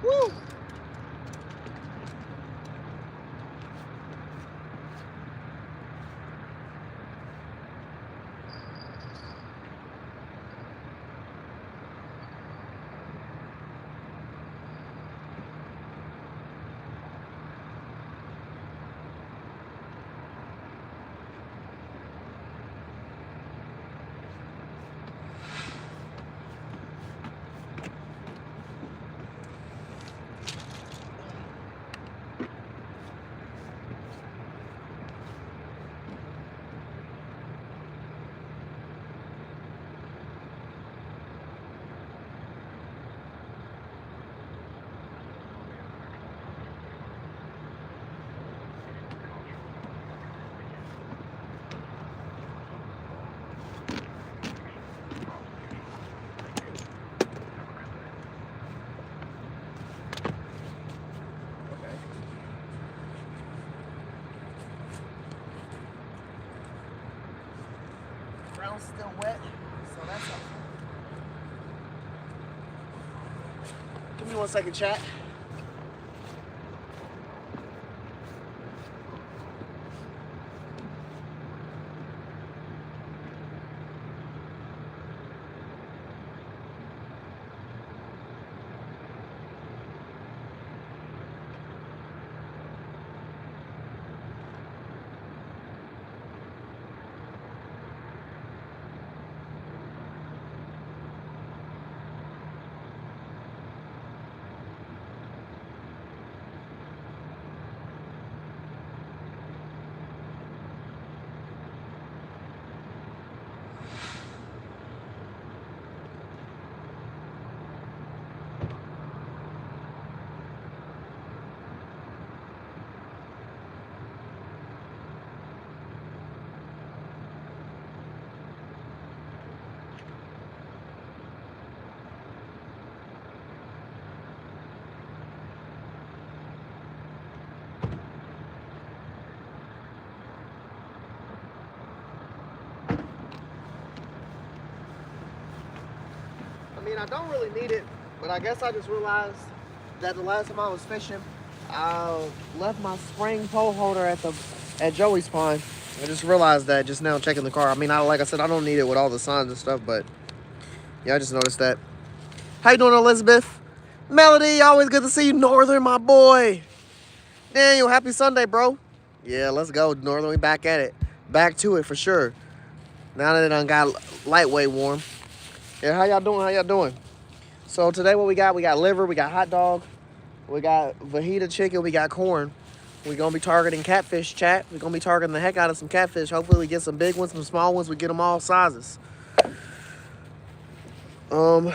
Woo! Ground's still wet, so that's helpful. Give me 1 second, chat. I mean, I don't really need it, but I guess I just realized that the last time I was fishing, I left my spring pole holder at Joey's pond. I just realized that just now checking the car. I mean, like I said, I don't need it with all the signs and stuff, but yeah, I just noticed that. How you doing, Elizabeth? Melody, always good to see you. Northern, my boy. Daniel, happy Sunday, bro. Yeah, let's go, Northern. We back at it. Back to it for sure. Now that it done got lightweight warm. Yeah, how y'all doing? How y'all doing? So today what we got liver, we got hot dog, we got fajita chicken, we got corn. We're going to be targeting catfish, chat. We're going to be targeting the heck out of some catfish. Hopefully we get some big ones, some small ones. We get them all sizes. I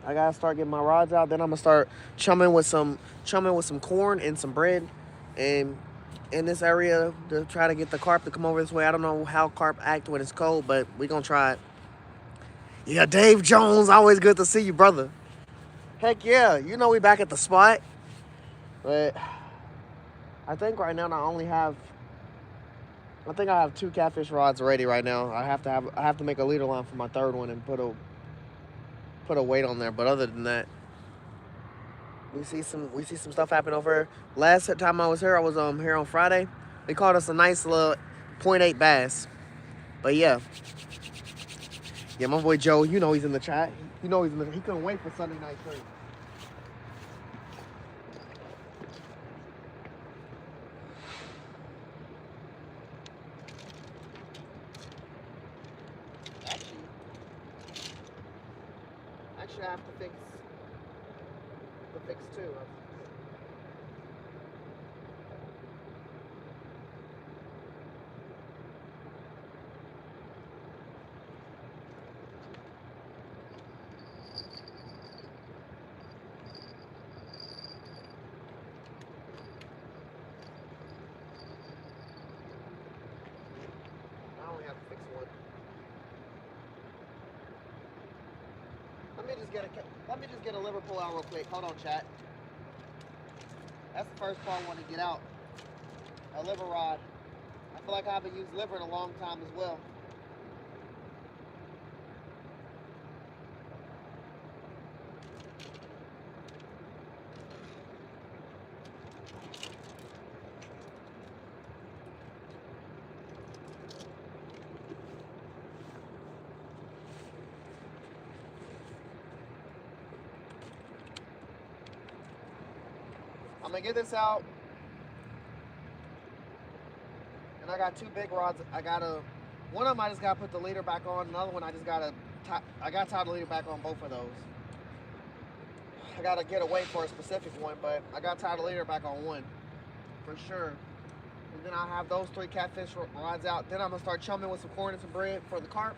got to start getting my rods out. Then I'm going to start chumming with some corn and some bread. And in this area to try to get the carp to come over this way. I don't know how carp act when it's cold, but we're going to try it. Yeah, Dave Jones, always good to see you, brother. Heck yeah, you know we back at the spot. But I think right now I have 2 catfish rods ready right now. I have to make a leader line for my third one and put a weight on there. But other than that, we see some stuff happen over here. Last time I was here, I was here on Friday. They caught us a nice little 0.8 bass. But yeah, my boy Joe, you know he's in the chat. You know he couldn't wait for Sunday night trade. Actually, I have to fix 2. I only have to fix 1. Let me just get a liver pull out real quick. Hold on, chat. That's the first part I want to get out. A liver rod. I feel like I haven't used liver in a long time as well. I'm gonna get this out. And I got two big rods. One of them I just gotta put the leader back on. Another one I just gotta, I gotta tie the leader back on both of those. I gotta get away for a specific one, but I gotta tie the leader back on one, for sure. And then I'll have those 3 catfish rods out. Then I'm gonna start chumming with some corn and some bread for the carp.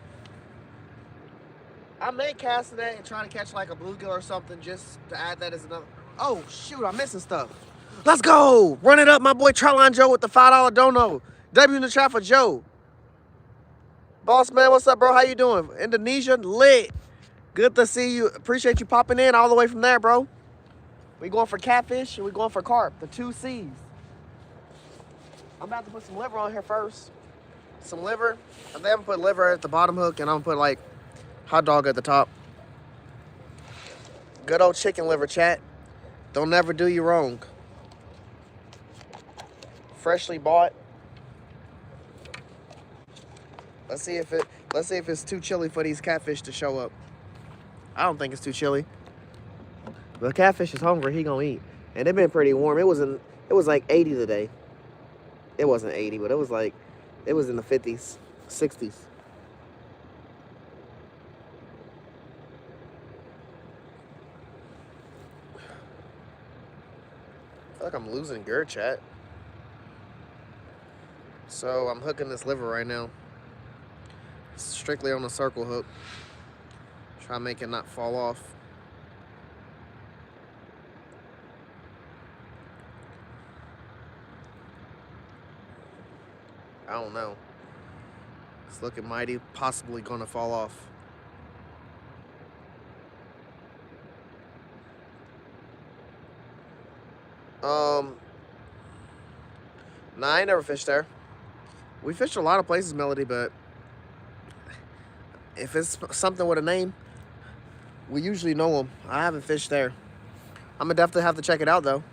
I may cast today and trying to catch like a bluegill or something just to add that as another. Oh shoot, I'm missing stuff. Let's go! Run it up, my boy Troutline Joe with the $5 dono. W in the trap for Joe. Boss man, what's up, bro? How you doing? Indonesia lit. Good to see you. Appreciate you popping in all the way from there, bro. We going for catfish and we going for carp, the 2 C's. I'm about to put some liver on here first. Some liver. I think I'm gonna put liver at the bottom hook and I'm gonna put like hot dog at the top. Good old chicken liver, chat. Don't never do you wrong. Freshly bought. Let's see if it's too chilly for these catfish to show up. I don't think it's too chilly. The catfish is hungry, he gonna eat. And it been pretty warm. It was like 80 today. It wasn't 80, but it was in the 50s, 60s. I feel like I'm losing gear, chat. So I'm hooking this liver right now. Strictly on a circle hook. Try to make it not fall off. I don't know. It's looking mighty, possibly gonna fall off. Nah, I ain't never fished there. We fished a lot of places, Melody, but if it's something with a name, we usually know them. I haven't fished there. I'm gonna definitely have to check it out, though.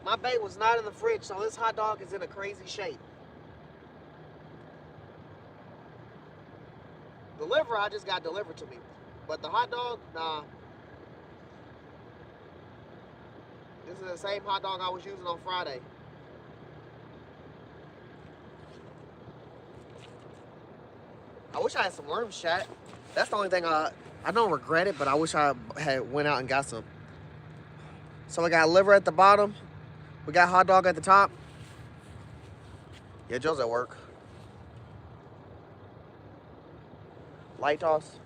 My bait was not in the fridge, so this hot dog is in a crazy shape. The liver I just got delivered to me, but the hot dog, nah. This is the same hot dog I was using on Friday. I wish I had some worms, chat. That's the only thing I don't regret it, but I wish I had went out and got some. So we got liver at the bottom. We got hot dog at the top. Yeah, Joe's at work. Light toss.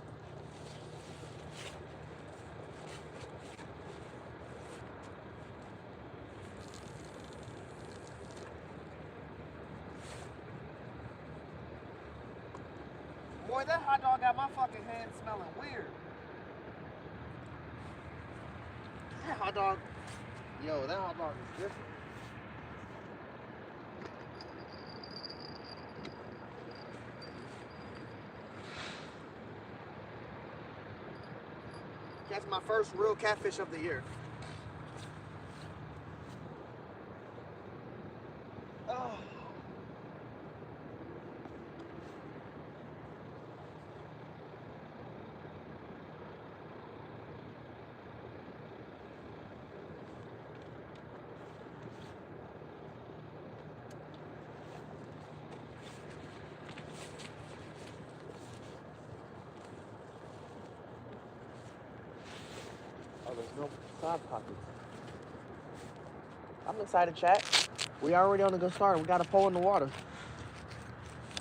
Boy, that hot dog got my fucking hand smelling weird. That hot dog, yo, that hot dog is different. That's my first real catfish of the year. Oh. Oh, there's no side pockets. I'm excited, chat. We already on a good start. We got a pole in the water.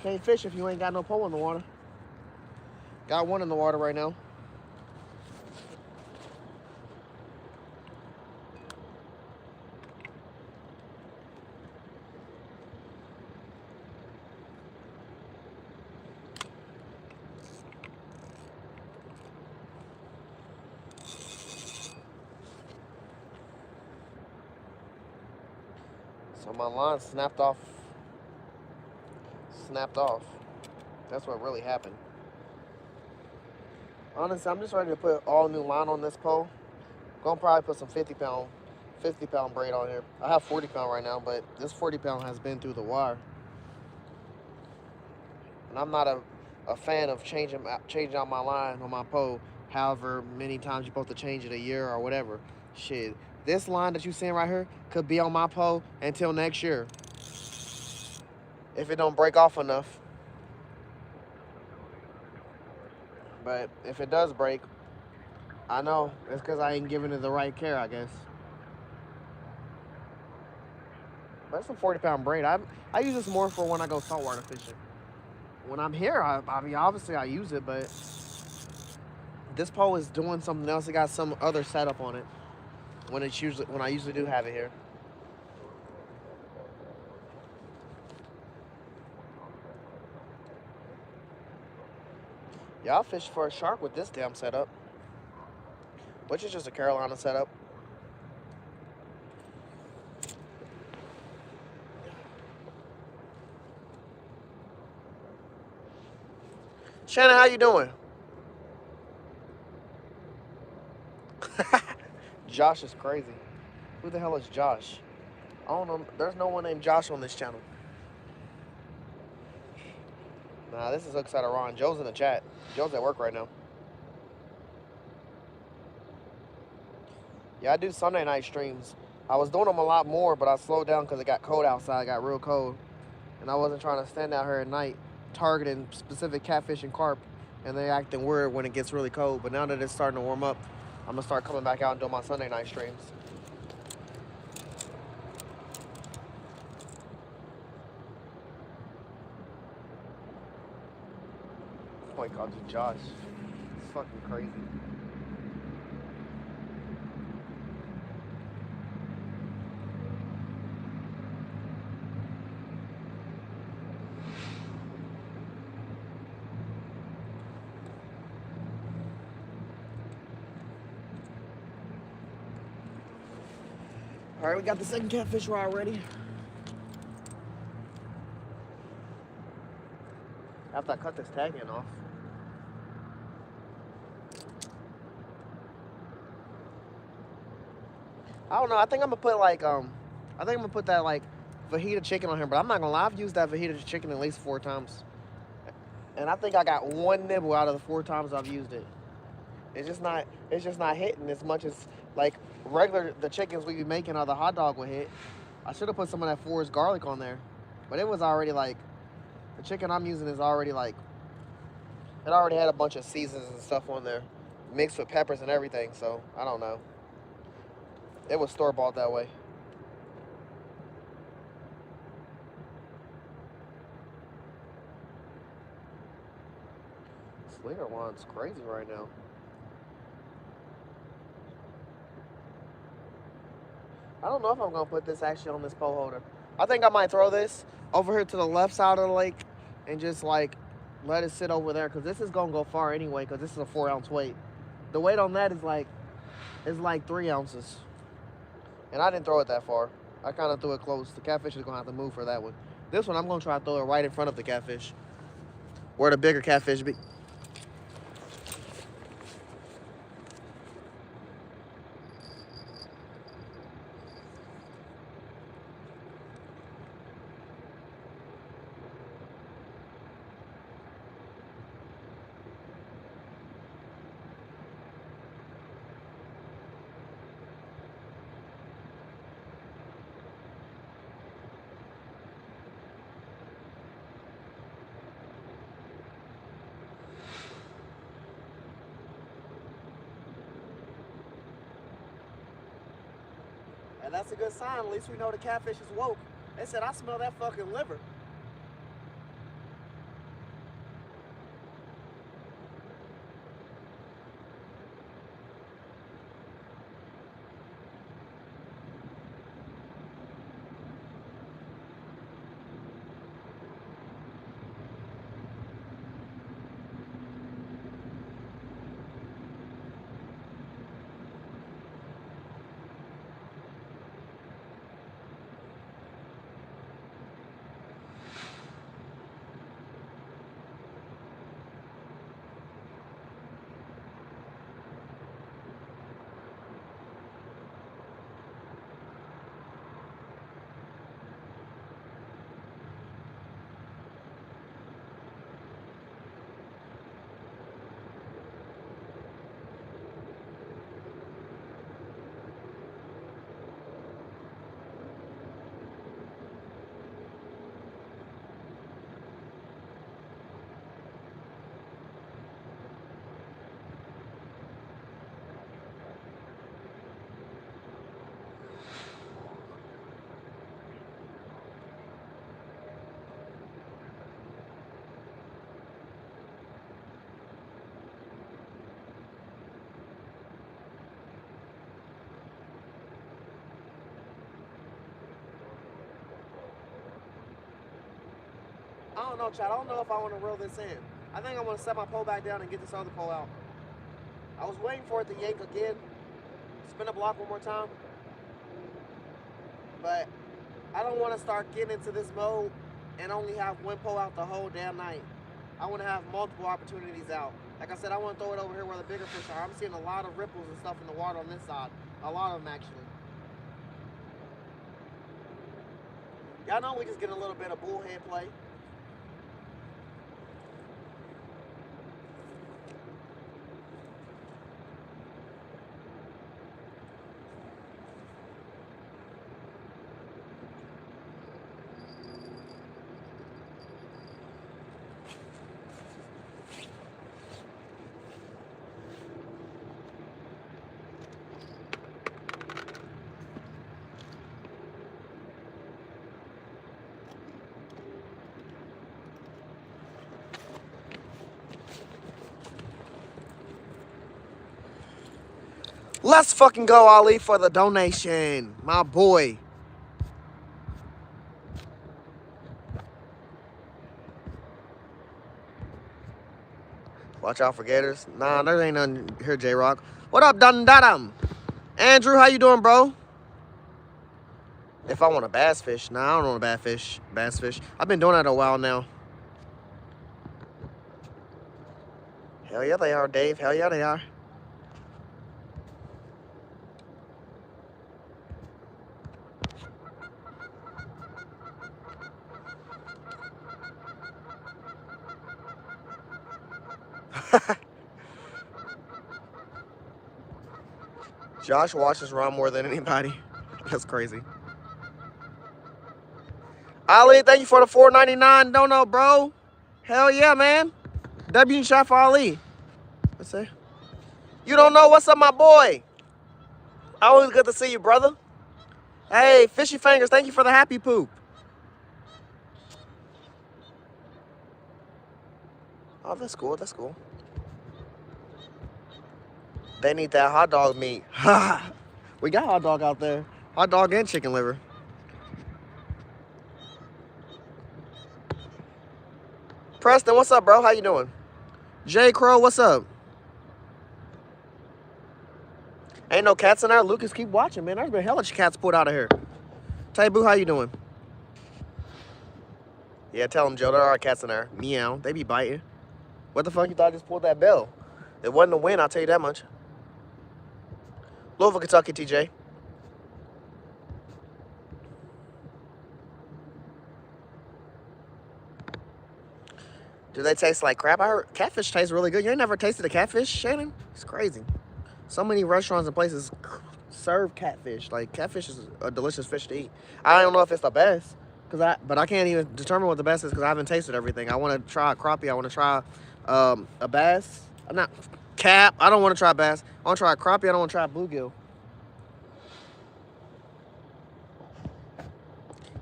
Can't fish if you ain't got no pole in the water. Got one in the water right now. So my line snapped off. Snapped off. That's what really happened. Honestly, I'm just ready to put all new line on this pole. Gonna probably put some 50 pound braid on here. I have 40 pound right now, but this 40 pound has been through the wire. And I'm not a fan of changing out my line on my pole. However many times you're supposed to change it a year or whatever. Shit, this line that you seeing right here could be on my pole until next year if it don't break off enough. But if it does break, I know it's because I ain't giving it the right care, I guess. But it's a 40 pound braid. I use this more for when I go saltwater fishing. When I'm here, I mean, obviously I use it, but this pole is doing something else. It got some other setup on it when I usually do have it here. Yeah, I'll fish for a shark with this damn setup, which is just a Carolina setup. Shannon, how you doing? Josh is crazy. Who the hell is Josh? I don't know. There's no one named Josh on this channel. Nah, this is Hookside of Ron. Joe's in the chat. Joe's at work right now. Yeah, I do Sunday night streams. I was doing them a lot more, but I slowed down because it got cold outside. It got real cold. And I wasn't trying to stand out here at night targeting specific catfish and carp, and they acting weird when it gets really cold. But now that it's starting to warm up, I'm going to start coming back out and doing my Sunday night streams. Oh, he called you Josh. It's fucking crazy. All right, we got the second catfish rod ready. After I cut this tag end off. I don't know. I think I'm gonna put that like fajita chicken on here, but I'm not gonna lie. I've used that fajita chicken at least 4 times, and I think I got one nibble out of the 4 times I've used it. It's just not hitting as much as like the chickens we be making or the hot dog would hit. I should have put some of that forest garlic on there, but it was already like the chicken I'm using is already like it already had a bunch of seasons and stuff on there, mixed with peppers and everything. So I don't know. It was store bought that way. Slinger wand's crazy right now. I don't know if I'm gonna put this actually on this pole holder. I think I might throw this over here to the left side of the lake and just like let it sit over there because this is gonna go far anyway because this is a 4 ounce weight. The weight on that is like 3 ounces. And I didn't throw it that far. I kind of threw it close. The catfish is gonna have to move for that one. This one I'm gonna try to throw it right in front of the catfish, where the bigger catfish be. And that's a good sign. At least we know the catfish is woke. They said, I smell that fucking liver. know, Chad. I don't know if I want to reel this in. I think I'm going to set my pole back down and get this other pole out. I was waiting for it to yank again. Spin the block one more time. But I don't want to start getting into this mode and only have one pole out the whole damn night. I want to have multiple opportunities out. Like I said, I want to throw it over here where the bigger fish are. I'm seeing a lot of ripples and stuff in the water on this side. A lot of them, actually. Y'all know we just get a little bit of bullhead play. Let's fucking go, Ali, for the donation. My boy. Watch out for gators. Nah, there ain't none here, J-Rock. What up, Dun Dadam? Andrew, how you doing, bro? If I want a bass fish. Nah, I don't want a bass fish. I've been doing that a while now. Hell yeah, they are, Dave. Hell yeah, they are. Josh watches Ron more than anybody. That's crazy. Ali, thank you for the $4.99 dono, bro. Hell yeah, man. W shot for Ali. Let's see. You don't know what's up, my boy. Always good to see you, brother. Hey, Fishy Fingers, thank you for the happy poop. Oh, that's cool. That's cool. They need that hot dog meat. We got hot dog out there. Hot dog and chicken liver. Preston, what's up, bro? How you doing? J. Crow, what's up? Ain't no cats in there. Lucas, keep watching, man. There's been hella cats pulled out of here. Tay-Boo, how you doing? Yeah, tell him, Joe. There are cats in there. Meow. They be biting. What the fuck you thought I just pulled that bell? It wasn't a win, I'll tell you that much. Louisville, Kentucky, TJ. Do they taste like crap? I heard catfish tastes really good. You ain't never tasted a catfish, Shannon? It's crazy. So many restaurants and places serve catfish. Like, catfish is a delicious fish to eat. I don't know if it's the best, but I can't even determine what the best is because I haven't tasted everything. I want to try a crappie. I want to try a bass. I'm not cap. I don't want to try bass. I want to try a crappie. I don't want to try a bluegill.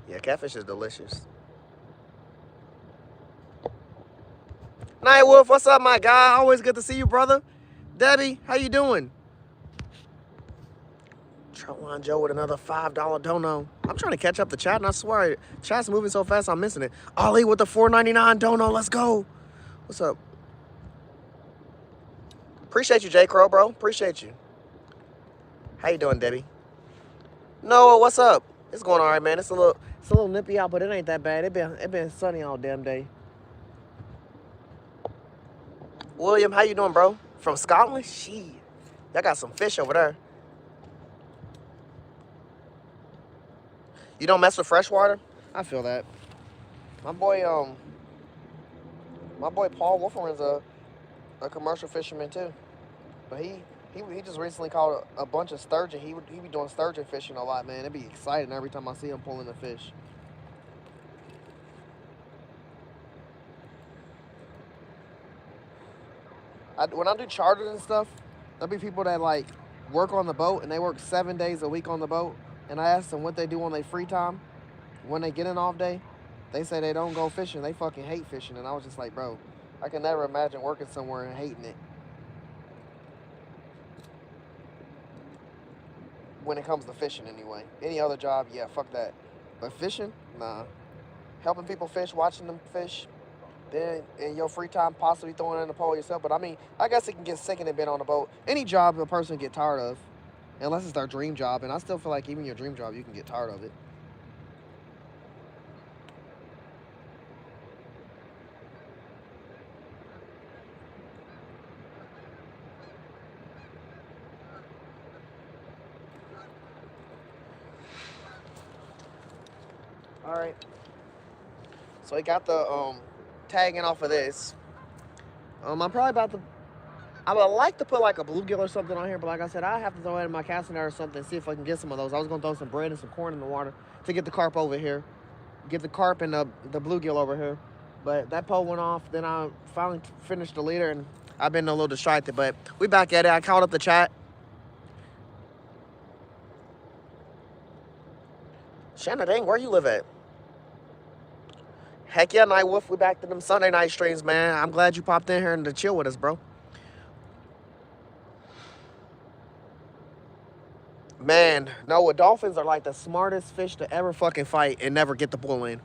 Yeah, catfish is delicious. Night Wolf, what's up, my guy? Always good to see you, brother. Debbie, how you doing? Troutline Joe with another $5 dono. I'm trying to catch up the chat, and I swear, chat's moving so fast, I'm missing it. Ollie with the $4.99 dono. Let's go. What's up? Appreciate you, J. Crow, bro. Appreciate you. How you doing, Debbie? Noah, what's up? It's going all right, man. It's a little nippy out, but it ain't that bad. It been sunny all damn day. William, how you doing, bro? From Scotland? Shit. Y'all got some fish over there. You don't mess with freshwater? I feel that. My boy Paul Wolferman's a commercial fisherman too. But he just recently caught a bunch of sturgeon. He be doing sturgeon fishing a lot, man. It'd be exciting every time I see him pulling the fish. When I do charters and stuff, there'll be people that like work on the boat and they work 7 days a week on the boat. And I ask them what they do on their free time when they get an off day. They say they don't go fishing. They fucking hate fishing. And I was just like, bro, I can never imagine working somewhere and hating it. When it comes to fishing anyway. Any other job, yeah, fuck that. But fishing, nah. Helping people fish, watching them fish, Then in your free time, possibly throwing in the pole yourself. But I mean, I guess it can get sickening being on the boat. Any job a person get tired of, unless it's their dream job. And I still feel like even your dream job, you can get tired of it. All right. So I got the tagging off of this. I'm probably about to. I would like to put like a bluegill or something on here, but like I said, I have to throw it in my casting net or something, see if I can get some of those. I was gonna throw some bread and some corn in the water to get the carp over here, get the carp and the bluegill over here. But that pole went off. Then I finally finished the leader, and I've been a little distracted. But we back at it. I caught up the chat. Shanna, dang, where you live at? Heck yeah, Night Wolf. We back to them Sunday night streams, man. I'm glad you popped in here and to chill with us, bro. Man, no, dolphins are like the smartest fish to ever fucking fight and never get the pull in.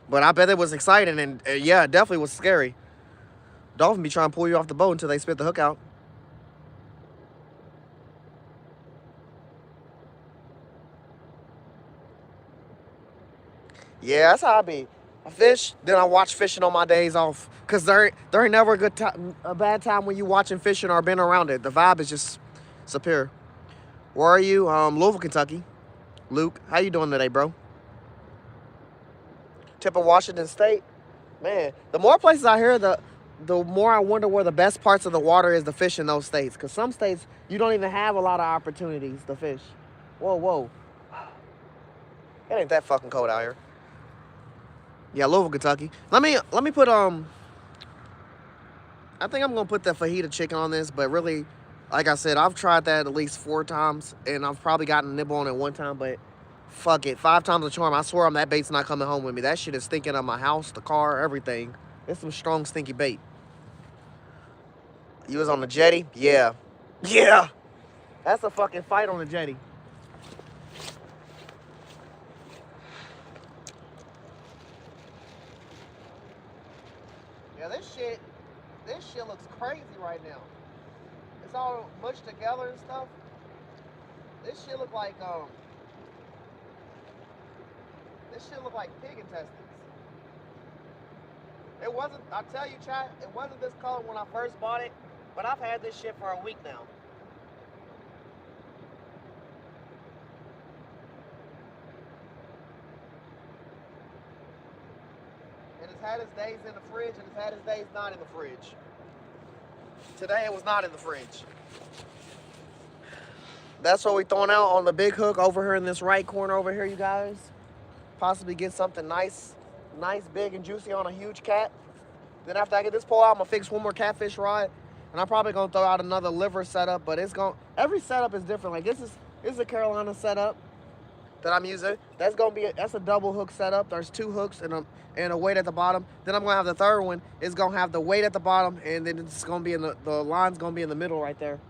But I bet it was exciting, and yeah, it definitely was scary. Dolphin be trying to pull you off the boat until they spit the hook out. Yeah, that's how I be. I fish, then I watch fishing on my days off. Cause there ain't never a bad time when you watching fishing or been around it. The vibe is just superior. Where are you? Louisville, Kentucky. Luke, how you doing today, bro? Tip of Washington State. Man, the more places I hear, the more I wonder where the best parts of the water is to fish in those states. Because some states, you don't even have a lot of opportunities to fish. Whoa, whoa. It ain't that fucking cold out here. Yeah, Louisville, Kentucky. Let me put, I think I'm going to put the fajita chicken on this. But really, like I said, I've tried that at least 4 times. And I've probably gotten a nibble on it 1 time. But fuck it. 5 times a charm. I swear that bait's not coming home with me. That shit is stinking up my house, the car, everything. It's some strong, stinky bait. You was on the jetty? Yeah. Yeah. That's a fucking fight on the jetty. Yeah, this shit looks crazy right now. It's all mushed together and stuff. This shit look like pig intestines. It wasn't, I tell you, chat, it wasn't this color when I first bought it, but I've had this shit for a week now. And it's had its days in the fridge, and it's had its days not in the fridge. Today it was not in the fridge. That's what we're throwing out on the big hook over here in this right corner over here, you guys. Possibly get something nice, big, and juicy on a huge cat. Then after I get this pole out, I'm gonna fix one more catfish rod, and I'm probably gonna throw out another liver setup. But every setup is different. Like this is a Carolina setup that I'm using. That's a double hook setup. There's 2 hooks and a weight at the bottom. Then I'm gonna have the third one. It's gonna have the weight at the bottom, and then it's gonna be in the line's gonna be in the middle right there,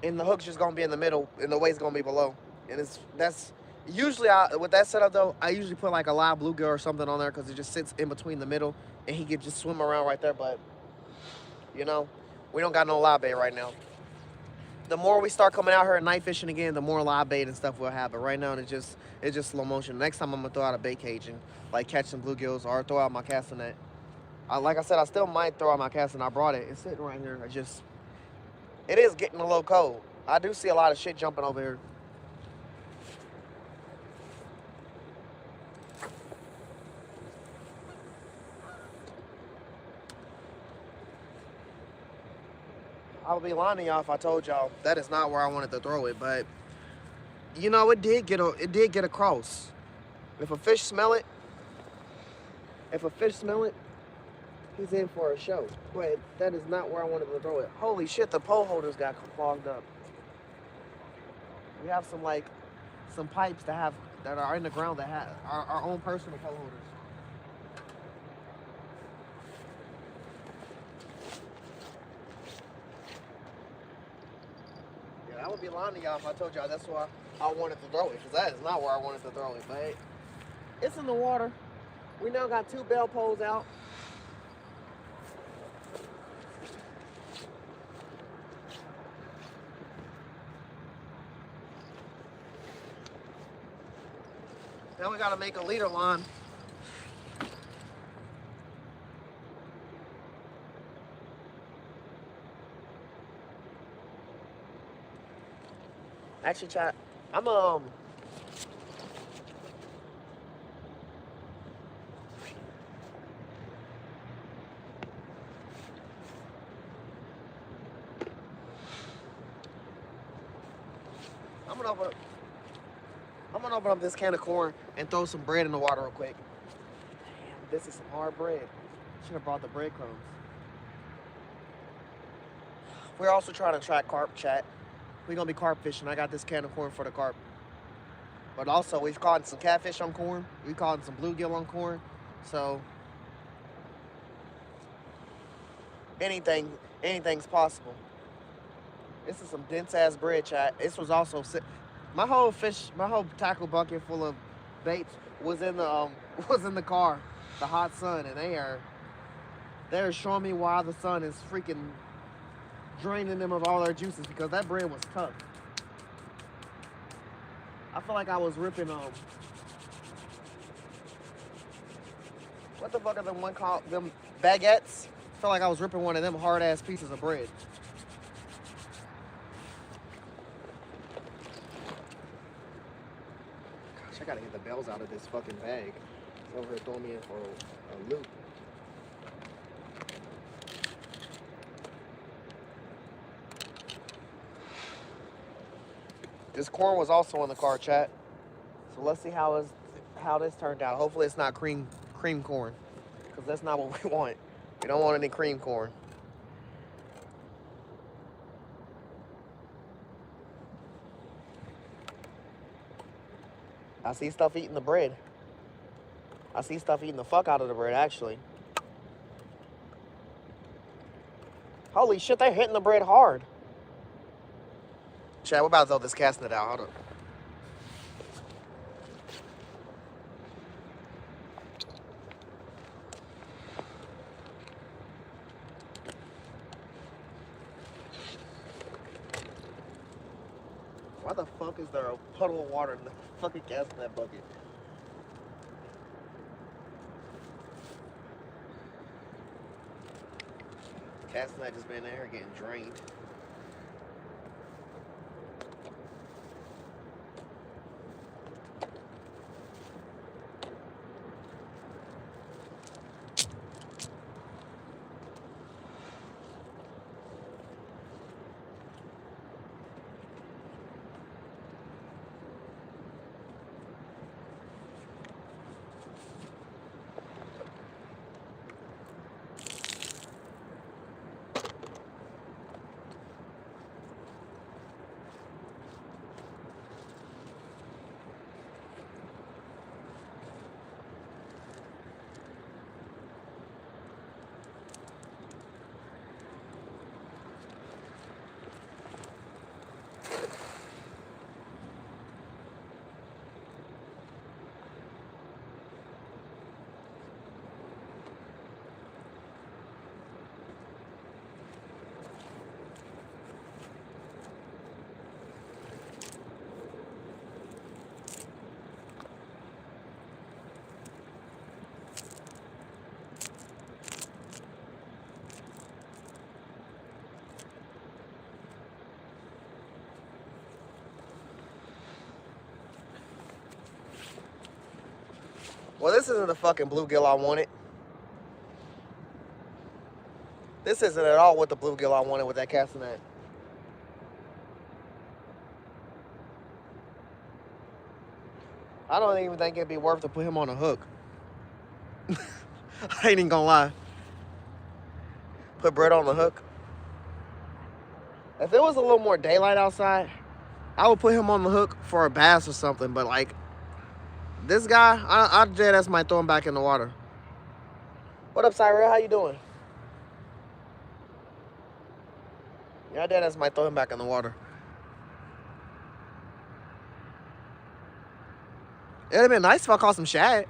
and the hook's just gonna be in the middle, and the weight's gonna be below. And that's usually with that setup though, I usually put like a live bluegill or something on there because it just sits in between the middle, and he could just swim around right there. But you know, we don't got no live bait right now. The more we start coming out here at night fishing again, the more live bait and stuff we'll have. But right now, it's just slow motion. Next time, I'm gonna throw out a bait cage and like catch some bluegills or throw out my casting net. Like I said, I still might throw out my casting net. I brought it. It's sitting right here. It is getting a little cold. I do see a lot of shit jumping over here. I would be lying to y'all if I told y'all that is not where I wanted to throw it, but you know, it did get across. If a fish smell it, he's in for a show. But that is not where I wanted to throw it. Holy shit, the pole holders got clogged up. We have some pipes that are in the ground that have our own personal pole holders. I would be lying to y'all if I told y'all that's where I wanted to throw it, because that is not where I wanted to throw it. But it's in the water. We now got 2 bell poles out. Then we gotta make a leader line. Actually, chat, I'm gonna open. I'm gonna open up this can of corn and throw some bread in the water real quick. Damn, this is some hard bread. Should have brought the breadcrumbs. We're also trying to track carp, chat. We're gonna be carp fishing. I got this can of corn for the carp. But also, we've caught some catfish on corn. We caught some bluegill on corn. So anything's possible. This is some dense ass bread, chat. This was also my whole tackle bucket full of baits was in the car, the hot sun, and they're showing me why the sun is freaking draining them of all their juices, because that bread was tough. I feel like I was ripping what the fuck are them one called, them baguettes? I feel like I was ripping one of them hard ass pieces of bread. Gosh, I gotta get the bells out of this fucking bag. It's over here throwing me in for a loop. This corn was also in the car, chat. So let's see how this turned out. Hopefully it's not cream corn, because that's not what we want. We don't want any cream corn. I see stuff eating the bread. I see stuff eating the fuck out of the bread, actually. Holy shit, they're hitting the bread hard. Chad, we're about to throw this cast net out. Hold on. Why the fuck is there a puddle of water in the fucking cast net bucket? Cast net just been there getting drained. Well, this isn't the fucking bluegill I wanted. This isn't at all what the bluegill I wanted with that casting net. I don't even think it'd be worth to put him on a hook. I ain't even gonna lie. Put Brett on the hook. If it was a little more daylight outside, I would put him on the hook for a bass or something, but like, this guy, I dead ass might throw him back in the water. What up, Cyril? How you doing? Yeah, I dead ass might throw him back in the water. It'd have been nice if I caught some shad.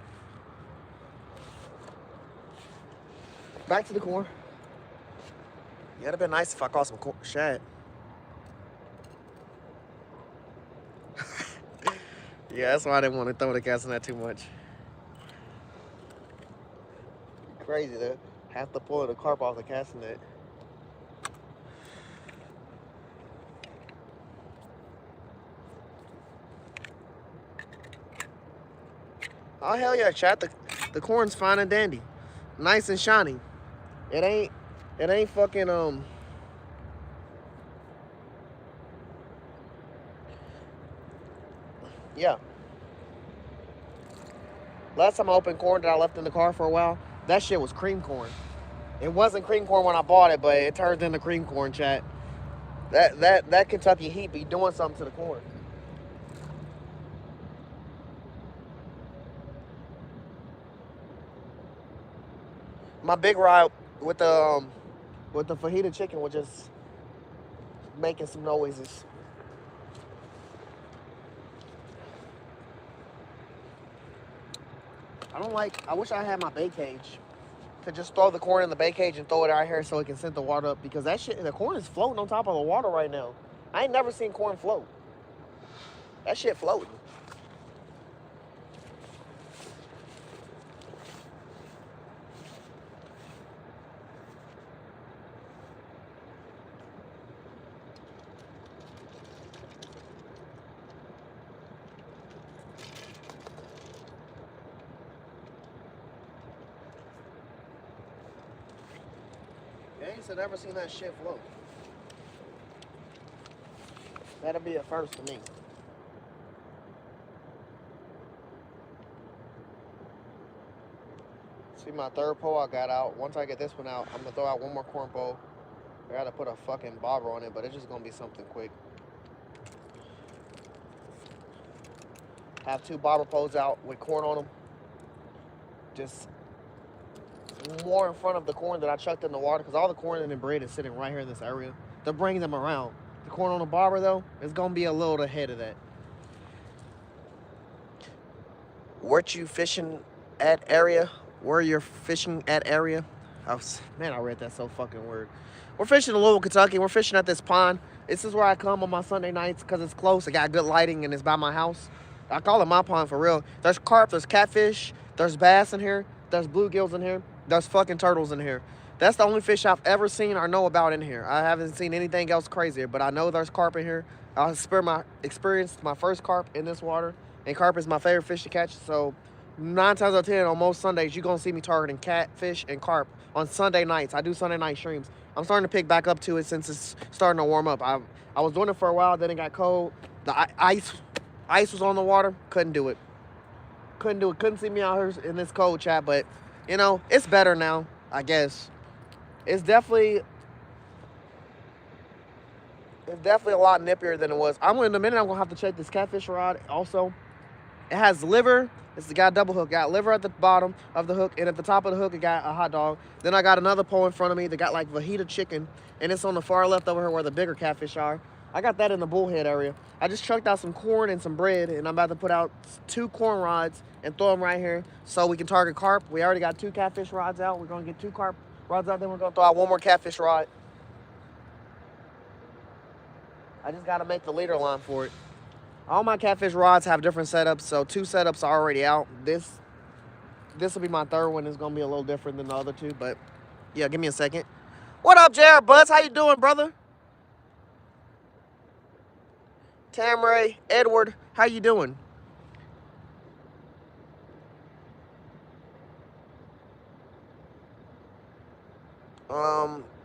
Back to the corn. Yeah, it'd have been nice if I caught some shad. Yeah, that's why I didn't want to throw the cast net too much. Crazy though. Have to pull the carp off the cast net. Oh hell yeah, chat. The corn's fine and dandy, nice and shiny. It ain't fucking yeah. Last time I opened corn that I left in the car for a while, that shit was cream corn. It wasn't cream corn when I bought it, but it turned into cream corn, chat. That Kentucky heat be doing something to the corn. My big rod with the fajita chicken was just making some noises. I wish I had my bait cage. Could just throw the corn in the bait cage and throw it out here so it can send the water up because the corn is floating on top of the water right now. I ain't never seen corn float. That shit floating. I ain't never seen that shit float. That'll be a first to me. See my third pole I got out. Once I get this one out, I'm gonna throw out one more corn pole. I gotta put a fucking bobber on it, but it's just gonna be something quick. Have two bobber poles out with corn on them. Just more in front of the corn that I chucked in the water because all the corn and the bread is sitting right here in this area. They're bringing them around. The corn on the bobber though is gonna be a little ahead of that. Weren't you fishing at area? Where you're fishing at area? Man, I read that so fucking weird. We're fishing in Louisville, Kentucky. We're fishing at this pond. This is where I come on my Sunday nights because it's close. It got good lighting and it's by my house. I call it my pond for real. There's carp, there's catfish, there's bass in here, there's bluegills in here, there's fucking turtles in here. That's the only fish I've ever seen or know about in here. I haven't seen anything else crazier, but I know there's carp in here. I experienced my first carp in this water, and carp is my favorite fish to catch. So 9 times out of 10 on most Sundays, you're going to see me targeting catfish and carp on Sunday nights. I do Sunday night streams. I'm starting to pick back up to it since it's starting to warm up. I was doing it for a while, then it got cold. The ice was on the water. Couldn't do it. Couldn't see me out here in this cold, chat. But, you know, it's better now, I guess. It's definitely a lot nippier than it was. In a minute, I'm going to have to check this catfish rod also. It has liver. It's got a double hook. Got liver at the bottom of the hook, and at the top of the hook, it got a hot dog. Then I got another pole in front of me that got like fajita chicken, and it's on the far left over here where the bigger catfish are. I got that in the bullhead area. I just chucked out some corn and some bread, and I'm about to put out 2 corn rods and throw them right here so we can target carp. We already got 2 catfish rods out. We're going to get 2 carp rods out, then we're going to throw out 1 more catfish rod. I just got to make the leader line for it. All my catfish rods have different setups, so 2 setups are already out. This will be my third one. It's going to be a little different than the other 2, but yeah, give me a second. What up, Jared Buzz? How you doing, brother? Tamray, Edward, how you doing?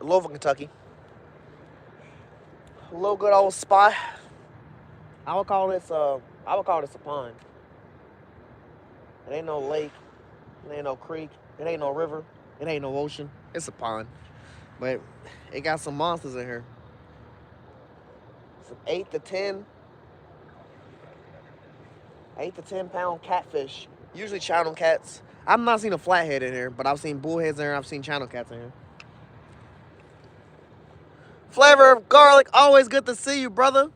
Louisville, Kentucky. A little good old spot. I would call this a pond. It ain't no lake. It ain't no creek. It ain't no river. It ain't no ocean. It's a pond. But it got some monsters in here. Some 8 to 10 pound catfish. Usually channel cats. I've not seen a flathead in here, but I've seen bullheads in here. I've seen channel cats in here. Flavor of garlic. Always good to see you, brother.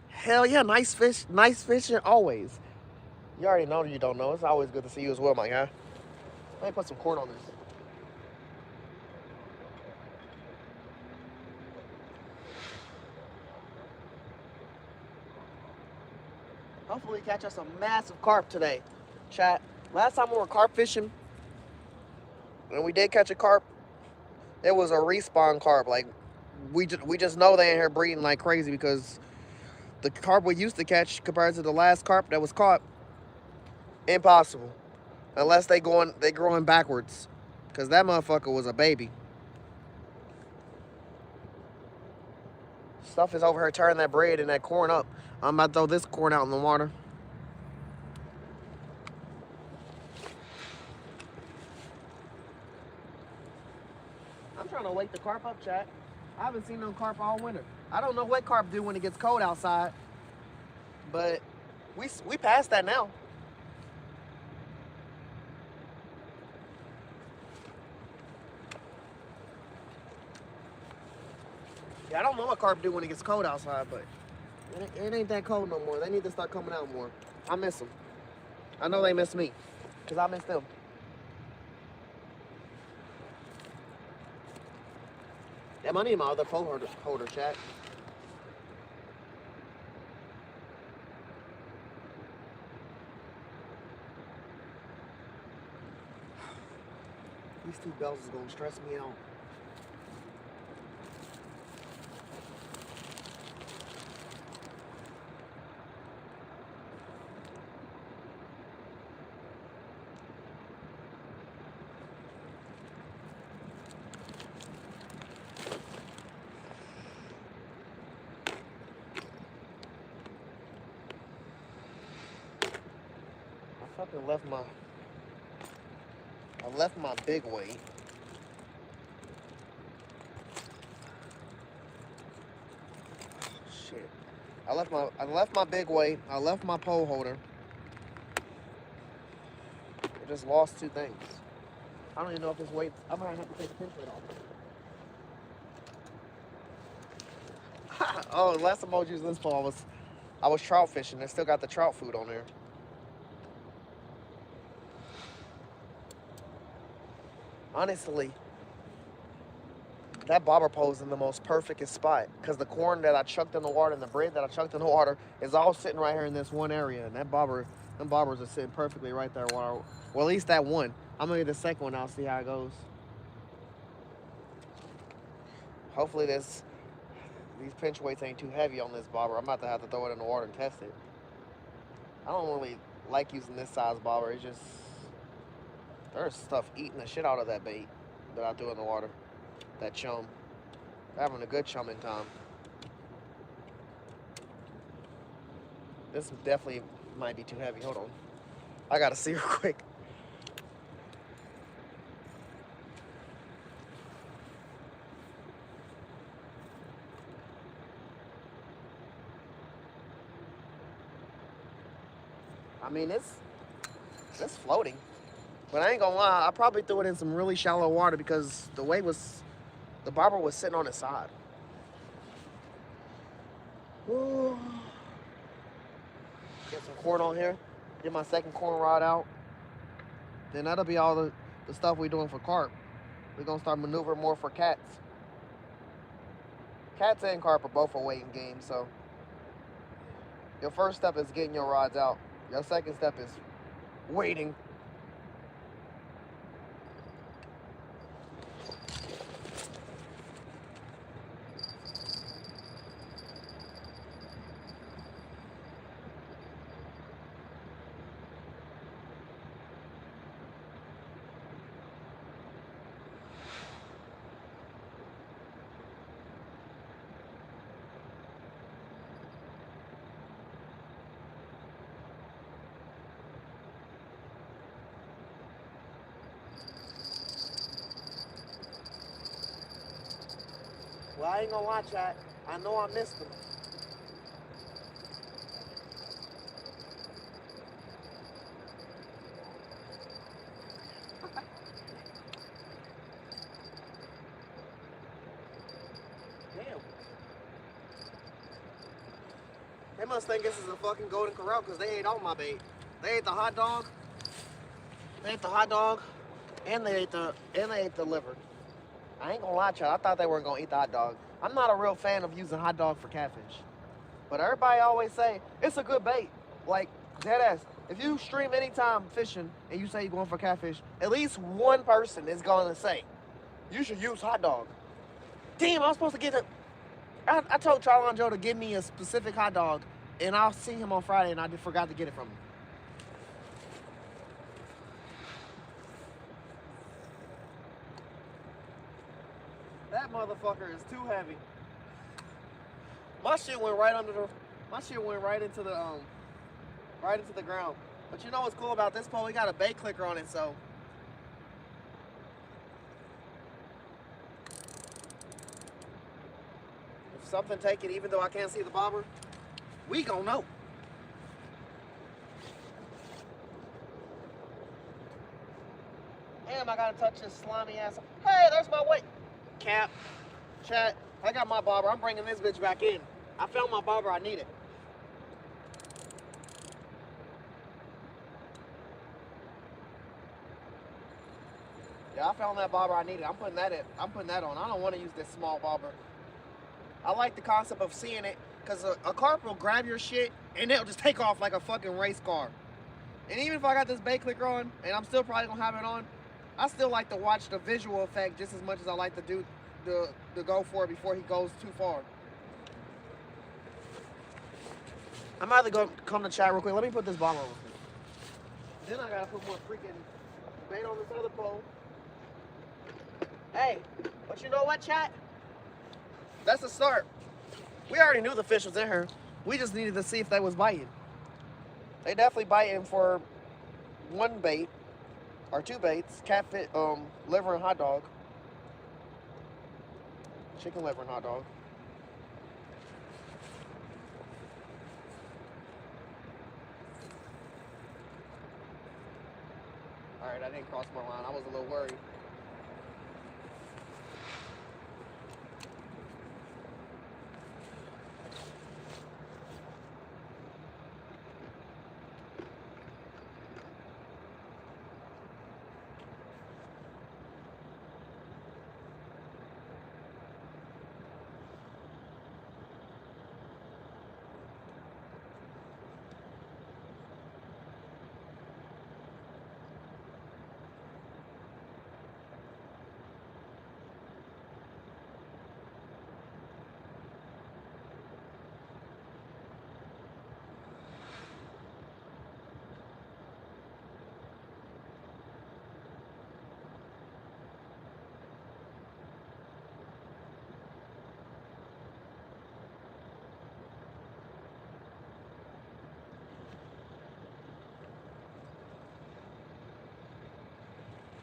Hell yeah, nice fish. Nice fishing always. You already know you don't know. It's always good to see you as well, my guy. Let me put some corn on this. Hopefully catch us a massive carp today. Chat. Last time we were carp fishing, and we did catch a carp, it was a respawn carp. Like, we just know they in here breeding like crazy because the carp we used to catch compared to the last carp that was caught, impossible. Unless they growing backwards. Cause that motherfucker was a baby. Stuff is over here turning that bread and that corn up. I'm about to throw this corn out in the water. I'm trying to wake the carp up, chat. I haven't seen no carp all winter. I don't know what carp do when it gets cold outside, but we passed that now. Yeah, I don't know what carp do when it gets cold outside, but it ain't that cold no more. They need to start coming out more. I miss them. I know they miss me, because I miss them. That money in my other phone holder, chat. These two bells is gonna stress me out. I left my big weight. Shit. I left my big weight. I left my pole holder. I just lost two things. I don't even know if this weight. I'm gonna have to take the pinch weight off. Oh, the last emojis this fall I was trout fishing. I still got the trout food on there. Honestly, that bobber pole is in the most perfect spot because the corn that I chucked in the water and the bread that I chucked in the water is all sitting right here in this one area. And them bobbers are sitting perfectly right there. Well, at least that one. I'm gonna get the second one. I'll see how it goes. Hopefully these pinch weights ain't too heavy on this bobber. I'm about to have to throw it in the water and test it. I don't really like using this size bobber. It's just there's stuff eating the shit out of that bait that I threw in the water. That chum. They're having a good chumming time. This definitely might be too heavy. Hold on. I gotta see real quick. I mean, it's floating. But I ain't gonna lie, I probably threw it in some really shallow water because the bobber was sitting on its side. Ooh. Get some corn on here. Get my second corn rod out. Then that'll be all the stuff we're doing for carp. We're gonna start maneuvering more for cats. Cats and carp are both a waiting game, so your first step is getting your rods out. Your second step is waiting. Well, I ain't gonna lie, chat. I know I missed them. Damn. They must think this is a fucking Golden Corral because they ate all my bait. They ate the hot dog. They ate the hot dog, and they ate the liver. I ain't gonna lie, chat. I thought they weren't gonna eat the hot dog. I'm not a real fan of using hot dog for catfish, but everybody always say it's a good bait. Like, dead ass. If you stream anytime fishing and you say you're going for catfish, at least one person is going to say, you should use hot dog. Damn, I was supposed to get a... I told Charlon Joe to give me a specific hot dog, and I'll see him on Friday, and I just forgot to get it from him. That motherfucker is too heavy. My shit went right under the... My shit went right into the ground. But you know what's cool about this pole? We got a bait clicker on it, so... if something take it, even though I can't see the bobber, we gon' know. Damn, I gotta touch this slimy ass. Hey, there's my weight. Cap, chat, I got my bobber. I'm bringing this bitch back in. I found my bobber, I need it. Yeah, I found that bobber, I need it. I'm putting that on. I don't want to use this small bobber. I like the concept of seeing it, because a carp will grab your shit and it'll just take off like a fucking race car. And even if I got this bait clicker on, and I'm still probably gonna have it on, I still like to watch the visual effect just as much as I like to do the go for it before he goes too far. I'm either gonna come to chat real quick. Let me put this ball on. Then I gotta put more freaking bait on this other pole. Hey, but you know what, chat? That's the start. We already knew the fish was in here. We just needed to see if they was biting. They definitely biting for one bait or two baits: catfish, liver and hot dog, chicken liver and hot dog. All right, I didn't cross my line. I was a little worried.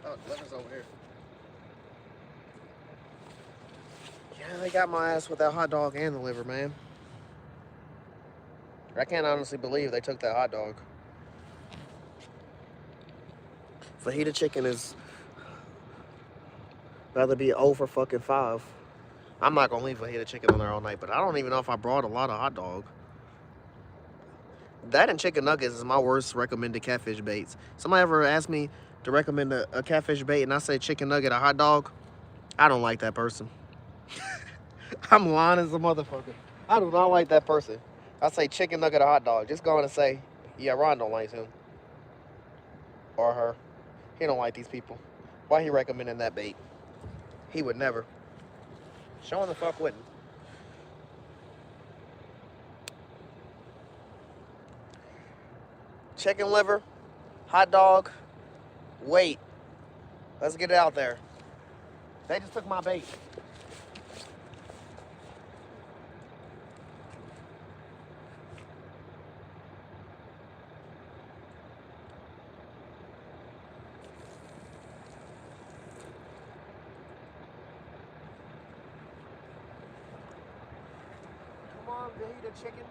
Oh, the liver's over here. Yeah, they got my ass with that hot dog and the liver, man. I can't honestly believe they took that hot dog. Fajita chicken is about to be 0 for fucking 5. I'm not gonna leave fajita chicken on there all night, but I don't even know if I brought a lot of hot dog. That and chicken nuggets is my worst recommended catfish baits. Somebody ever asked me to recommend a catfish bait and I say chicken nugget or hot dog? I don't like that person. I'm lying as a motherfucker. I do not like that person. I say chicken nugget or hot dog. Just go in and say, yeah, Ron don't like him. Or her. He don't like these people. Why he recommending that bait? He would never. Showing the fuck wouldn't. Chicken liver, hot dog, weight. Let's get it out there. They just took my bait. Come on, Fajita chicken.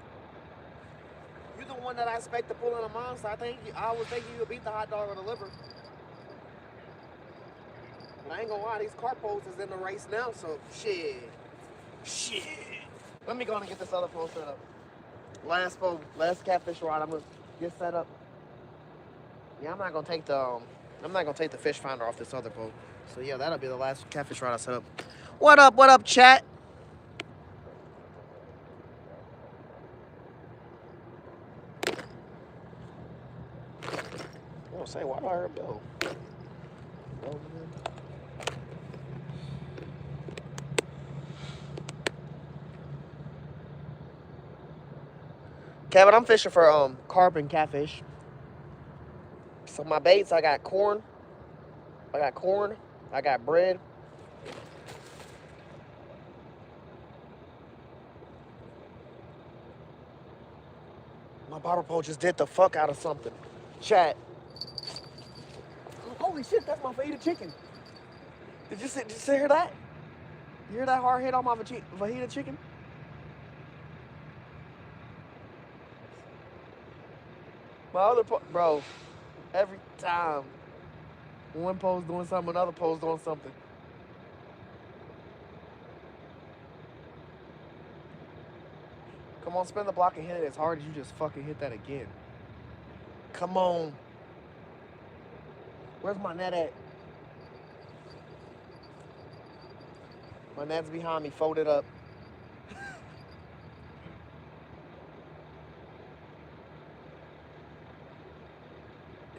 You're the one that I expect to pull in a monster. I was thinking you would beat the hot dog or the liver. But I ain't gonna lie, these carp poles is in the race now, so shit. Let me go and get this other pole set up. Last catfish rod, I'm gonna get set up. Yeah, I'm not gonna take the fish finder off this other pole. So yeah, that'll be the last catfish rod I set up. What up, chat? say, why do I hear a bell? Kevin, I'm fishing for carp and catfish. So my baits, I got corn, I got bread. My barber pole just did the fuck out of something. Chat. Holy shit, that's my fajita chicken. Did you hear that? You hear that hard hit on my fajita chicken? My other bro, every time one pole's doing something, another pole's doing something. Come on, spin the block and hit it as hard as you just fucking hit that again. Come on. Where's my net at? My net's behind me, folded up.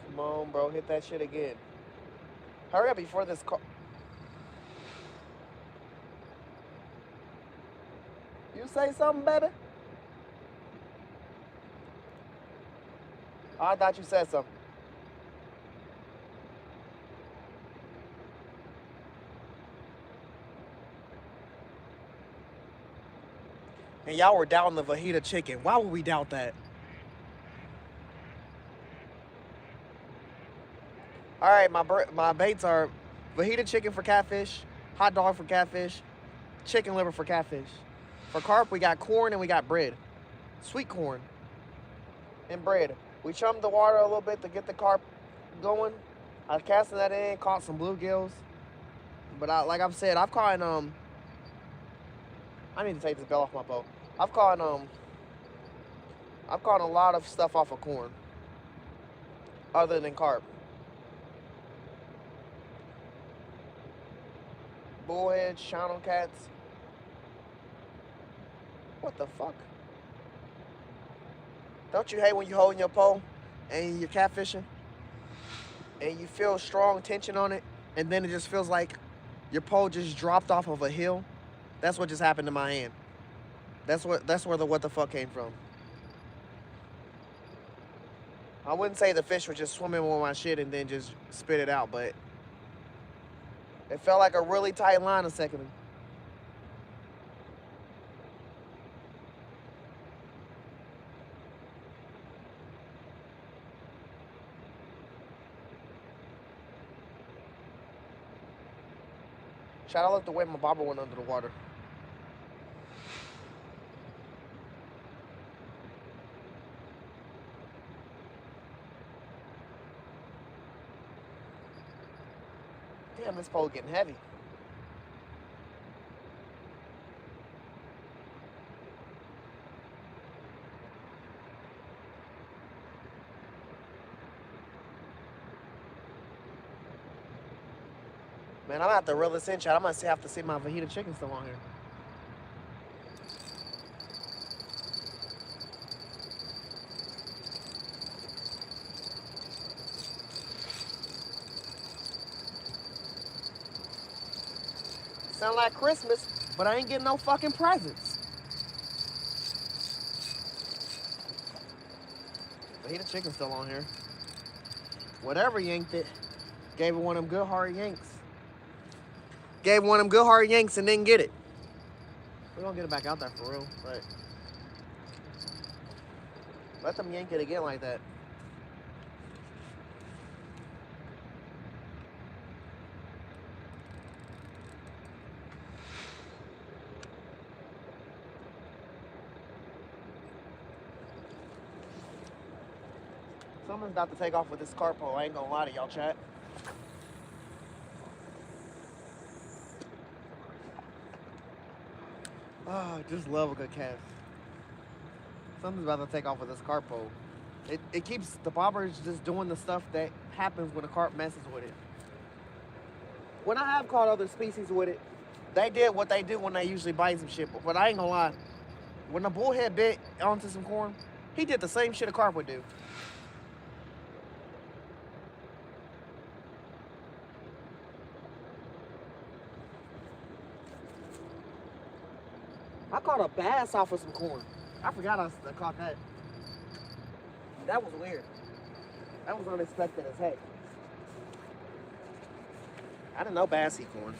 Come on, bro, hit that shit again. Hurry up before this car. You say something, baby? Oh, I thought you said something. And y'all were doubting the fajita chicken. Why would we doubt that? All right, my baits are fajita chicken for catfish, hot dog for catfish, chicken liver for catfish. For carp, we got corn and we got bread. Sweet corn and bread. We chummed the water a little bit to get the carp going. I was casting that in, caught some bluegills. But like I've said, I've caught I need to take this bell off my boat. I've caught a lot of stuff off of corn, other than carp. Bullheads, channel cats. What the fuck? Don't you hate when you're holding your pole and you're catfishing and you feel strong tension on it and then it just feels like your pole just dropped off of a hill? That's what just happened to my hand. That's where the what the fuck came from. I wouldn't say the fish was just swimming with my shit and then just spit it out, but it felt like a really tight line a second ago. Shout out the way my bobber went under the water. Damn, this pole getting heavy. Man, I'm at the realest in chat. I must have to see my fajita chicken still on here. Sound like Christmas, but I ain't getting no fucking presents. Fajita chicken still on here. Whatever yanked it, gave it one of them good hard yanks. Gave one of them good hard yanks and didn't get it. We're gonna get it back out there for real, but let them yank it again like that. Someone's about to take off with this carp pole. I ain't gonna lie to y'all, chat. Oh, I just love a good cast. Something's about to take off with this carp pole. It keeps the bobbers just doing the stuff that happens when a carp messes with it. When I have caught other species with it, they did what they do when they usually bite some shit. But I ain't gonna lie, when the bullhead bit onto some corn, he did the same shit a carp would do. I caught a bass off of some corn. I forgot I caught that. That was weird. That was unexpected as heck. I didn't know bass eat corn.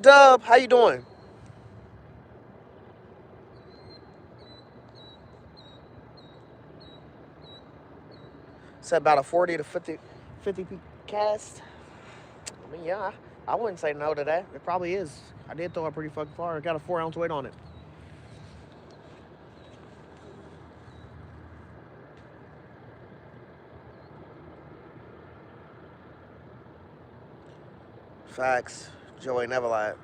Dub, how you doing? It's about a 40 to 50 cast. I mean, yeah, I wouldn't say no to that. It probably is. I did throw it pretty fucking far. It got a 4-ounce weight on it. Facts. Joey never lied.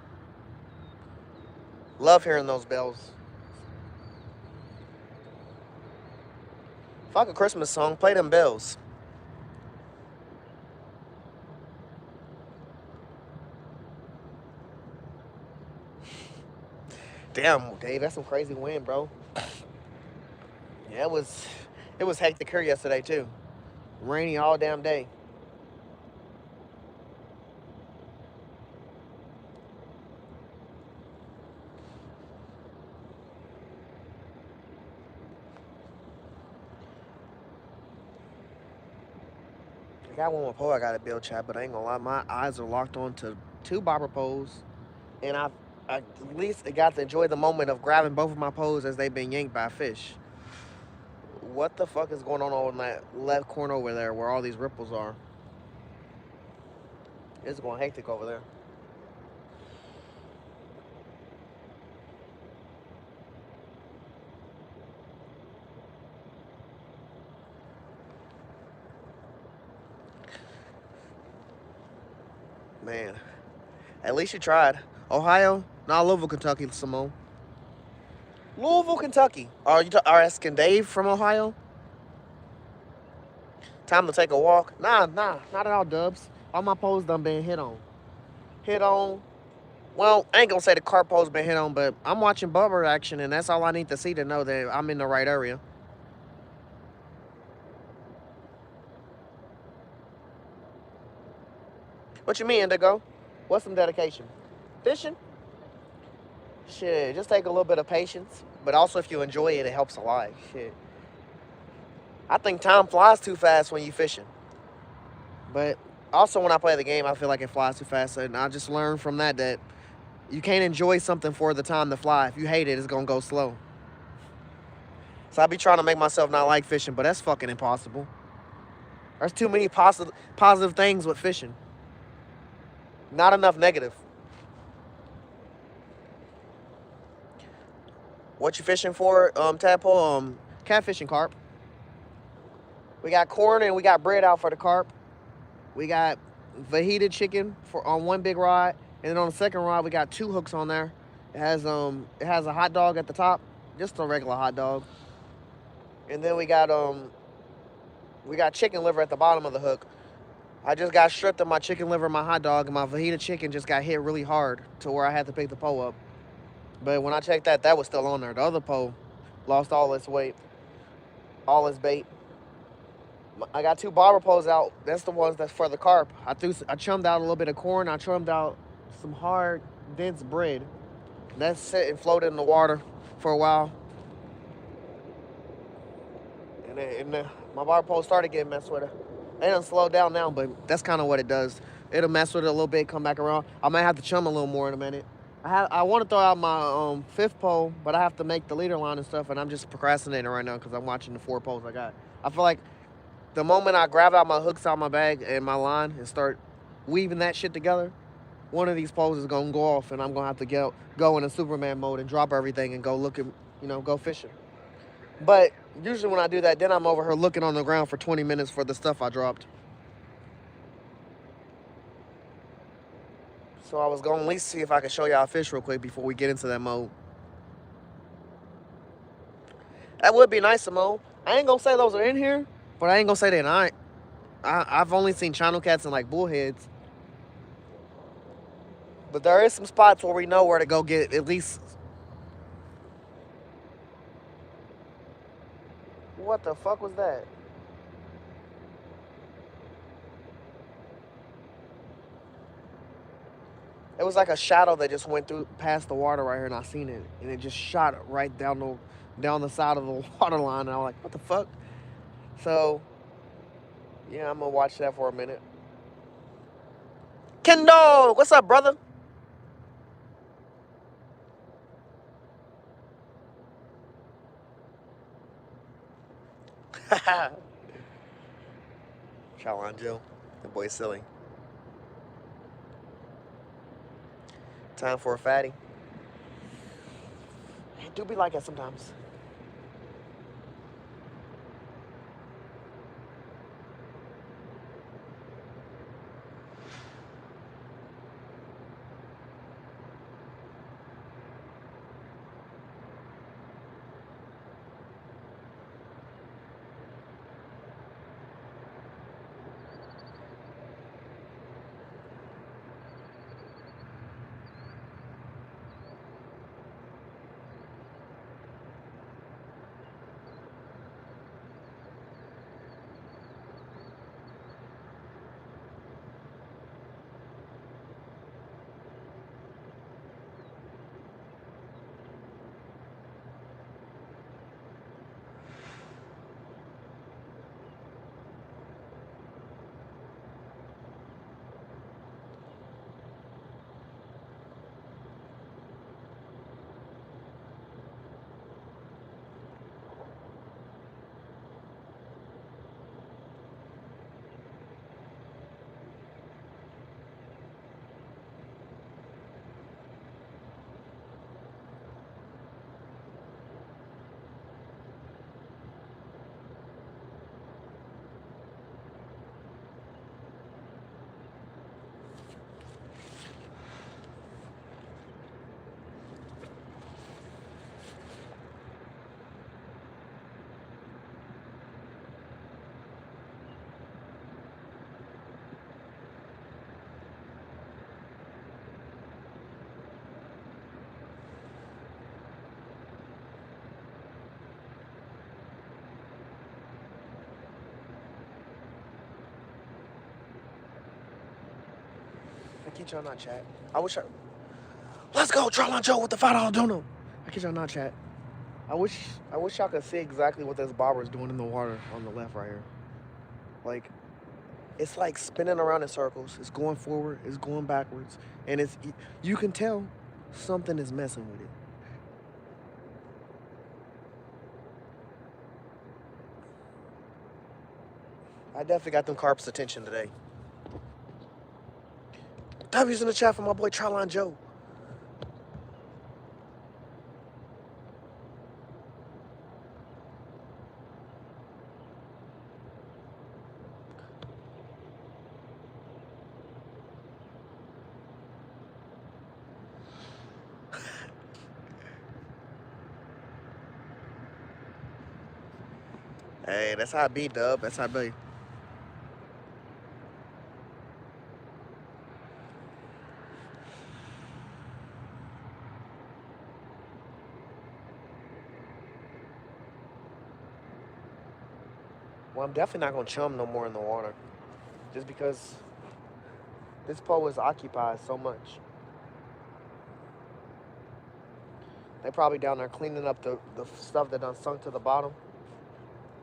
Love hearing those bells. Fuck a Christmas song. Play them bells. Damn, Dave, that's some crazy wind, bro. Yeah, it was hectic here yesterday too. Rainy all damn day. I got one more pole I gotta build, chat, but I ain't gonna lie, my eyes are locked on to 2 bobber poles, and I at least got to enjoy the moment of grabbing both of my poles as they've been yanked by a fish. What the fuck is going on in that left corner over there where all these ripples are? It's going hectic over there. Man, at least you tried. Ohio? Not Louisville, Kentucky, Simone. Louisville, Kentucky. Are asking Dave from Ohio? Time to take a walk? Nah, not at all, Dubs. All my poles done been hit on. Hit on. Well, I ain't gonna say the carp pole's been hit on, but I'm watching bubber action, and that's all I need to see to know that I'm in the right area. What you mean, Indigo? What's some dedication? Fishing? Shit, just take a little bit of patience. But also, if you enjoy it, it helps a lot. Shit. I think time flies too fast when you fishing. But also, when I play the game, I feel like it flies too fast. And I just learned from that you can't enjoy something for the time to fly. If you hate it, it's going to go slow. So I be trying to make myself not like fishing, but that's fucking impossible. There's too many positive things with fishing. Not enough negative. What you fishing for, tadpole? Catfish and carp. We got corn and we got bread out for the carp. We got fajita chicken on one big rod, and then on the second rod we got 2 hooks on there. It has a hot dog at the top, just a regular hot dog. And then we got chicken liver at the bottom of the hook. I just got stripped of my chicken liver, my hot dog, and my fajita chicken just got hit really hard to where I had to pick the pole up. But when I checked that was still on there. The other pole lost all its weight, all its bait. I got 2 bobber poles out. That's the ones that's for the carp. I chummed out a little bit of corn. I chummed out some hard, dense bread. That's sit and floated in the water for a while. And then my bobber pole started getting messed with. They done slowed down now, but that's kind of what it does. It'll mess with it a little bit, come back around. I might have to chum a little more in a minute. I want to throw out my 5th pole, but I have to make the leader line and stuff, and I'm just procrastinating right now because I'm watching the 4 poles I got. I feel like the moment I grab out my hooks out my bag and my line and start weaving that shit together, one of these poles is gonna go off, and I'm gonna have to go in a Superman mode and drop everything and go looking, go fishing. But usually when I do that, then I'm over here looking on the ground for 20 minutes for the stuff I dropped. So I was going to at least see if I could show y'all a fish real quick before we get into that mode. That would be nice, Simone. I ain't going to say those are in here, but I ain't going to say they're not. I've only seen channel cats and like bullheads. But there is some spots where we know where to go get at least... What the fuck was that? It was like a shadow that just went through past the water right here, and I seen it, and it just shot right down the side of the water line, and I'm like, what the fuck? So yeah, I'm gonna watch that for a minute. Kendall, what's up, brother? Challenge Joe, the boy silly. Time for a fatty. It do be like that sometimes. I kid y'all not, chat. I wish I. Let's go, Challenge Joe with the $5 dono. I kid y'all not, chat. I wish y'all could see exactly what this bobber is doing in the water on the left right here. Like, it's like spinning around in circles. It's going forward. It's going backwards, and you can tell something is messing with it. I definitely got them carps' attention today. W's in the chat for my boy Charlon Joe. Hey, that's how I be, Dub. That's how I be. Well, I'm definitely not gonna chum no more in the water, just because this pole is occupied so much. They probably down there cleaning up the stuff that done sunk to the bottom,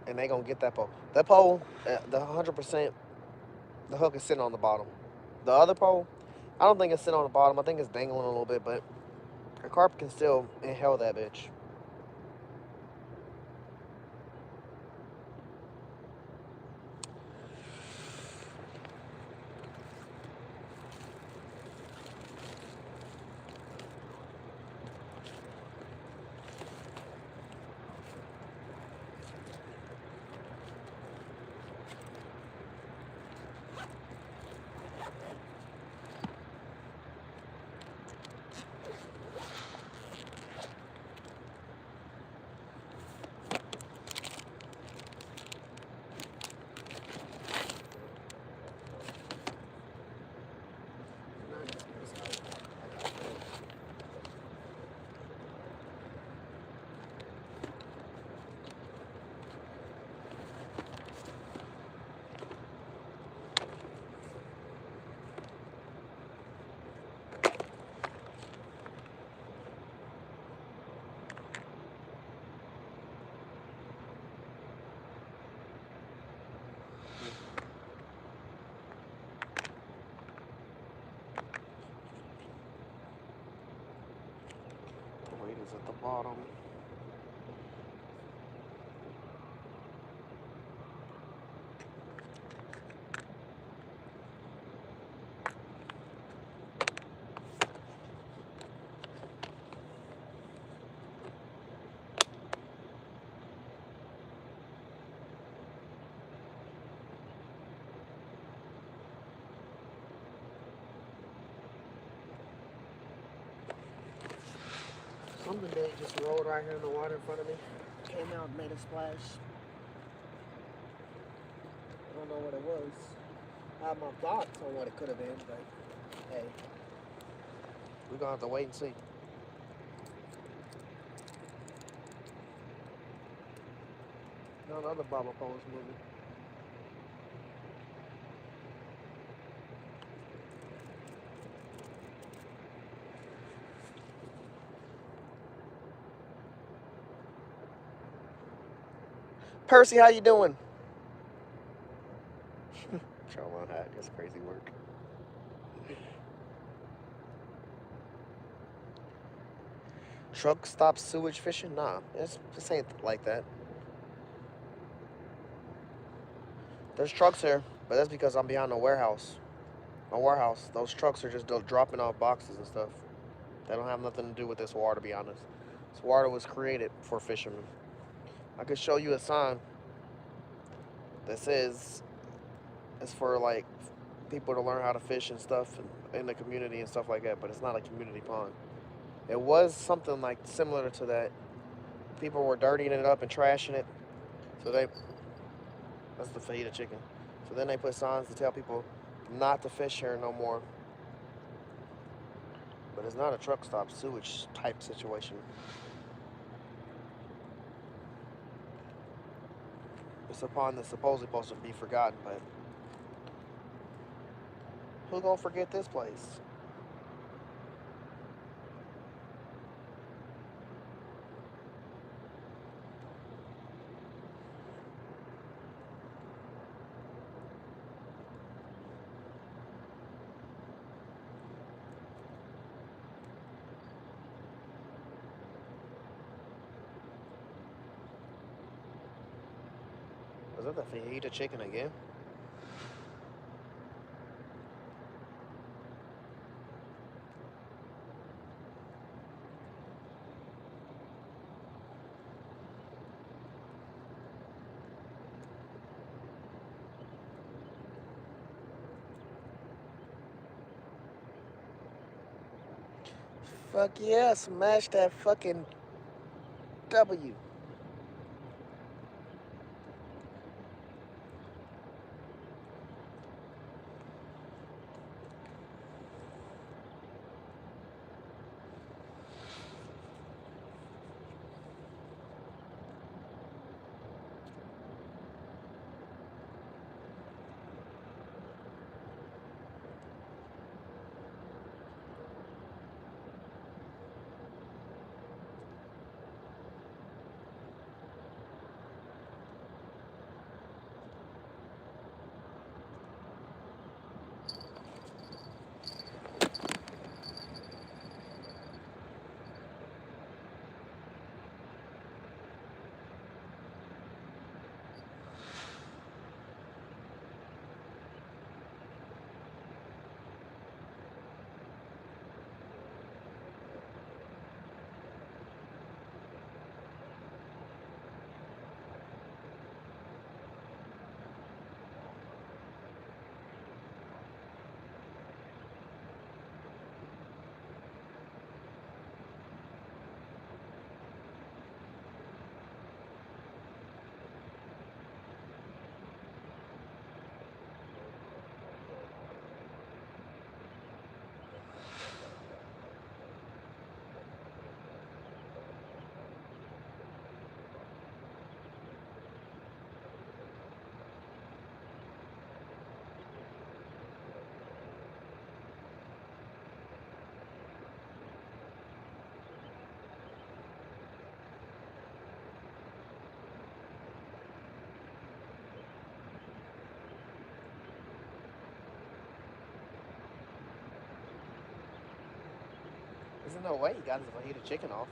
and they gonna get that pole. That pole, the 100%, the hook is sitting on the bottom. The other pole, I don't think it's sitting on the bottom. I think it's dangling a little bit, but a carp can still inhale that bitch. at the bottom. Something big just rolled right here in the water in front of me. Came out and made a splash. I don't know what it was. I have my thoughts on what it could have been, but hey, we're gonna have to wait and see. No, another bobber pole is moving. Percy, how you doing? Trauma hat, that's crazy work. Truck stop sewage fishing? Nah, this ain't like that. There's trucks here, but that's because I'm behind a warehouse. A warehouse. Those trucks are just dropping off boxes and stuff. They don't have nothing to do with this water, to be honest. This water was created for fishermen. I could show you a sign that says it's for like people to learn how to fish and stuff in the community and stuff like that, but it's not a community pond. It was something like similar to that. People were dirtying it up and trashing it, so that's the fajita chicken. So then they put signs to tell people not to fish here no more. But it's not a truck stop sewage type situation. It's a pond that's supposedly supposed to be forgotten, but who gonna forget this place? Was that the fajita chicken again? Fuck yeah, smash that fucking W. There's no way he got his fajita chicken off.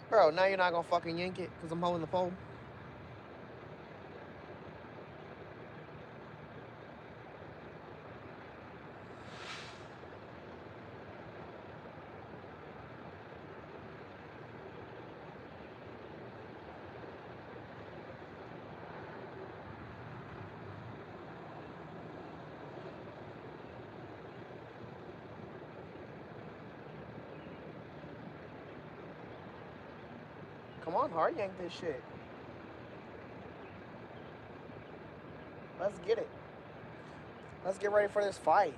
Bro, now you're not gonna fucking yank it because I'm holding the pole. Come on, hard yank this shit. Let's get it. Let's get ready for this fight.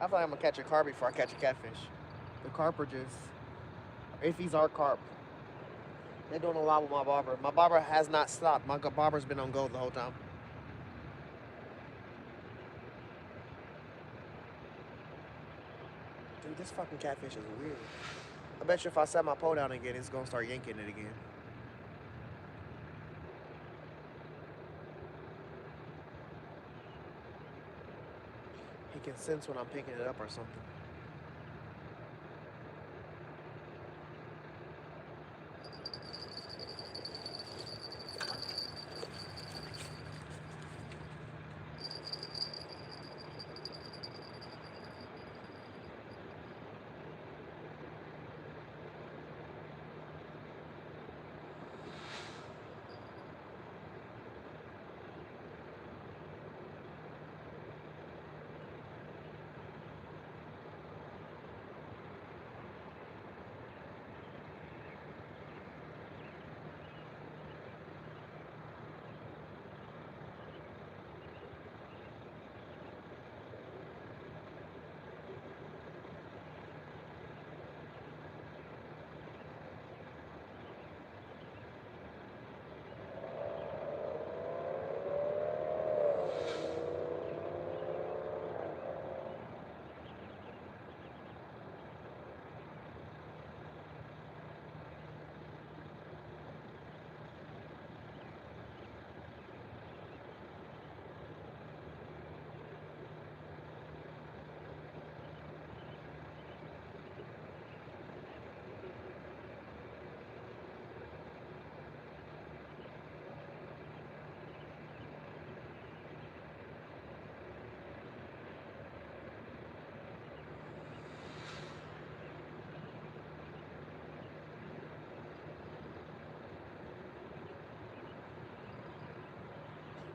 I feel like I'm gonna catch a carp before I catch a catfish. The carp are just, if these are carp, they're doing a lot with my bobber. My bobber has not stopped. My bobber's been on gold the whole time. Dude, this fucking catfish is weird. I bet you if I set my pole down again, it's gonna start yanking it again. He can sense when I'm picking it up or something.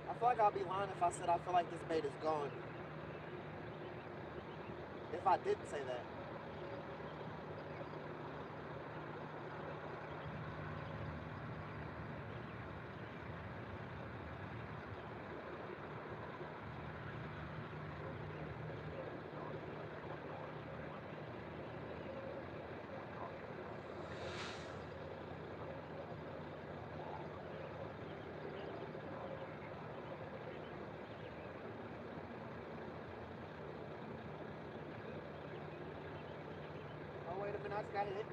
I feel like I'll be lying if I said I feel like this bait is gone. If I didn't say that. Oh, wait a minute, I just got hit.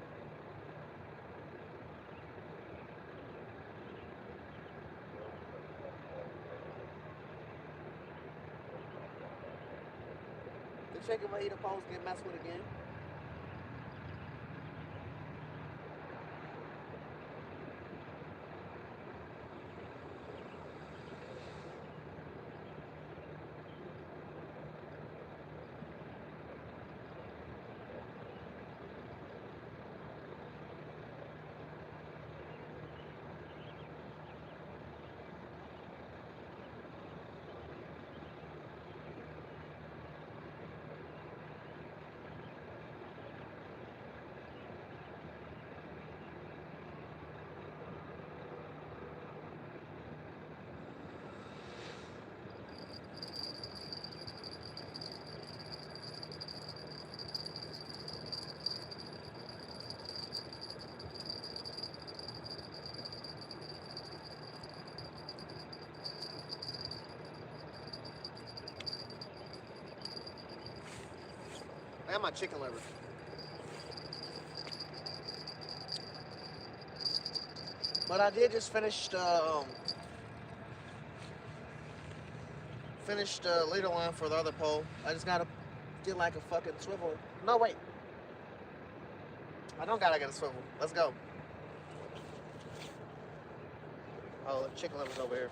The chicken fajita post get messed with again. And my chicken liver. But I did just finish the leader line for the other pole. I just gotta get like a fucking swivel. No, wait. I don't gotta get a swivel. Let's go. Oh, the chicken liver's over here.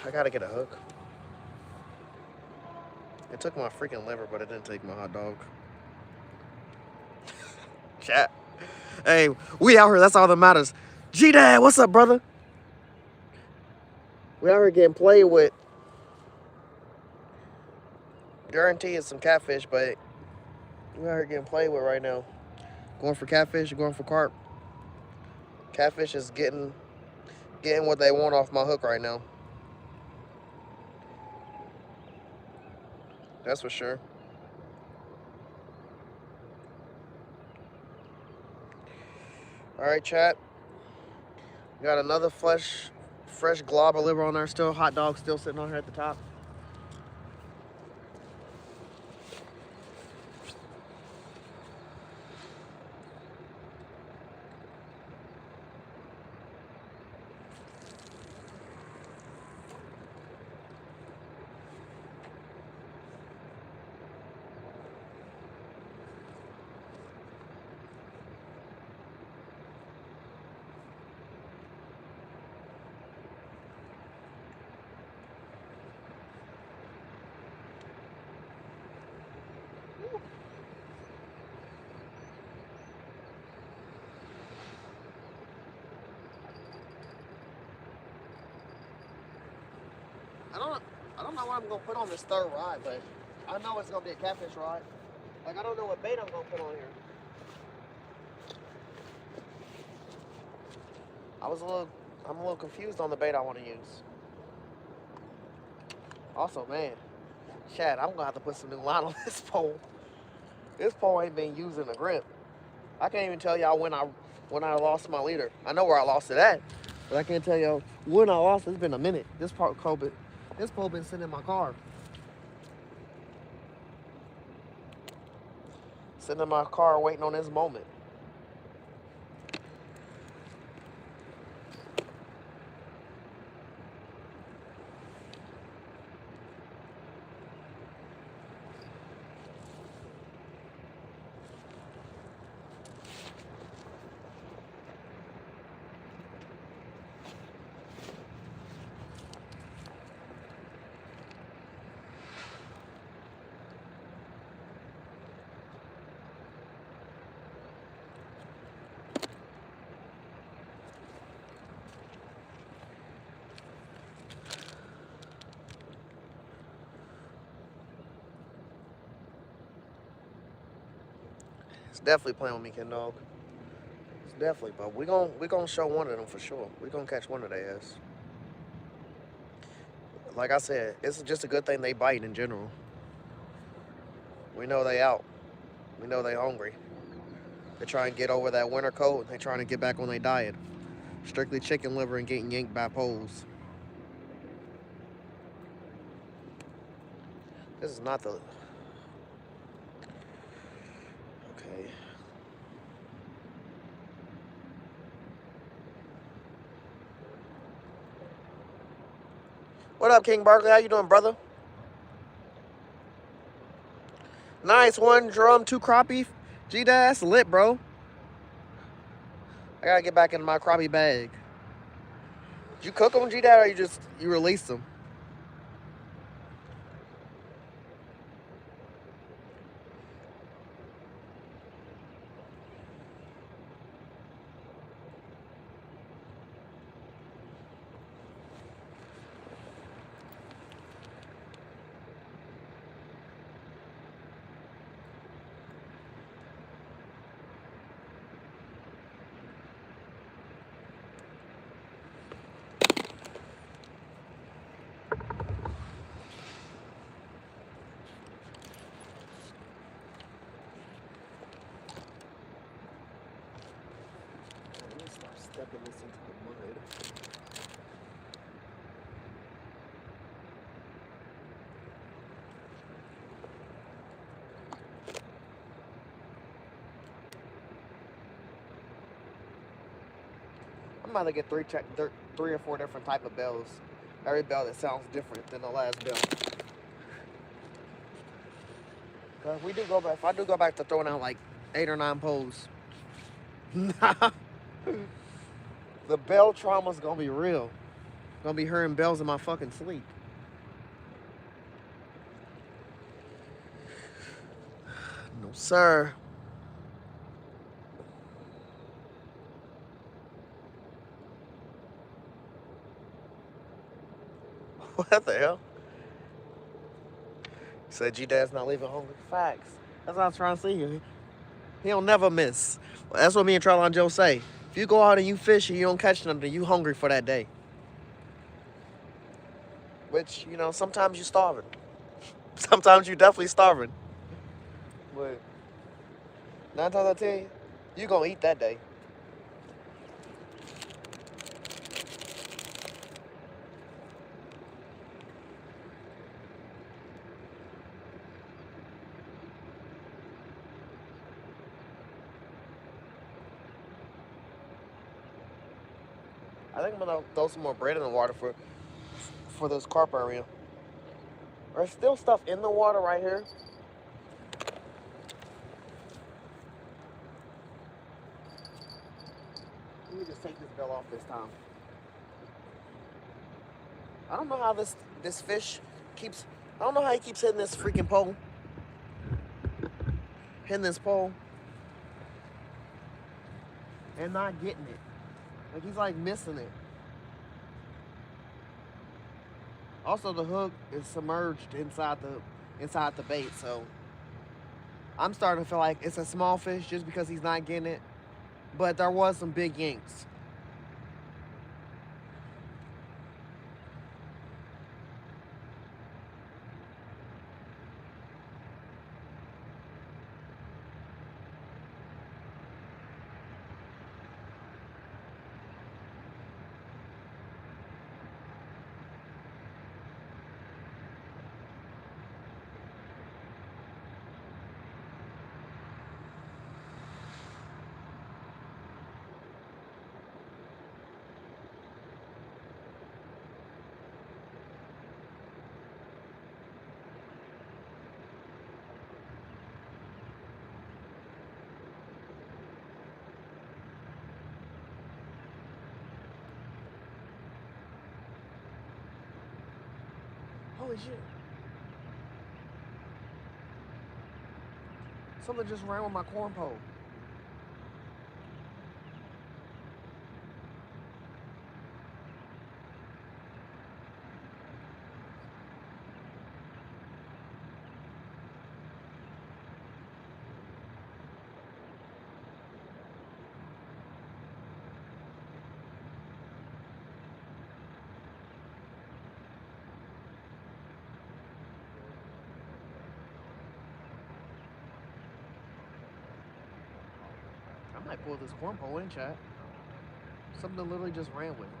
I gotta get a hook. It took my freaking liver, but it didn't take my hot dog. Chat. Hey, we out here. That's all that matters. G-Dad, what's up, brother? We out here getting played with. Guarantee it's some catfish, but we out here getting played with right now. Going for catfish, going for carp. Catfish is getting what they want off my hook right now. That's for sure. All right, chat. Got another fresh glob of liver on there still. Hot dog still sitting on here at the top. I don't know what I'm gonna put on this third rod, but I know it's gonna be a catfish rod. Like I don't know what bait I'm gonna put on here. I'm a little confused on the bait I want to use. Also, man, Chad, I'm gonna have to put some new line on this pole. This pole ain't been used in a grip. I can't even tell y'all when I lost my leader. I know where I lost it at, but I can't tell y'all when I lost it. It's been a minute. This pole been sitting in my car. Sitting in my car waiting on this moment. It's definitely playing with me, Ken Dog. It's definitely, but we gonna show one of them for sure. We gonna catch one of their ass. Like I said, it's just a good thing they bite in general. We know they out. We know they hungry. They try and get over that winter cold. They trying to get back on their diet. Strictly chicken liver and getting yanked by poles. This is not the... Okay. What up, King Barkley? How you doing, brother? Nice, 1 drum, 2 crappie. G-Dad, that's lit, bro. I gotta get back into my crappie bag. Did you cook them, G-Dad, or you released them? Stepping this into the mud. about to get three or four different type of bells. Every bell that sounds different than the last bell. Cause we do go back. If I do go back to throwing out like 8 or 9 poles, the bell trauma's gonna be real. Gonna be hearing bells in my fucking sleep. No sir. What the hell? Said G-Dad's not leaving hungry. Facts. That's what I was trying to see. He don't never miss. That's what me and Trellon Joe say. If you go out and you fish and you don't catch nothing, you hungry for that day. Which, you know, sometimes you starving. Sometimes you definitely starving. But 9 times out of 10, you gonna eat that day. I think I'm gonna throw some more bread in the water for this carp area. There's still stuff in the water right here. Let me just take this bell off this time. I don't know how this fish keeps. I don't know how he keeps hitting this freaking pole. Hitting this pole and not getting it. Like he's like missing it. Also, the hook is submerged inside the bait, so I'm starting to feel like it's a small fish just because he's not getting it. But there was some big yanks. Holy shit. Something just ran with my corn pole. I might pull this corn pole in, chat. Something literally just ran with it.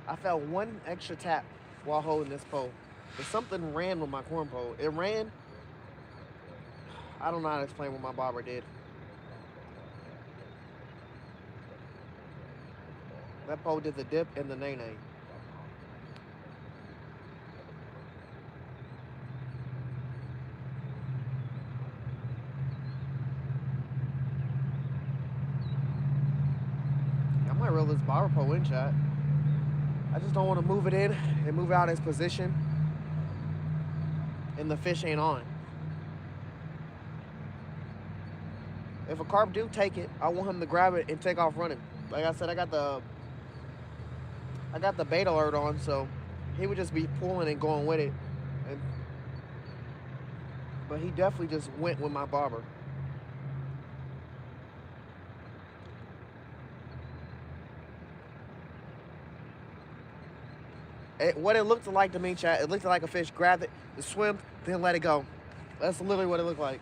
I felt one extra tap while holding this pole. But something ran with my corn pole. It ran. I don't know how to explain what my bobber did. That pole did the dip and the nay-nay. I might reel this bobber pole in, chat. I just don't want to move it in and move out its position and the fish ain't on. If a carp do take it, I want him to grab it and take off running. Like I said, I got the bait alert on, so he would just be pulling and going with it. But he definitely just went with my bobber. What it looked like to me, chat, it looked like a fish grabbed it, it swam, then let it go. That's literally what it looked like.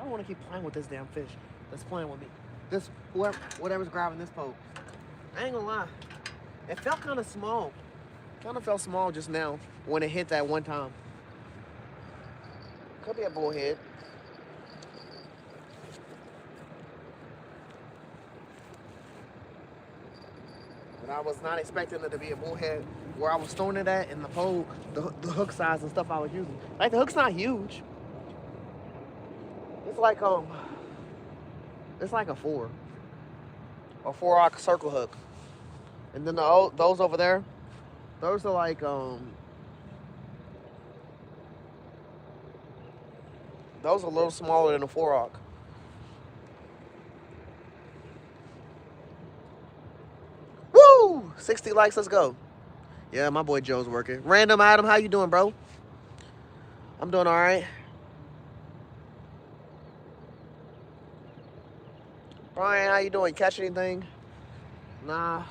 don't want to keep playing with this damn fish that's playing with me. This, whatever's grabbing this pole. I ain't gonna lie. It felt kind of small. Kind of felt small just now when it hit that one time. Could be a bullhead. But I was not expecting it to be a bullhead where I was throwing it at and the pole, the hook size and stuff I was using. Like the hook's not huge. It's like a 4-aught circle hook. And then those over there, those are like those are a little smaller than a 4-aught. Woo! 60 likes, let's go. Yeah, my boy Joe's working. Random Adam, how you doing, bro? I'm doing all right. Brian, how you doing? Catch anything? Nah,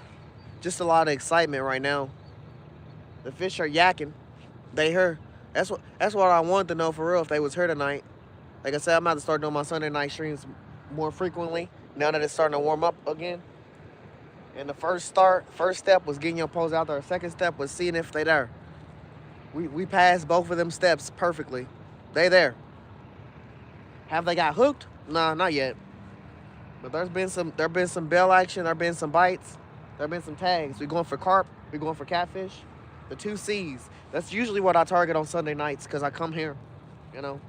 just a lot of excitement right now. The fish are yakking. They here. That's what I wanted to know for real if they was here tonight. Like I said, I'm about to start doing my Sunday night streams more frequently now that it's starting to warm up again. And the first step was getting your poles out there. Second step was seeing if they there. We passed both of them steps perfectly. They there. Have they got hooked? Nah, not yet. But there been some bail action, there been some bites, there been some tags. We going for carp, we going for catfish. The 2 C's. That's usually what I target on Sunday nights because I come here, you know.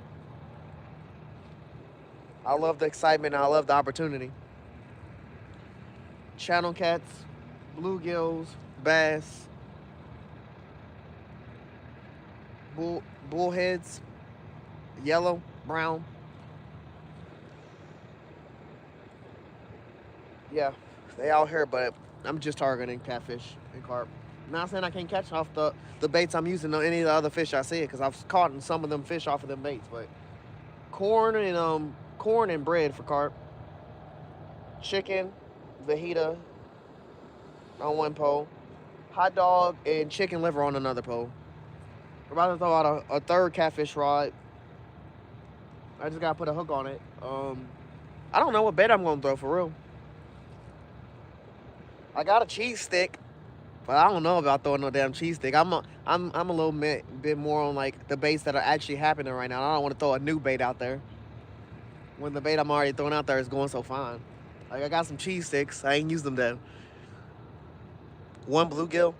I love the excitement, I love the opportunity. Channel cats, bluegills, bass, bullheads, yellow, brown. Yeah, they out here, but I'm just targeting catfish and carp. Not saying I can't catch off the baits I'm using on any of the other fish I see, because I've caught some of them fish off of them baits. But corn and bread for carp, chicken, fajita on one pole, hot dog and chicken liver on another pole. We're about to throw out a third catfish rod. I just gotta put a hook on it. I don't know what bait I'm gonna throw for real. I got a cheese stick, but I don't know about throwing no damn cheese stick. I'm a little bit more on like the baits that are actually happening right now. I don't want to throw a new bait out there when the bait I'm already throwing out there is going so fine. Like I got some cheese sticks. I ain't used them though. One bluegill.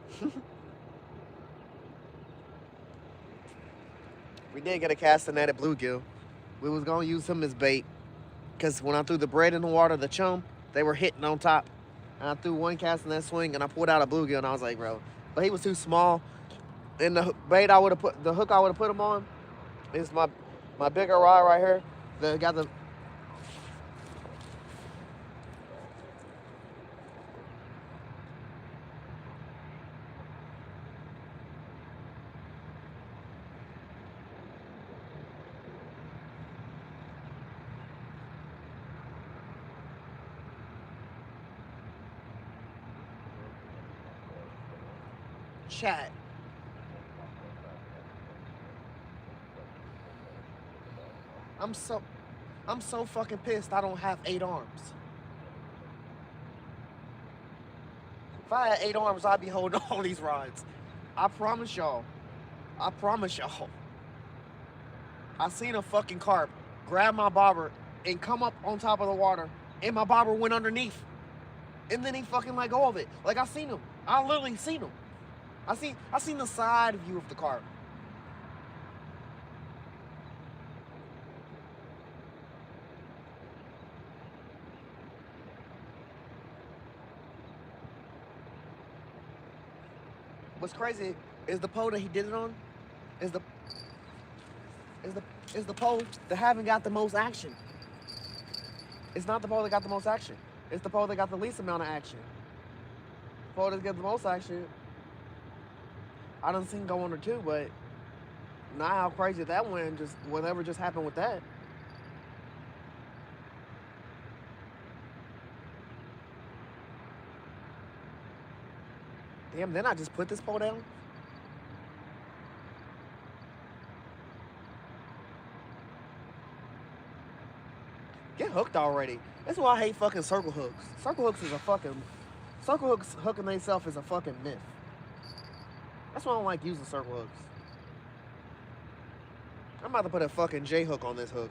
We did get a castaneted bluegill. We was gonna use him as bait because when I threw the bread in the water, the chum, they were hitting on top. And I threw one castanet swing and I pulled out a bluegill and I was like, bro, but he was too small. And the bait I would have put, the hook I would have put him on is my bigger rod right here. That got the chat. I'm so fucking pissed I don't have 8 arms. If I had 8 arms, I'd be holding all these rods. I promise y'all. I promise y'all. I seen a fucking carp grab my bobber and come up on top of the water, and my bobber went underneath. And then he fucking let go of it. Like I seen him. I literally seen him. I seen the side view of the carp. What's crazy is the pole that he did it on is the pole that haven't got the most action. It's not the pole that got the most action. It's the pole that got the least amount of action. The pole that got the most action, I done seen go under too, but not how crazy that went. Just whatever just happened with that. Damn, then I just put this pole down? Get hooked already. That's why I hate fucking circle hooks. Circle hooks hooking themselves is a fucking myth. That's why I don't like using circle hooks. I'm about to put a fucking J hook on this hook.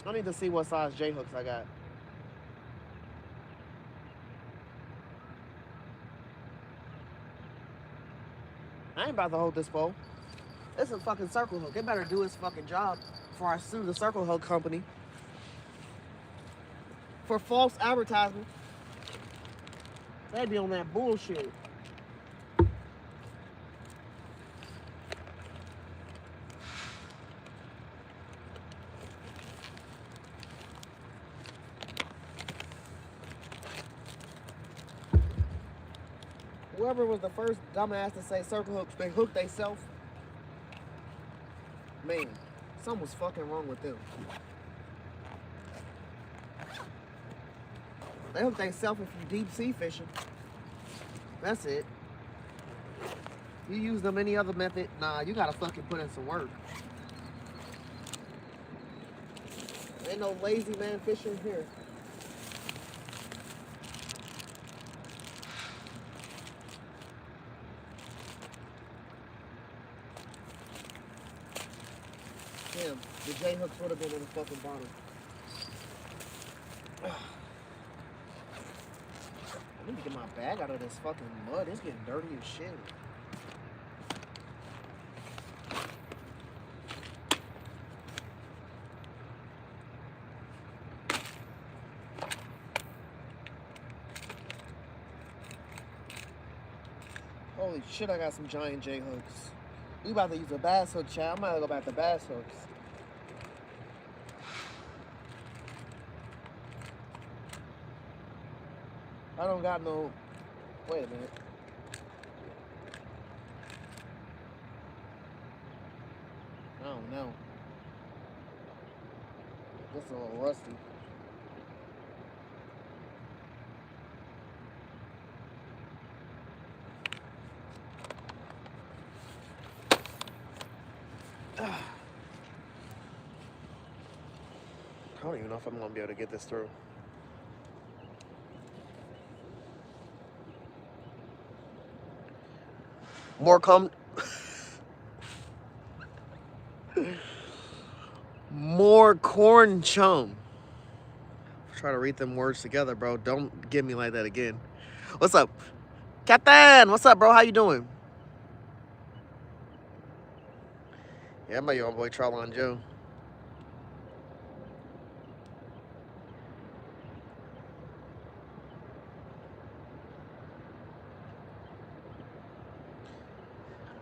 I need to see what size J hooks I got. I ain't about to hold this pole. It's a fucking circle hook. It better do its fucking job before I sue the circle hook company for false advertisement. They'd be on that bullshit. Whoever was the first dumbass to say circle hooks, they hooked themselves. Man, something was fucking wrong with them. They hook themselves if you deep sea fishing. That's it. You use them any other method, nah, you gotta fucking put in some work. Ain't no lazy man fishing here. Damn, the J hooks would have been in the fucking bottom. I need to get my bag out of this fucking mud. It's getting dirty as shit. Holy shit, I got some giant J hooks. We about to use a bass hook, chat. I might go back to bass hooks. I don't got no. Wait a minute. I don't know. This is a little rusty. I don't even know if I'm gonna be able to get this through. More corn chum. Try to read them words together, bro. Don't get me like that again. What's up? Captain, what's up, bro? How you doing? Yeah, I'm your boy Trolon Joe.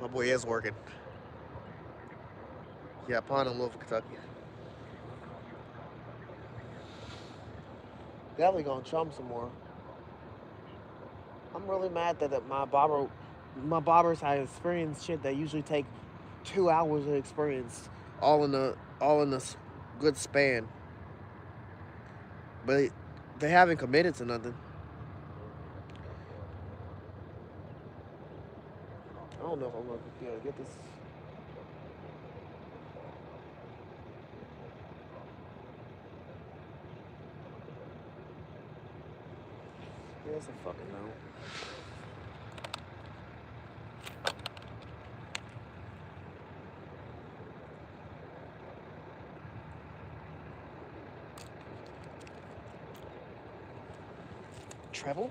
My boy is working. Yeah, Pond in Louisville, Kentucky. Definitely gonna chum some more. I'm really mad that my bobbers have experienced shit that usually take 2 hours of experience, all in a good span. But they haven't committed to nothing. I don't know if I'm gonna be able to get this. Yeah, it's a fucking no. Treble?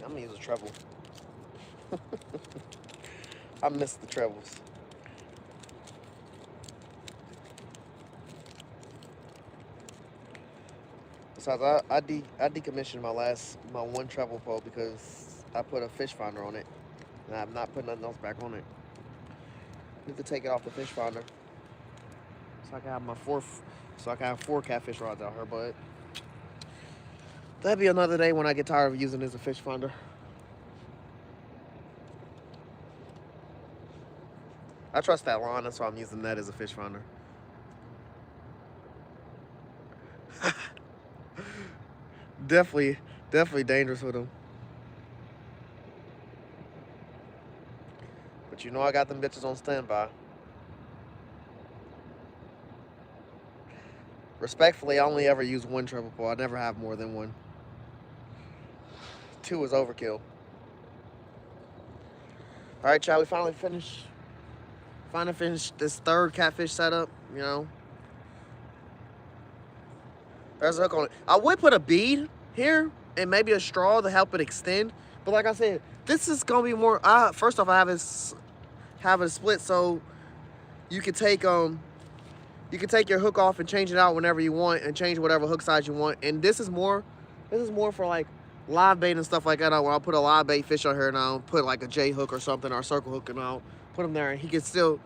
I'm gonna use a treble. I miss the trebles. Besides, I decommissioned my one treble pole because I put a fish finder on it, and I'm not putting nothing else back on it. Need to take it off the fish finder, so I can have 4 catfish rods out here. But that'd be another day when I get tired of using it as a fish finder. I trust that line, that's why I'm using that as a fish finder. Definitely dangerous with them. But you know I got them bitches on standby. Respectfully, I only ever use one triple pull. I never have more than one. Two is overkill. All right, y'all. We finally finished. Finally finished this third catfish setup. You know, there's a hook on it. I would put a bead here and maybe a straw to help it extend. But like I said, this is gonna be more. First off, I have it split so you can take your hook off and change it out whenever you want and change whatever hook size you want. And this is more for like live bait and stuff like that. When I'll put a live bait fish on here and I'll put like a J hook or something or a circle hook and I'll put him there and he can still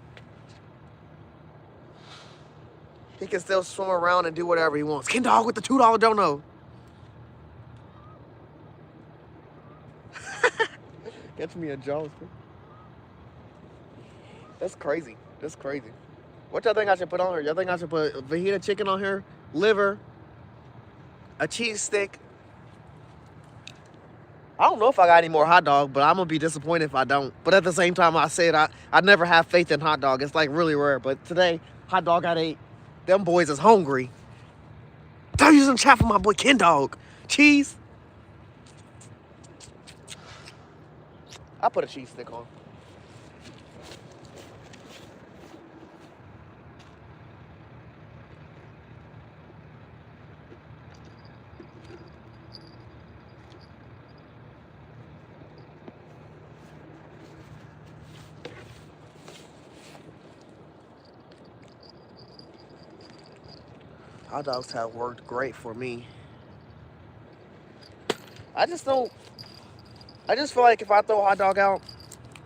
swim around and do whatever he wants. Ken Dog with the $2 dono. Catch me a Jones. That's crazy. That's crazy. What y'all think I should put on here? Y'all think I should put fajita chicken on here, liver, a cheese stick? I don't know if I got any more hot dog, but I'm gonna be disappointed if I don't. But at the same time, I said I never have faith in hot dog. It's like really rare. But today, hot dog got ate. Them boys is hungry. Throw you some chat for my boy Ken Dog. Cheese. I put a cheese stick on. Hot dogs have worked great for me. I just feel like if I throw a hot dog out,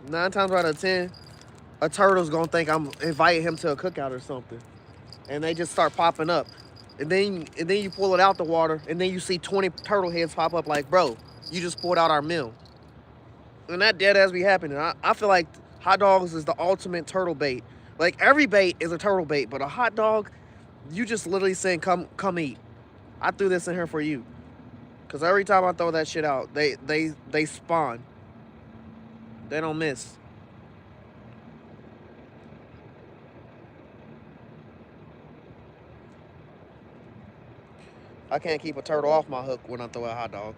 9 times out of 10, a turtle's gonna think I'm inviting him to a cookout or something. And they just start popping up. And then you pull it out the water, and then you see 20 turtle heads pop up like, bro, you just pulled out our meal. And that dead ass be happening. I feel like hot dogs is the ultimate turtle bait. Like every bait is a turtle bait, but a hot dog, you just literally saying, come eat. I threw this in here for you. Cause every time I throw that shit out, they spawn. They don't miss. I can't keep a turtle off my hook when I throw a hot dog.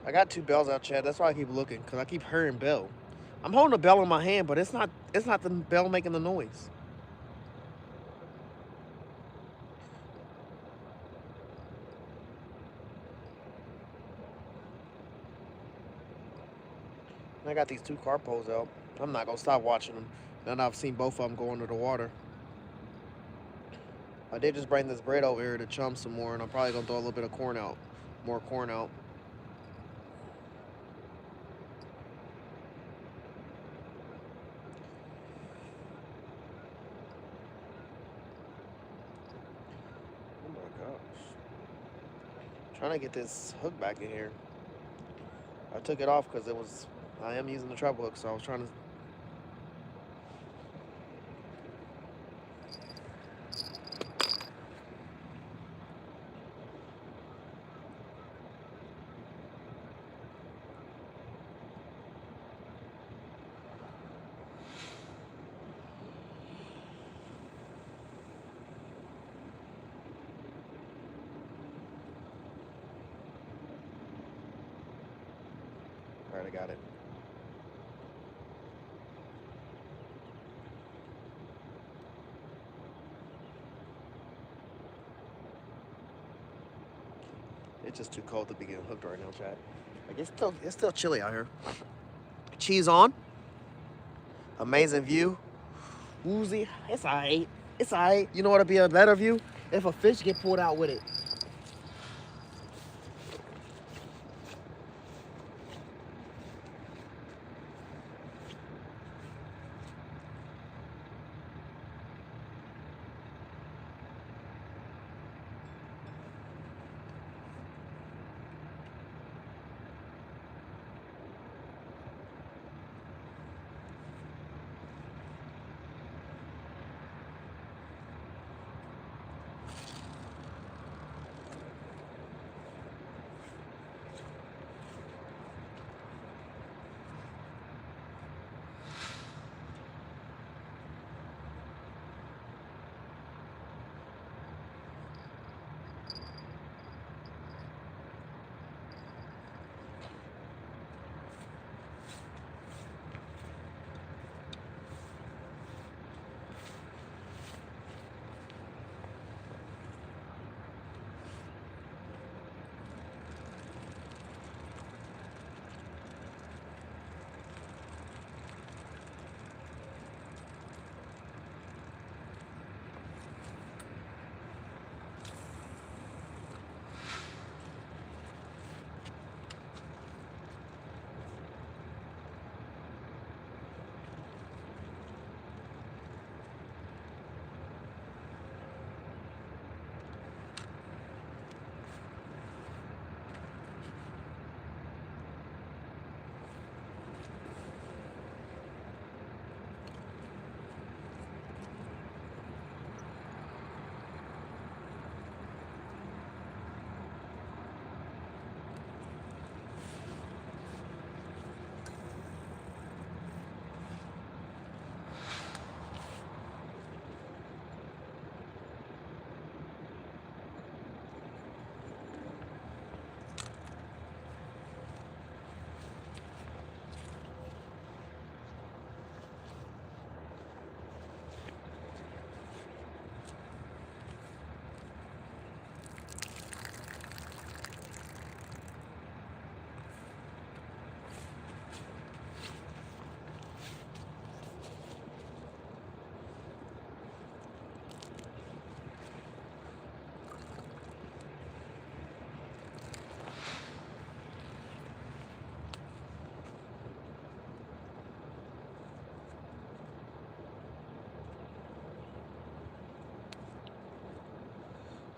I got 2 bells out, Chad. That's why I keep looking, because I keep hearing bell. I'm holding a bell in my hand, but it's not the bell making the noise. I got these 2 carp poles out. I'm not going to stop watching them. And I've seen both of them go under the water. I did just bring this bread over here to chum some more, and I'm probably going to throw a little bit of corn out. More corn out. Oh my gosh. Trying to get this hook back in here. I took it off because I am using the treble hook, so I was trying to. All right, I got it. It's just too cold to be getting hooked right now, chat. Like it's still chilly out here. Cheese on. Amazing view. Woozy. It's alright. It's alright. You know what'll be a better view? If a fish get pulled out with it.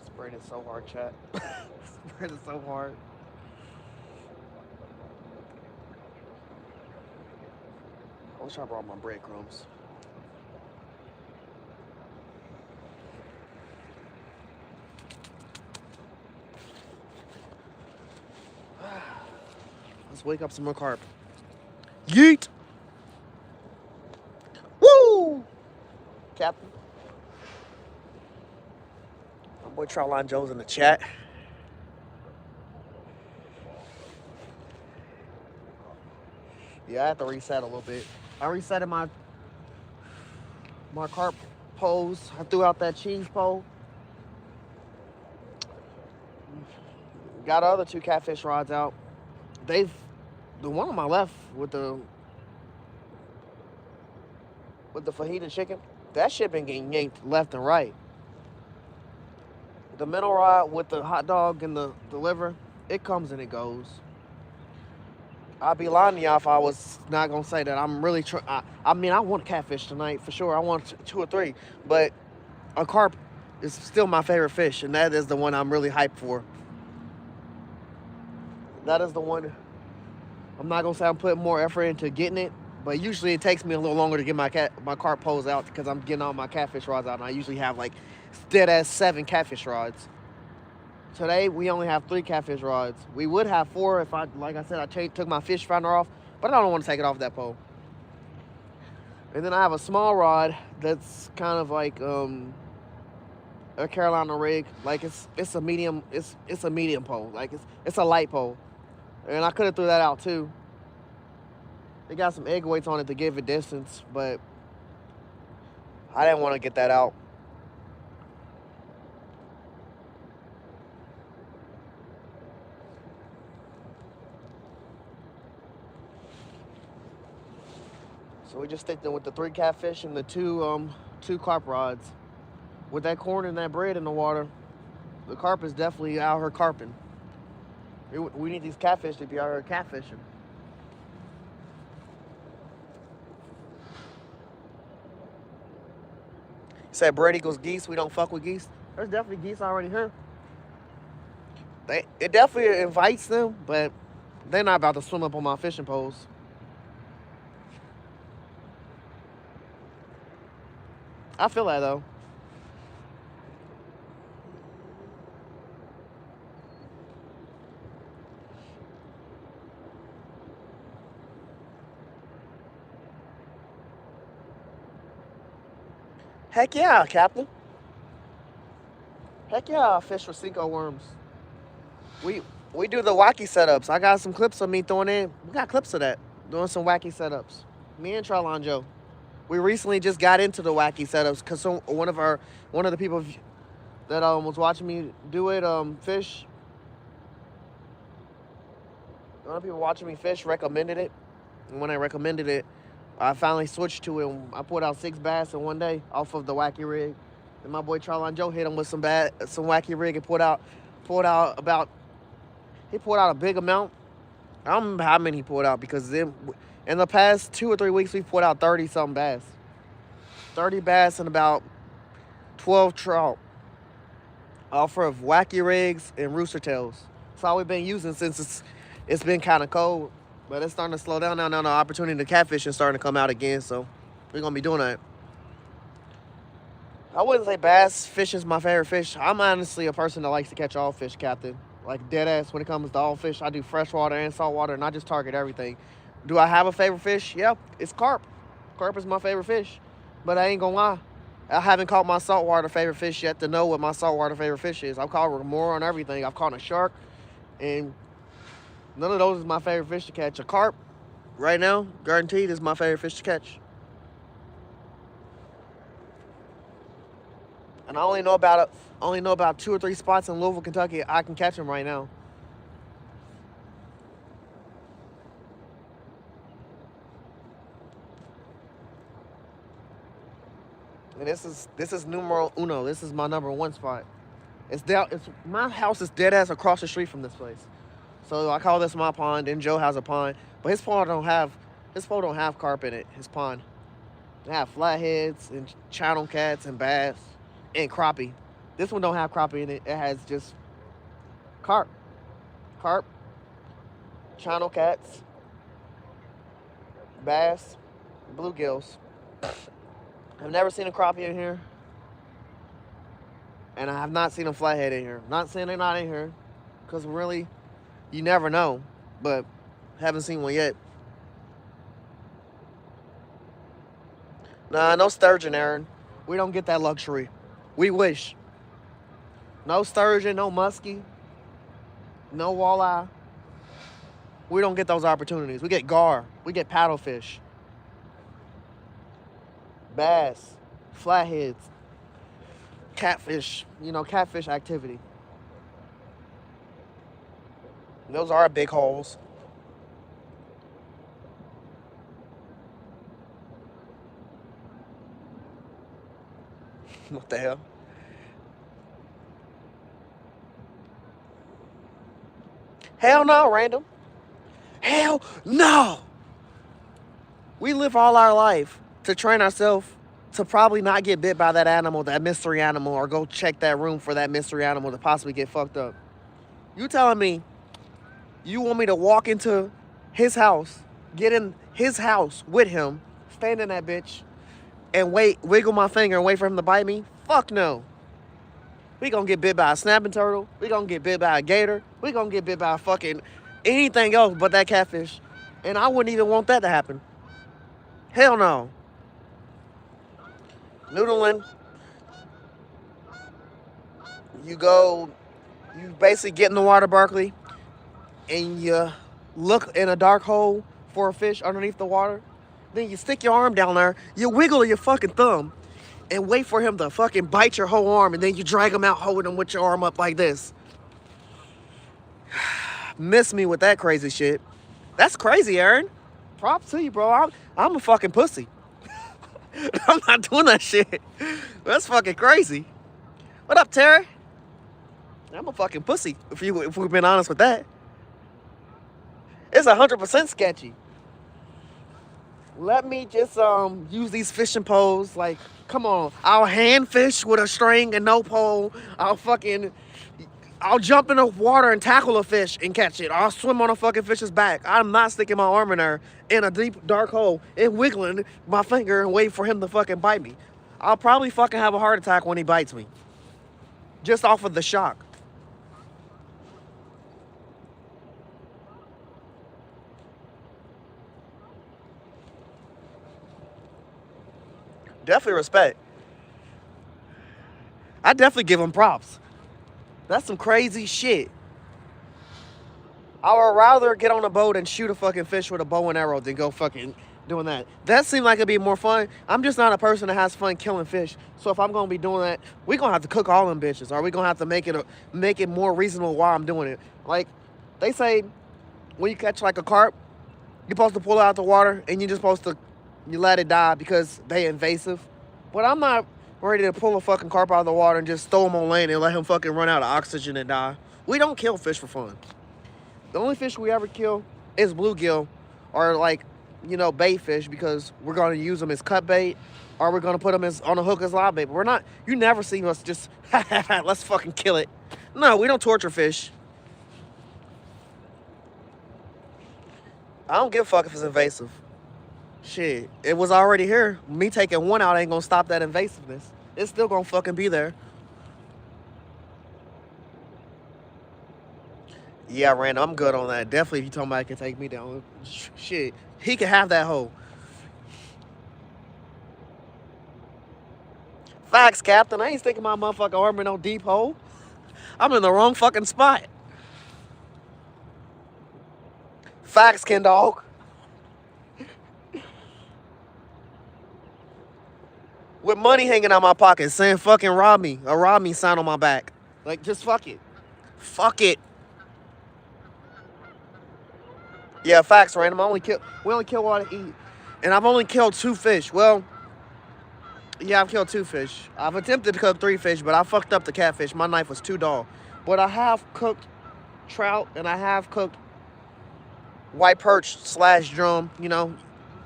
Spraying it so hard, chat. Spraying it so hard. I wish I brought my breadcrumbs. Let's wake up some more carp. Yeet! Woo! Captain. My boy Troutline Joe's in the chat. Yeah, I have to reset a little bit. I resetted my carp poles. I threw out that cheese pole. Got the other 2 catfish rods out. The one on my left with the fajita chicken, that shit been getting yanked left and right. The middle rod with the hot dog and the liver, it comes and it goes. I'd be lying to y'all if I was not gonna say that I'm really I mean, I want catfish tonight for sure. I want 2 or 3, but a carp is still my favorite fish, and that is the one I'm really hyped for. That is the one. I'm not gonna say I'm putting more effort into getting it, but usually it takes me a little longer to get my carp poles out because I'm getting all my catfish rods out, and I usually have like dead ass 7 catfish rods. Today we only have 3 catfish rods. We would have 4 if like I said, I took my fish finder off, but I don't want to take it off that pole. And then I have a small rod that's kind of like a Carolina rig. Like it's a medium. It's a medium pole. Like it's a light pole. And I could have threw that out too. It got some egg weights on it to give it distance, but I didn't want to get that out. So we just stick them with the 3 catfish and the two carp rods. With that corn and that bread in the water, the carp is definitely out here carping. We need these catfish to be out here catfishing. Said Brady goes geese. We don't fuck with geese. There's definitely geese already here. It definitely invites them, but they're not about to swim up on my fishing poles. I feel that though. Heck yeah, Captain. Heck yeah, I fish for Cinco worms. We we do the wacky setups. I got some clips of me throwing in. We got clips of that. Doing some wacky setups. Me and Trylon Joe. We recently just got into the wacky setups because one of the people that was watching me do it fish. One of the people watching me fish recommended it, and when I recommended it, I finally switched to it. And I pulled out 6 bass in one day off of the wacky rig. And my boy Trylon Joe hit him with some wacky rig and pulled out a big amount. I don't remember how many he pulled out because then in the past 2 or 3 weeks we've pulled out 30 something bass. 30 bass and about 12 trout off of wacky rigs and rooster tails. That's all we've been using since it's been kind of cold. But it's starting to slow down now. Now the opportunity to catfish is starting to come out again. So we're going to be doing that. I wouldn't say bass fishing is my favorite fish. I'm honestly a person that likes to catch all fish, Captain. Like dead ass when it comes to all fish. I do freshwater and saltwater, and I just target everything. Do I have a favorite fish? Yep, it's carp. Carp is my favorite fish. But I ain't gonna lie, I haven't caught my saltwater favorite fish yet to know what my saltwater favorite fish is. I've caught more on everything. I've caught a shark, and none of those is my favorite fish to catch. A carp, right now, guaranteed, is my favorite fish to catch. And I only know about 2 or 3 spots in Louisville, Kentucky. I can catch them right now. And this is numero uno. This is my number 1 spot. My house is dead ass across the street from this place. So I call this my pond, and Joe has a pond. But his pond don't have carp in it, his pond. They have flatheads and channel cats and bass and crappie. This one don't have crappie in it. It has just carp, channel cats, bass, bluegills. I've never seen a crappie in here, and I have not seen a flathead in here. Not saying they're not in here, because really, you never know, but haven't seen one yet. Nah, no sturgeon, Aaron. We don't get that luxury. We wish. No sturgeon, no muskie, no walleye. We don't get those opportunities. We get gar. We get paddlefish, bass, flatheads, catfish. Catfish activity. Those are big holes. What the hell? Hell no, random. Hell no. We live all our life to train ourselves to probably not get bit by that animal, that mystery animal, or go check that room for that mystery animal to possibly get fucked up. You telling me you want me to walk into his house, get in his house with him, stand in that bitch, and wiggle my finger and wait for him to bite me? Fuck no. We gonna get bit by a snapping turtle. We gonna get bit by a gator. We gonna get bit by fucking anything else but that catfish. And I wouldn't even want that to happen. Hell no. Noodling. You basically get in the water, Barkley, and you look in a dark hole for a fish underneath the water. Then you stick your arm down there, you wiggle your fucking thumb, and wait for him to fucking bite your whole arm, and then you drag him out holding him with your arm up like this. Miss me with that crazy shit. That's crazy, Aaron. props to you, bro. I'm a fucking pussy. I'm not doing that shit. That's fucking crazy. What up, Terry? I'm a fucking pussy. If we've been honest with that, it's 100% sketchy. Let me just use these fishing poles. Like, come on. I'll hand fish with a string and no pole. I'll jump in the water and tackle a fish and catch it. I'll swim on a fucking fish's back. I'm not sticking my arm in there in a deep, dark hole and wiggling my finger and wait for him to fucking bite me. I'll probably fucking have a heart attack when he bites me. Just off of the shock. Definitely respect. I definitely give him props. That's some crazy shit. I would rather get on a boat and shoot a fucking fish with a bow and arrow than go fucking doing that. That seemed like it'd be more fun. I'm just not a person that has fun killing fish. So if I'm gonna be doing that, we gonna have to cook all them bitches. Or we gonna have to make it more reasonable while I'm doing it. Like they say, when you catch like a carp, you're supposed to pull it out the water and you're just supposed to let it die because they invasive. But I'm not ready to pull a fucking carp out of the water and just throw him on land and let him fucking run out of oxygen and die. We don't kill fish for fun. The only fish we ever kill is bluegill or like, bait fish because we're going to use them as cut bait or we're going to put them on a hook as live bait. But you never see us just, let's fucking kill it. No, we don't torture fish. I don't give a fuck if it's invasive. Shit, it was already here. Me taking one out ain't gonna stop that invasiveness. It's still gonna fucking be there. Yeah, Randall, I'm good on that. Definitely, if you talking about it can take me down. Shit, he can have that hole. Facts, Captain. I ain't sticking my motherfucking arm in no deep hole. I'm in the wrong fucking spot. Facts, Ken Dog. With money hanging out my pocket, saying fucking rob me. A rob me sign on my back. Like, just fuck it. Fuck it. Yeah, facts, Random. We only kill what I eat. And I've only killed 2 fish. Well, yeah, I've killed 2 fish. I've attempted to cook 3 fish, but I fucked up the catfish. My knife was too dull. But I have cooked trout and I have cooked white perch / drum,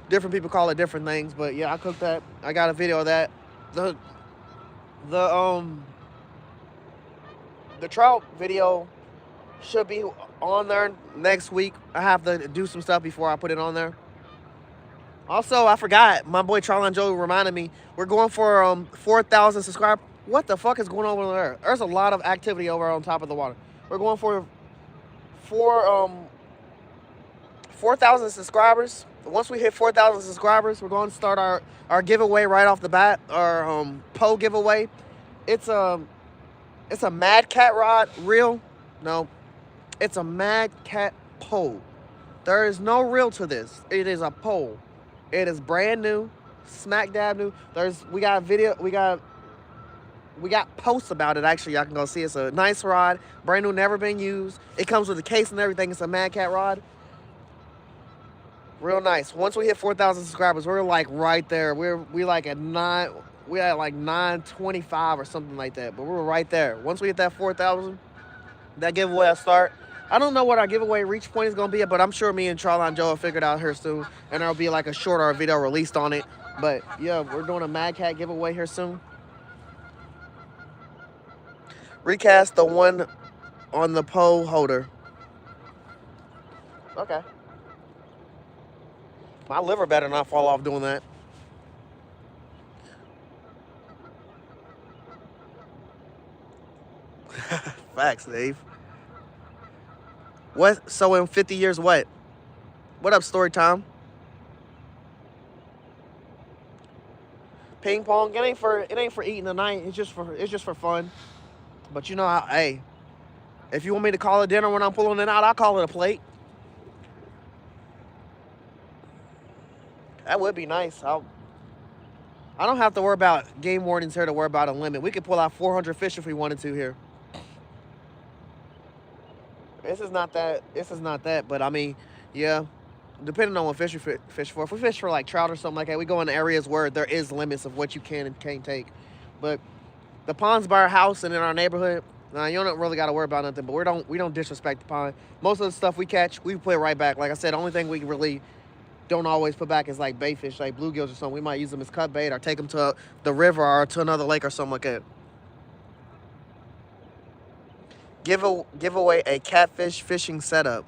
different people call it different things, but yeah, I cooked that. I got a video of that. The trout video should be on there next week. I have to do some stuff before I put it on there. Also, I forgot. My boy Charlon Joe reminded me we're going for 4,000 subscribers. What the fuck is going on over there? There's a lot of activity over on top of the water. We're going for 4,000 subscribers. Once we hit 4,000 subscribers, we're going to start our giveaway right off the bat. Our Poe giveaway. It's a Mad Cat rod reel. No, it's a Mad Cat pole. There is no reel to this. It is a pole. It is brand new, smack dab new. We got video. We got posts about it. Actually, y'all can go see. It's a nice rod, brand new, never been used. It comes with a case and everything. It's a Mad Cat rod. Real nice. Once we hit 4,000 subscribers, we're like right there. We like at 925 or something like that. But we're right there. Once we hit that 4,000, that giveaway will start. I don't know what our giveaway reach point is gonna be, but I'm sure me and Charlie and Joe will figure it out here soon, and there'll be like a short or a video released on it. But yeah, we're doing a Mad Cat giveaway here soon. Recast the one on the pole holder. Okay. My liver better not fall off doing that. Facts, Dave. What? So in 50 years, what? What up, story time? Ping pong. It ain't for eating tonight. It's just for fun. But hey, if you want me to call it dinner when I'm pulling it out, I'll call it a plate. That would be nice. I don't have to worry about game wardens here to worry about a limit. We could pull out 400 fish if we wanted to here. This is not that, but I mean, yeah. depending on what fish we fish for. If we fish for like trout or something like that, we go in areas where there is limits of what you can and can't take. But the ponds by our house and in our neighborhood, nah, you don't really got to worry about nothing. But we don't disrespect the pond. Most of the stuff we catch, we put it right back. Like I said, the only thing we really don't always put back is like bait fish, like bluegills or something. We might use them as cut bait or take them to the river or to another lake or something like that. Give away a catfish fishing setup.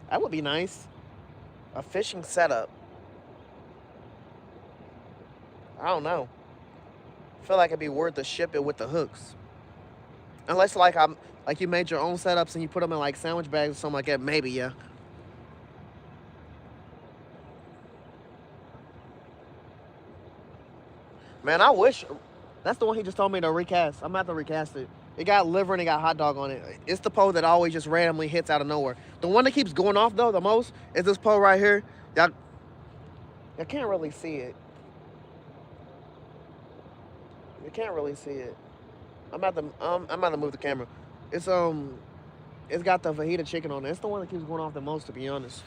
That would be nice. A fishing setup. I don't know. I feel like it'd be worth to ship it with the hooks. Unless like you made your own setups and you put them in like sandwich bags or something like that. Maybe yeah. Man, I wish that's the one he just told me to recast. I'm about to recast it. It got liver and it got hot dog on it. It's the pole that always just randomly hits out of nowhere. The one that keeps going off though the most is this pole right here. Y'all can't really see it. You can't really see it. I'm about to move the camera. It's it's got the fajita chicken on it. It's the one that keeps going off the most, to be honest.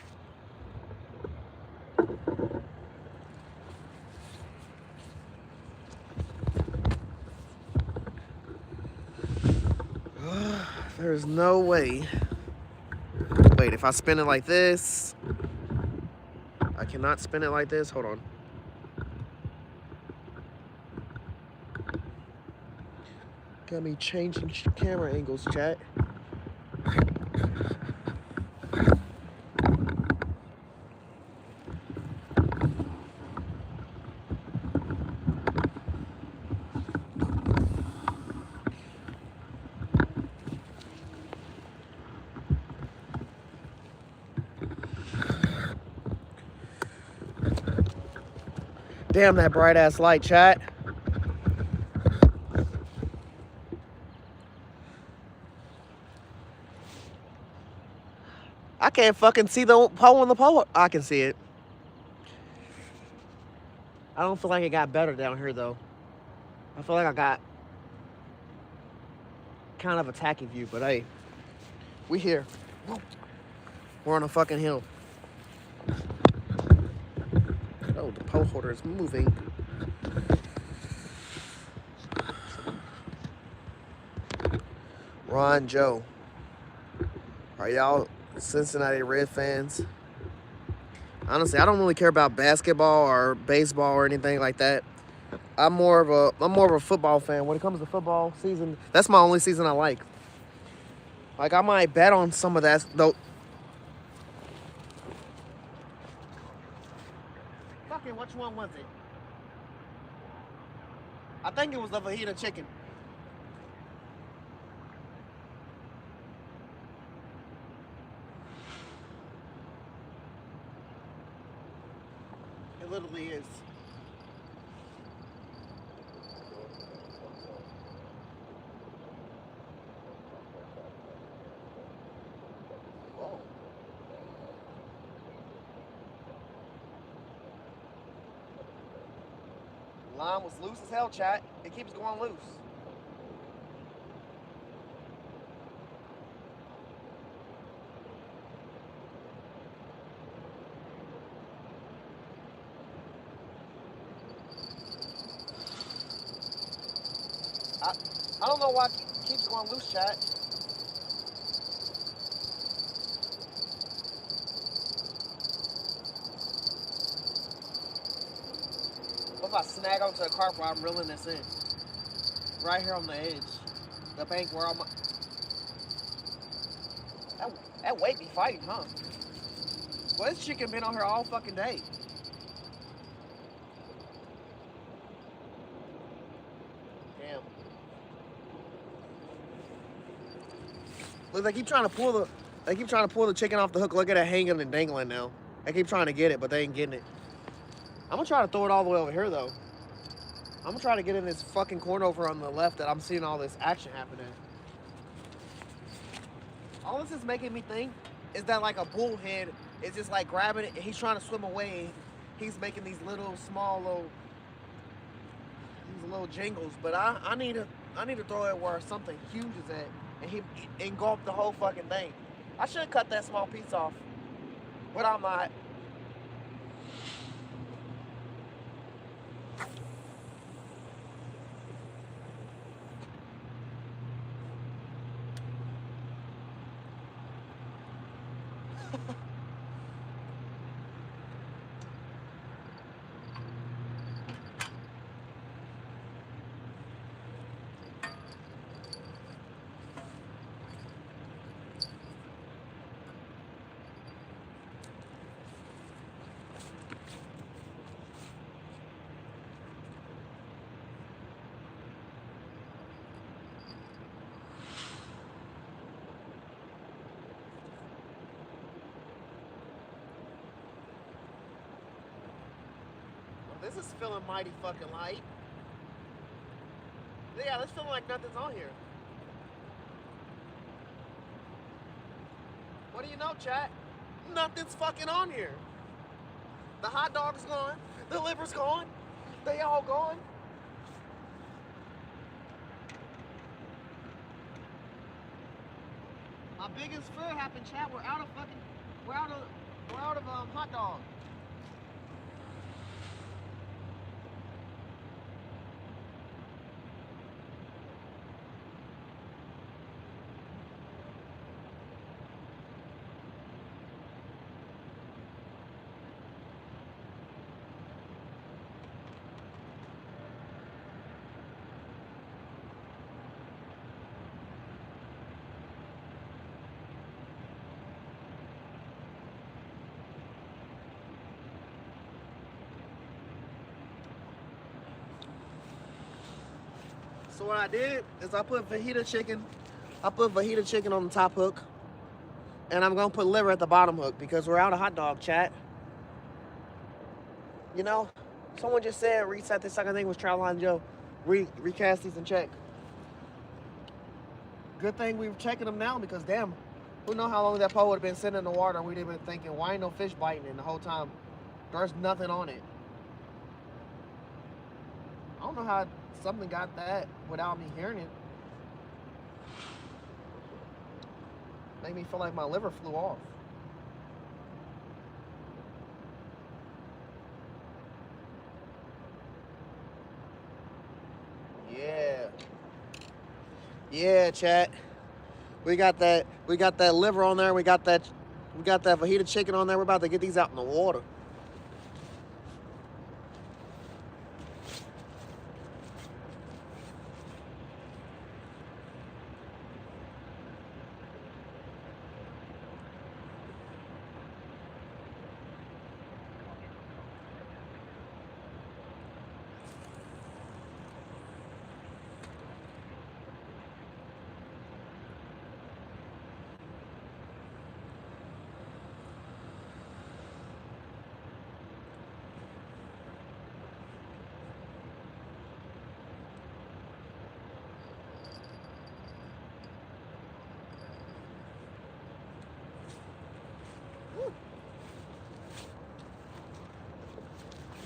There's no way. Wait, if I spin it like this, I cannot spin it like this. Hold on. Got me changing camera angles, chat. Damn, that bright ass light, chat. I can't fucking see the pole on the pole. I can see it. I don't feel like it got better down here though. I feel like I got kind of a tacky view, but hey, we here. We're on a fucking hill. Oh, the pole holder is moving. Ron Joe. Are y'all Cincinnati Red fans? Honestly, I don't really care about basketball or baseball or anything like that. I'm more of a football fan. When it comes to football season, that's my only season I like. Like I might bet on some of that though. Fucking which one was it? I think it was the fajita chicken. It literally is. Whoa. Line was loose as hell, chat. It keeps going loose. I don't know why it keeps going loose, chat. What if I snag onto a carp while I'm reeling this in? Right here on the edge. The bank where I'm... That weight be fighting, huh? Well, this chicken been on here all fucking day. Damn. Look, they keep trying to pull the chicken off the hook. Look at it hanging and dangling now. They keep trying to get it, but they ain't getting it. I'm gonna try to throw it all the way over here though. I'm gonna try to get in this fucking corner over on the left that I'm seeing all this action happening. All this is making me think is that like a bullhead is just like grabbing it and he's trying to swim away. He's making these little little jingles, but I need to throw it where something huge is at and he engulfed the whole fucking thing. I should cut that small piece off. What I'm at. This is feeling mighty fucking light. Yeah, this feeling like nothing's on here. What do you know, chat? Nothing's fucking on here. The hot dog's gone. The liver's gone. They all gone. My biggest fear happened, chat. We're out of hot dog. So what I did is I put fajita chicken. I put fajita chicken on the top hook. And I'm gonna put liver at the bottom hook because we're out of hot dog, chat. You know, someone just said reset this second thing was Traveline Joe. Recast these and check. Good thing we were checking them now because damn, who know how long that pole would have been sitting in the water and we'd have been thinking, why ain't no fish biting it the whole time? There's nothing on it. I don't know how something got that without me hearing it. Made me feel like my liver flew off. Yeah. Yeah, chat. We got that liver on there. We got that fajita chicken on there. We're about to get these out in the water.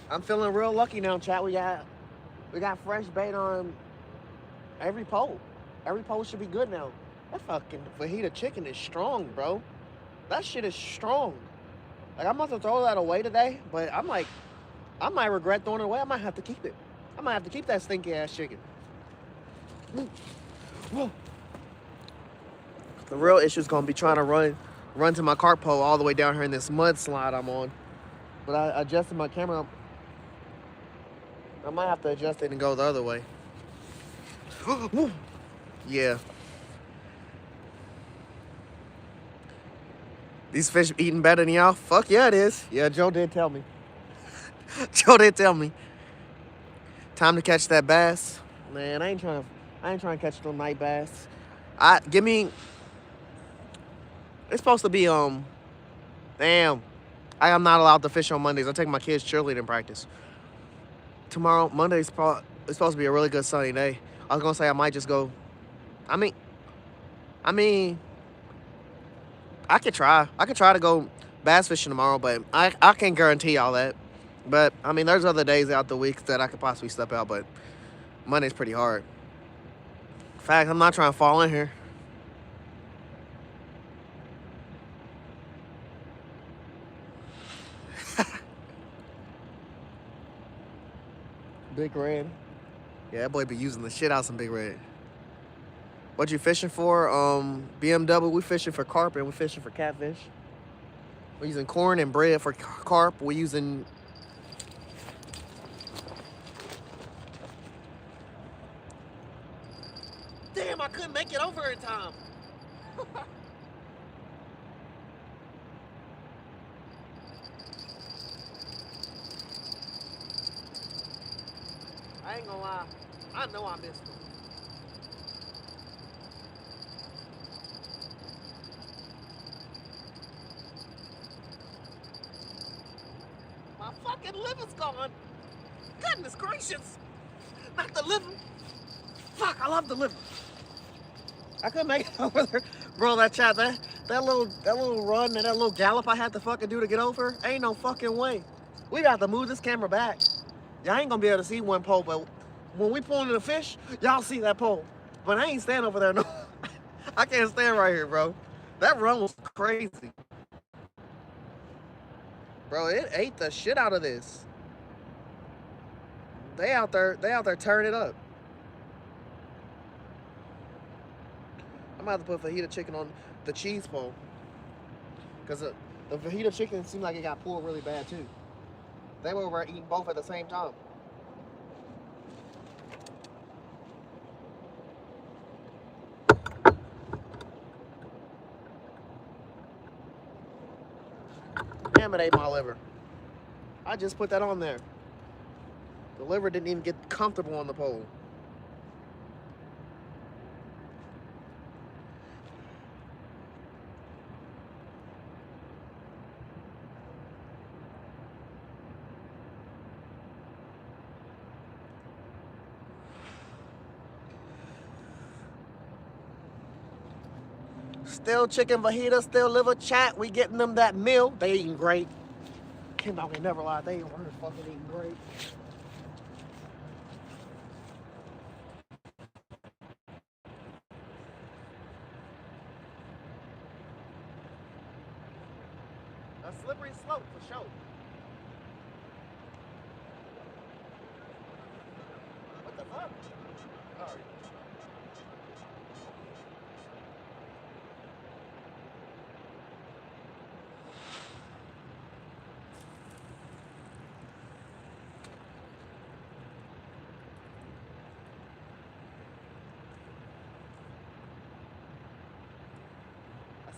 I'm feeling real lucky now, chat. We got fresh bait on every pole. Every pole should be good now. That fucking fajita chicken is strong, bro. That shit is strong. Like, I must have thrown that away today, but I'm like, I might regret throwing it away. I might have to keep it. I might have to keep that stinky ass chicken. Whoa. The real issue is gonna be trying to run to my cart pole all the way down here in this mudslide I'm on. But I adjusted my camera. I might have to adjust it and go the other way. Yeah. These fish eating better than y'all? Fuck yeah, it is. Yeah, Joe did tell me. Joe did tell me. Time to catch that bass. Man, I ain't trying to catch no night bass. It's supposed to be damn. I am not allowed to fish on Mondays. I take my kids cheerleading practice. Tomorrow, Monday's it's supposed to be a really good sunny day. I was gonna say I might just go. I mean, I could try. I could try to go bass fishing tomorrow, but I can't guarantee all that. But I mean, there's other days out the week that I could possibly step out, but Monday's pretty hard. In fact, I'm not trying to fall in here. Big Red. Yeah, that boy be using the shit out some Big Red. What you fishing for? BMW. We fishing for carp and we fishing for catfish. We're using corn and bread for carp. We're using. Damn, I couldn't make it over in time. I ain't gonna lie. I know I missed him. My fucking liver's gone. Goodness gracious. Not the liver. Fuck, I love the liver. I couldn't make it over there. Bro, that chat, that little run and that little gallop I had to fucking do to get over, ain't no fucking way. We got to move this camera back. Y'all ain't gonna be able to see one pole, but when we pull in the fish, y'all see that pole. But I ain't standing over there, no. I can't stand right here, bro. That run was crazy. Bro, it ate the shit out of this. They out there turning it up. I'm about to put fajita chicken on the cheese pole. Because the fajita chicken seemed like it got pulled really bad too. They were over eating both at the same time. Damn, it ate my liver. I just put that on there. The liver didn't even get comfortable on the pole. Still chicken fajita, still liver chat. We getting them that meal. They eating great. Kim out can never lie. They ain't fucking eating great. A slippery slope for sure. What the fuck? All right.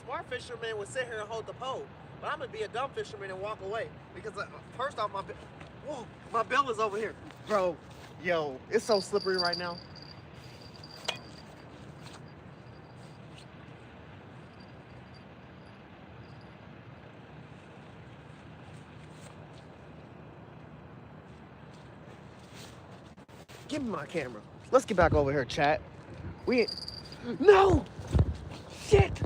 Smart fisherman would sit here and hold the pole, but I'm gonna be a dumb fisherman and walk away because first off, my bill is over here, bro. Yo, it's so slippery right now. Give me my camera. Let's get back over here, chat. No, shit.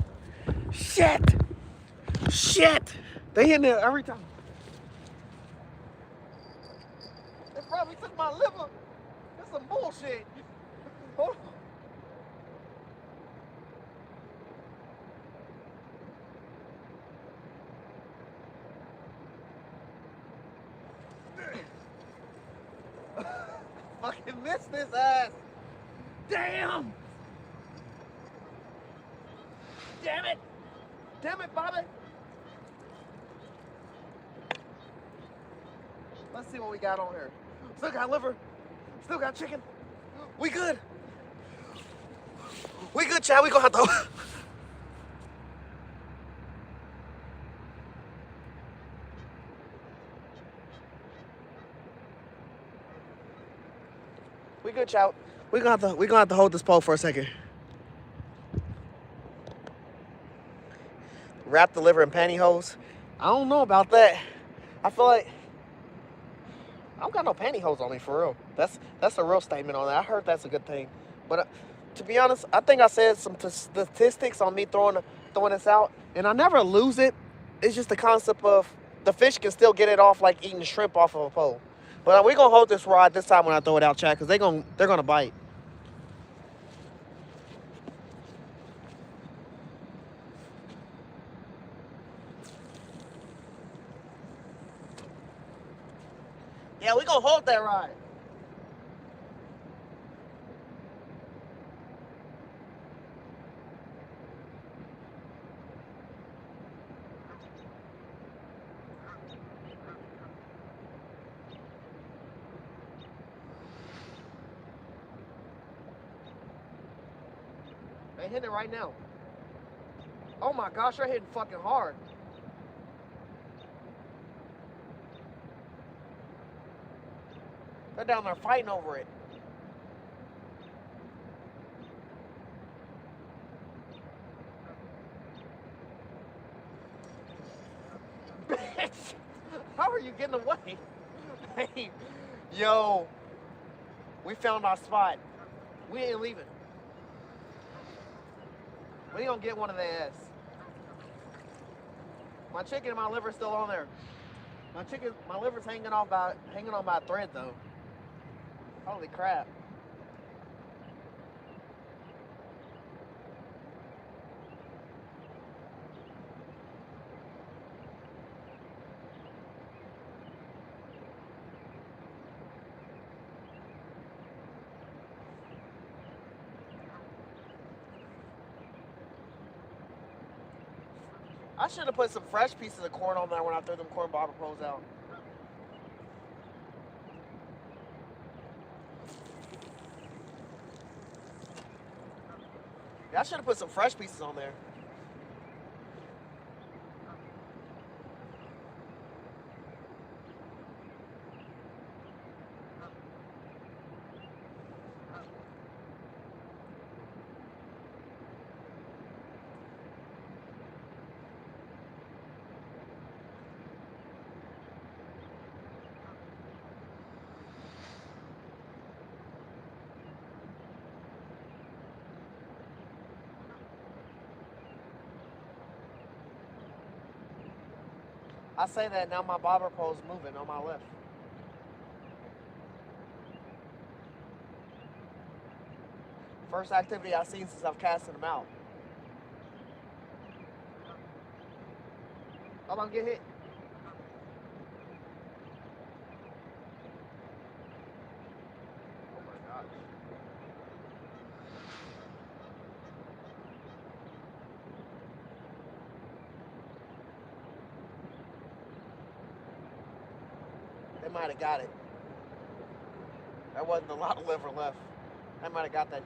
Shit! They in there every time. They probably took my liver. That's some bullshit. Hold on. Fucking missed this ass. Damn! Damn it! Damn it, Bobby! Let's see what we got on here. Still got liver. Still got chicken. We good. We good, Chad. We gonna have to. We good, Chad. We gonna have to hold this pole for a second. Wrap the liver in pantyhose. I don't know about that. I feel like I don't got no pantyhose on me for real. That's a real statement on that. I heard that's a good thing. But to be honest, I think I said some statistics on me throwing this out, and I never lose it. It's just the concept of the fish can still get it off like eating shrimp off of a pole. But we're gonna hold this rod this time when I throw it out, Chad, because they're gonna bite. Yeah, we gonna hold that rod. They hitting it right now. Oh my gosh, they're hitting fucking hard. They're down there fighting over it. Bitch, how are you getting away? Hey, yo, we found our spot. We ain't leaving. We gonna get one of their ass. My chicken and my liver's still on there. My liver's hanging on by a thread though. Holy crap. I should have put some fresh pieces of corn on there when I threw them corn bobber poles out. Yeah, I should have put some fresh pieces on there. I say that now my bobber pole's moving on my left. First activity I've seen since I've casted them out. Hold on, get hit. Oh my gosh. They might have got it. There wasn't a lot of liver left. They might have got that.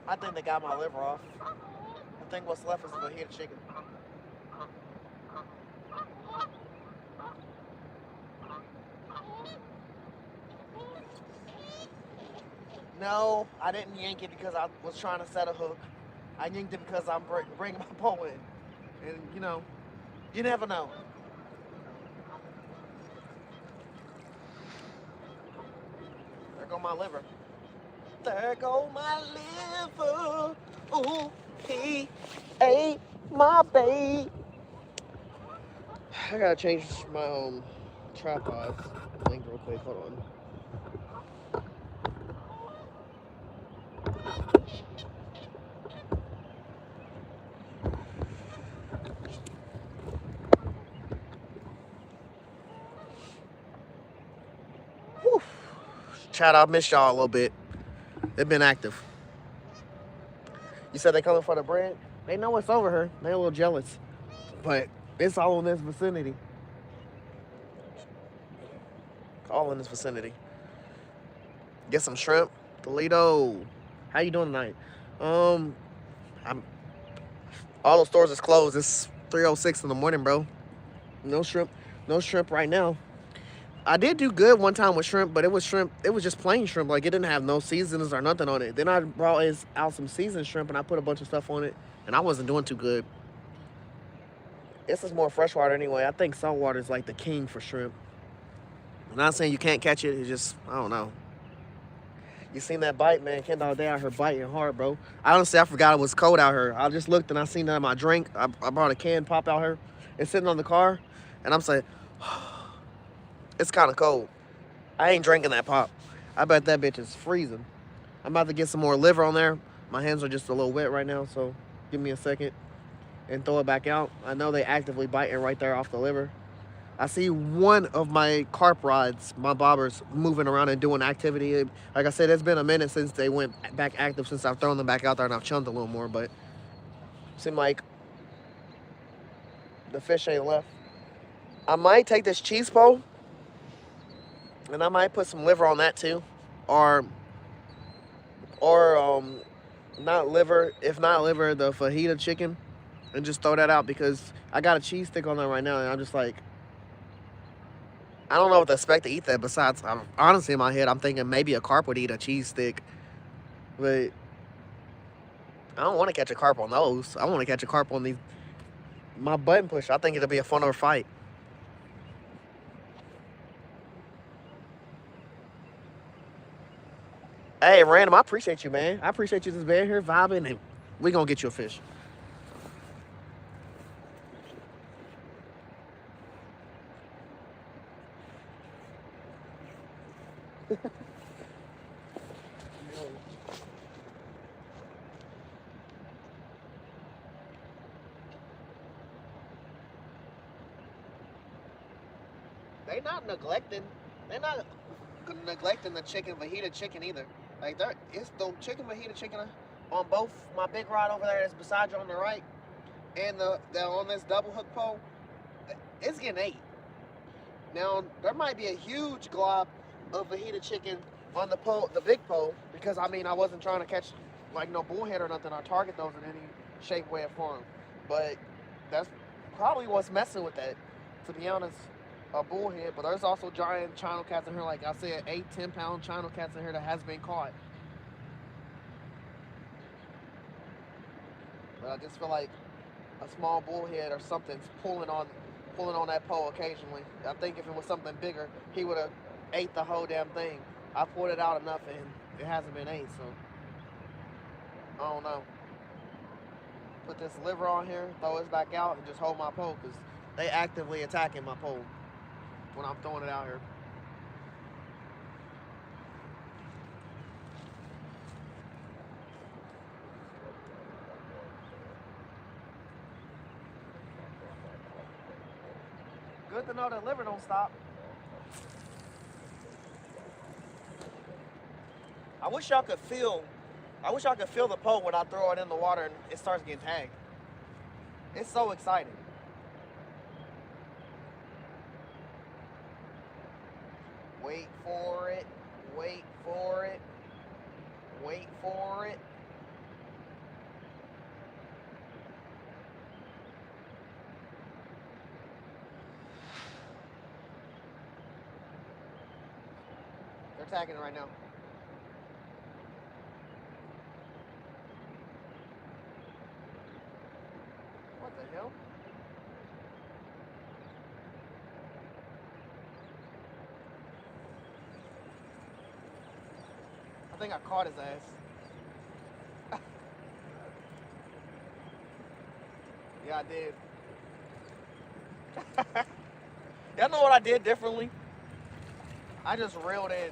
I think they got my liver off. I think what's left is the head of chicken. No, I didn't yank it because I was trying to set a hook. I yanked it because I'm bringing my pole in. And, you know, you never know. There go my liver. There go my liver. Ooh, he ate my babe. I gotta change my tripod link real quick. Hold on. Whew. Chat, I missed y'all a little bit. They've been active. You said they coming for the bread? They know it's over here. They a little jealous. But it's all in this vicinity. All in this vicinity. Get some shrimp. Toledo. How you doing tonight? All those stores is closed. It's 3:06 in the morning, bro. No shrimp. No shrimp right now. I did do good one time with shrimp, but it was shrimp. It was just plain shrimp. Like, it didn't have no seasonings or nothing on it. Then I brought out some seasoned shrimp, and I put a bunch of stuff on it. and I wasn't doing too good. This is more freshwater anyway. I think saltwater is like the king for shrimp. I'm not saying you can't catch it. It's just, I don't know. You seen that bite, man? Kendall, they out here biting hard, bro. Honestly, I forgot it was cold out here. I just looked and I seen that in my drink. I brought a can pop out here. It's sitting on the car, and I'm saying, it's kind of cold. I ain't drinking that pop. I bet that bitch is freezing. I'm about to get some more liver on there. My hands are just a little wet right now, so give me a second and throw it back out. I know they actively biting right there off the liver. I see one of my carp rods, my bobbers, moving around and doing activity. Like I said, it's been a minute since they went back active, since I've thrown them back out there and I've chunked a little more, but it seemed like the fish ain't left. I might take this cheese pole and I might put some liver on that too. Or not liver, if not liver, the fajita chicken, and just throw that out because I got a cheese stick on there right now and I'm just like, I don't know what to expect to eat that. Besides, honestly, in my head, I'm thinking maybe a carp would eat a cheese stick. But I don't want to catch a carp on those. I want to catch a carp on these, my button push. I think it'll be a funner fight. Hey, Random, I appreciate you, man. I appreciate you just being here, vibing, and we going to get you a fish. They not neglecting. They're not neglecting the chicken fajita chicken either. Like it's the chicken fajita chicken on both my big rod over there that's beside you on the right, and the on this double hook pole. It's getting ate. Now there might be a huge glob of fajita chicken on the pole, the big pole, because I mean I wasn't trying to catch like no bullhead or nothing or target those in any shape, way, or form. But that's probably what's messing with that, to be honest. A bullhead, but there's also giant channel cats in here, like I said, 8-10 pound channel cats in here that has been caught. But I just feel like a small bullhead or something's pulling on that pole occasionally. I think if it was something bigger, he would have ate the whole damn thing. I pulled it out enough and it hasn't been ate, so I don't know. Put this liver on here, throw it back out, and just hold my pole, because they actively attacking my pole when I'm throwing it out here. Good to know that liver don't stop. I wish y'all could feel the pole when I throw it in the water and it starts getting tagged. It's so exciting. Wait for it, wait for it, wait for it. They're tagging it right now. What the hell? I think I caught his ass. Yeah, I did. Y'all know what I did differently? I just reeled in.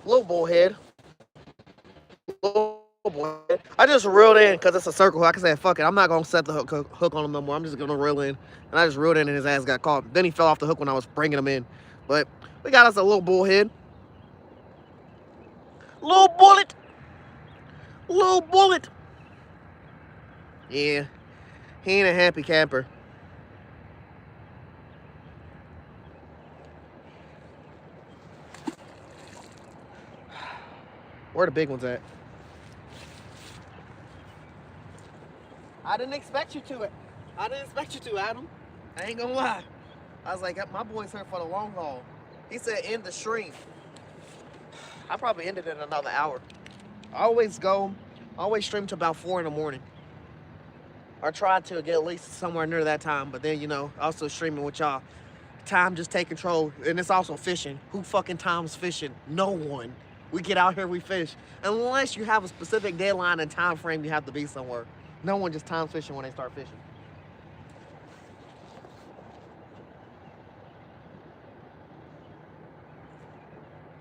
Little bullhead. Little I just reeled in because it's a circle. Like I said, fuck it. I'm not gonna set the hook on him no more. I'm just gonna reel in, and I just reeled in, and his ass got caught. Then he fell off the hook when I was bringing him in. But we got us a little bullhead, little bullet, little bullet. Yeah, he ain't a happy camper. Where the big ones at? I didn't expect you to. I didn't expect you to, Adam. I ain't gonna lie. I was like, my boy's here for the long haul. He said end the stream. I probably ended it in another hour. I always stream to about 4 in the morning. Or try to get at least somewhere near that time. But then, also streaming with y'all. Time just take control. And it's also fishing. Who fucking times fishing? No one. We get out here, we fish. Unless you have a specific deadline and time frame you have to be somewhere. No one just times fishing when they start fishing.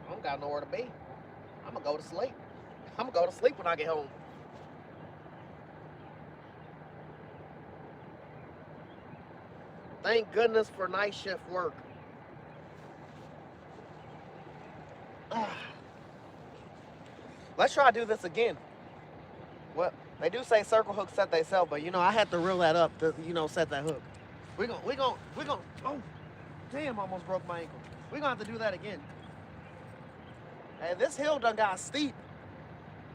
I don't got nowhere to be. I'm gonna go to sleep. I'm gonna go to sleep when I get home. Thank goodness for night shift work. Let's try to do this again. Well, they do say circle hooks set they self, but I had to reel that up to set that hook. We gonna. Oh, damn! Almost broke my ankle. We gonna have to do that again. Hey, this hill done got steep.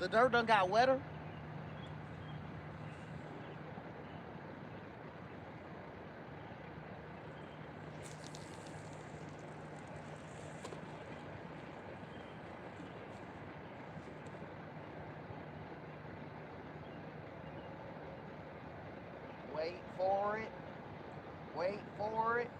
The dirt done got wetter. Wait for it. Wait for it.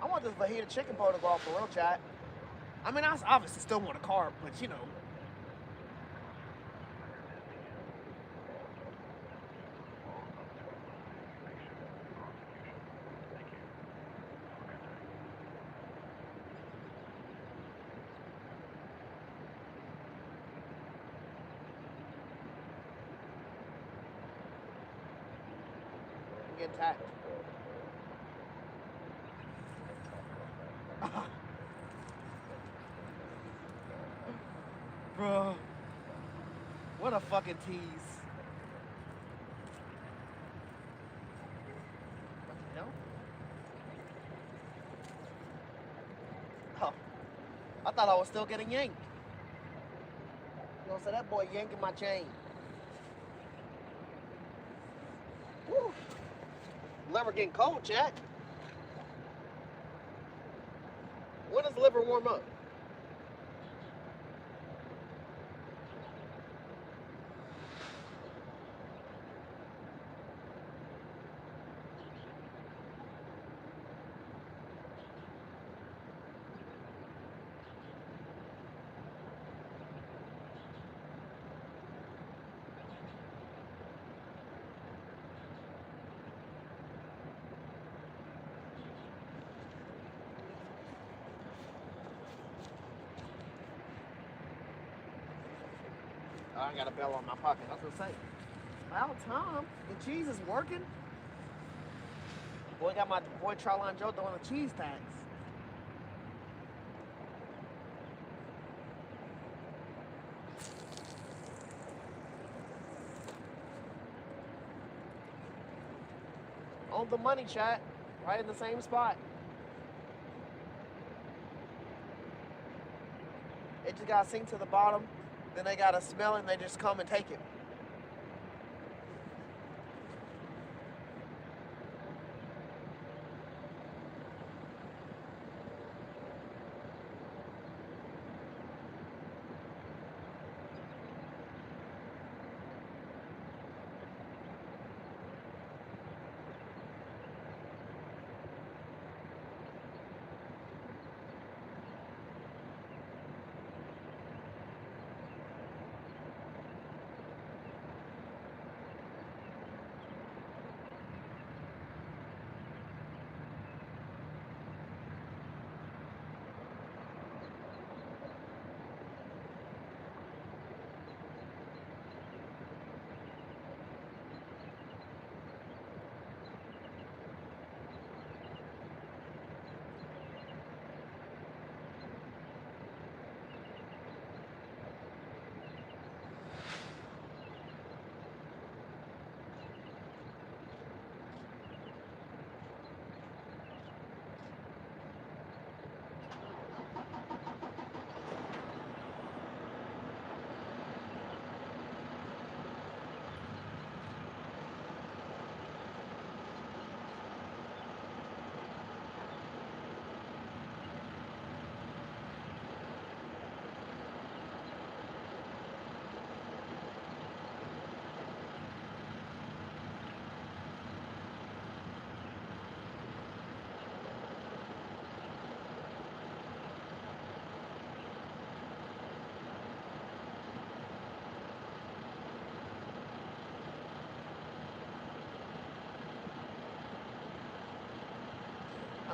I want this fajita chicken pot to go off for real, chat. I mean, I obviously still want a carb, but I'm getting tapped. Bro, what a fucking tease. What the hell? Oh, I thought I was still getting yanked. So that boy yanking my chain. Woo. Liver getting cold, chat. When does the liver warm up? Oh, I got a bell on my pocket. I was gonna say, about time. The cheese is working. Boy, got my boy Charline Joe doing the cheese tax. On the money, chat. Right in the same spot. It just gotta sink to the bottom. Then they gotta smell it and they just come and take it.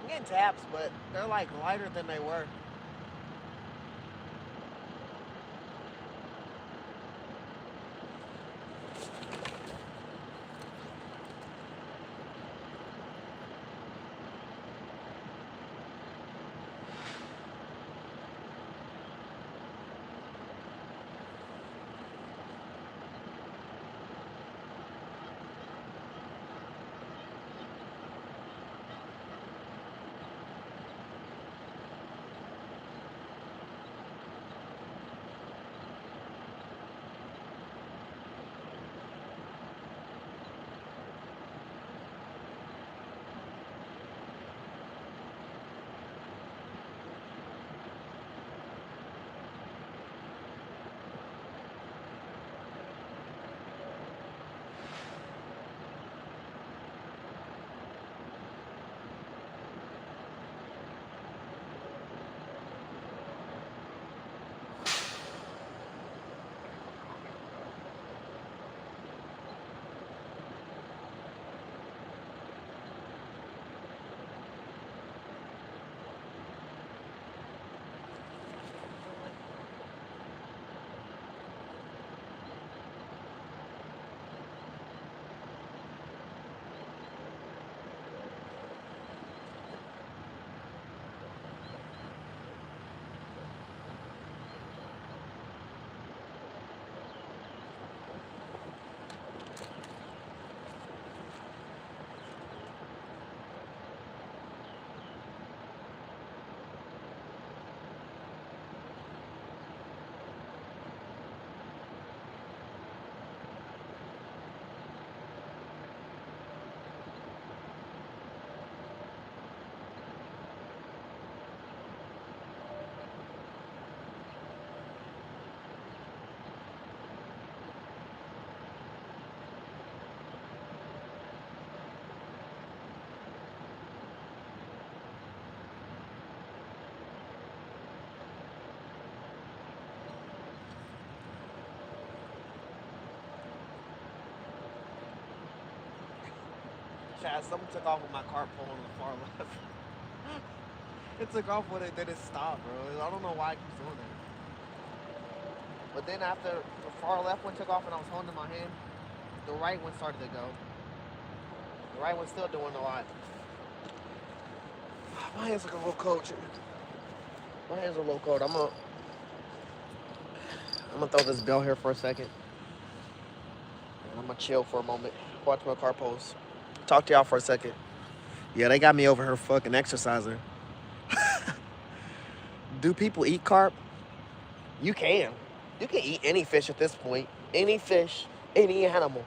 I'm getting taps, but they're like lighter than they were. Chad, someone took off with my car pole on the far left. It took off with it, then it stopped, bro. I don't know why it keeps doing that. But then after the far left one took off and I was holding in my hand, the right one started to go. The right one's still doing a lot. My hands look a little cold, Jimmy. My hands are a little cold. I'm gonna throw this bell here for a second. And I'm gonna chill for a moment. Watch my car post. Talk to y'all for a second. Yeah, they got me over here fucking exercising. Do people eat carp? You can. You can eat any fish at this point. Any fish, any animal.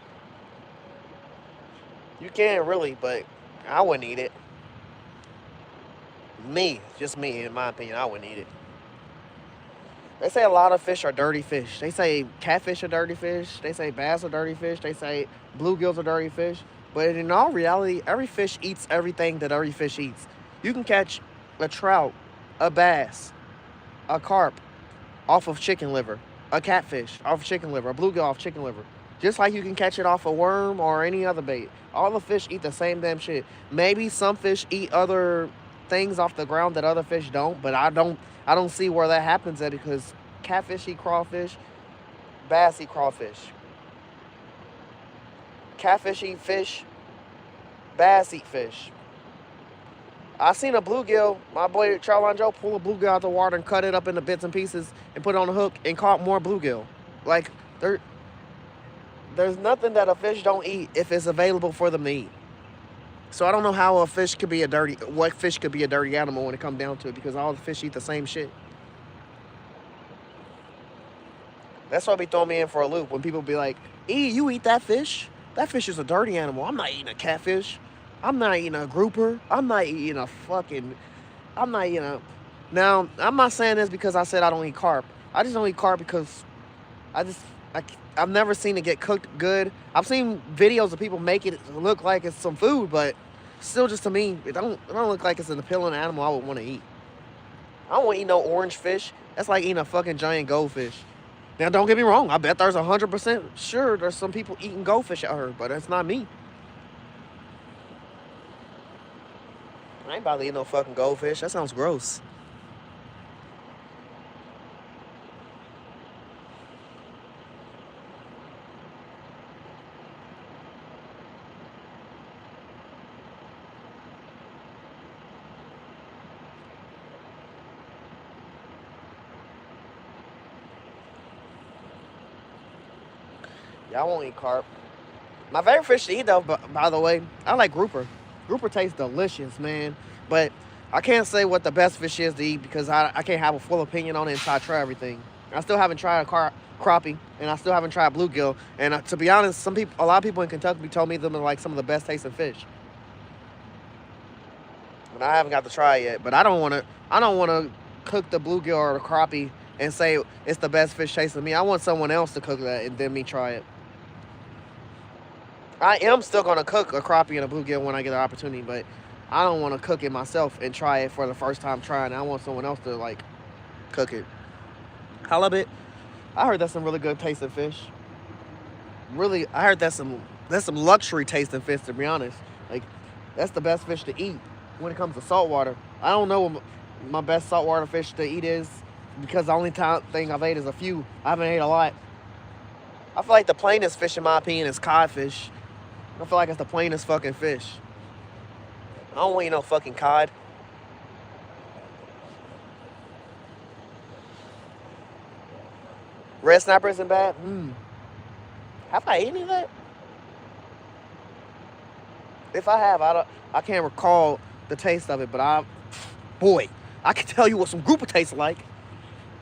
You can really, but I wouldn't eat it. Me, just me, in my opinion, I wouldn't eat it. They say a lot of fish are dirty fish. They say catfish are dirty fish. They say bass are dirty fish. They say bluegills are dirty fish. But in all reality, every fish eats everything that every fish eats. You can catch a trout, a bass, a carp off of chicken liver, a catfish off of chicken liver, a bluegill off chicken liver. Just like you can catch it off a worm or any other bait. All the fish eat the same damn shit. Maybe some fish eat other things off the ground that other fish don't, but I don't see where that happens at, because catfish eat crawfish, bass eat crawfish. Catfish eat fish, bass eat fish. I seen a bluegill, my boy Charline Joe, pull a bluegill out the water and cut it up into bits and pieces and put it on a hook and caught more bluegill. Like, there's nothing that a fish don't eat if it's available for them to eat. So I don't know how what fish could be a dirty animal when it comes down to it, because all the fish eat the same shit. That's why be throwing me in for a loop when people be like, "E, you eat that fish? That fish is a dirty animal. I'm not eating a catfish. I'm not eating a grouper. I'm not eating a fucking. I'm not eating a." Now, I'm not saying this because I said I don't eat carp. I just don't eat carp because I've never seen it get cooked good. I've seen videos of people make it look like it's some food, but still, just to me, it don't look like it's an appealing animal I would want to eat. I don't want to eat no orange fish. That's like eating a fucking giant goldfish. Now, don't get me wrong. I bet there's 100% sure there's some people eating goldfish out here, but that's not me. I ain't about to eat no fucking goldfish. That sounds gross. Y'all won't eat carp. My favorite fish to eat, though, by the way, I like grouper. Grouper tastes delicious, man. But I can't say what the best fish is to eat because I can't have a full opinion on it until I try everything. I still haven't tried crappie, and I still haven't tried bluegill. And to be honest, a lot of people in Kentucky told me them are like some of the best tasting fish. And I haven't got to try it yet. But I don't want to. I don't want to cook the bluegill or the crappie and say it's the best fish tasting me. I want someone else to cook that and then me try it. I am still gonna cook a crappie and a bluegill when I get the opportunity, but I don't want to cook it myself and try it for the first time trying. I want someone else to like cook it. Halibut, I heard that's some really good tasting fish. Really, I heard that's some luxury tasting fish, to be honest. Like that's the best fish to eat when it comes to saltwater. I don't know what my best saltwater fish to eat is because the only thing I've ate is a few. I haven't ate a lot. I feel like the plainest fish, in my opinion, is codfish. I feel like it's the plainest fucking fish. I don't want to eat no fucking cod. Red snapper isn't bad. Have I eaten that? If I have, I can't recall the taste of it, but boy, I can tell you what some grouper tastes like.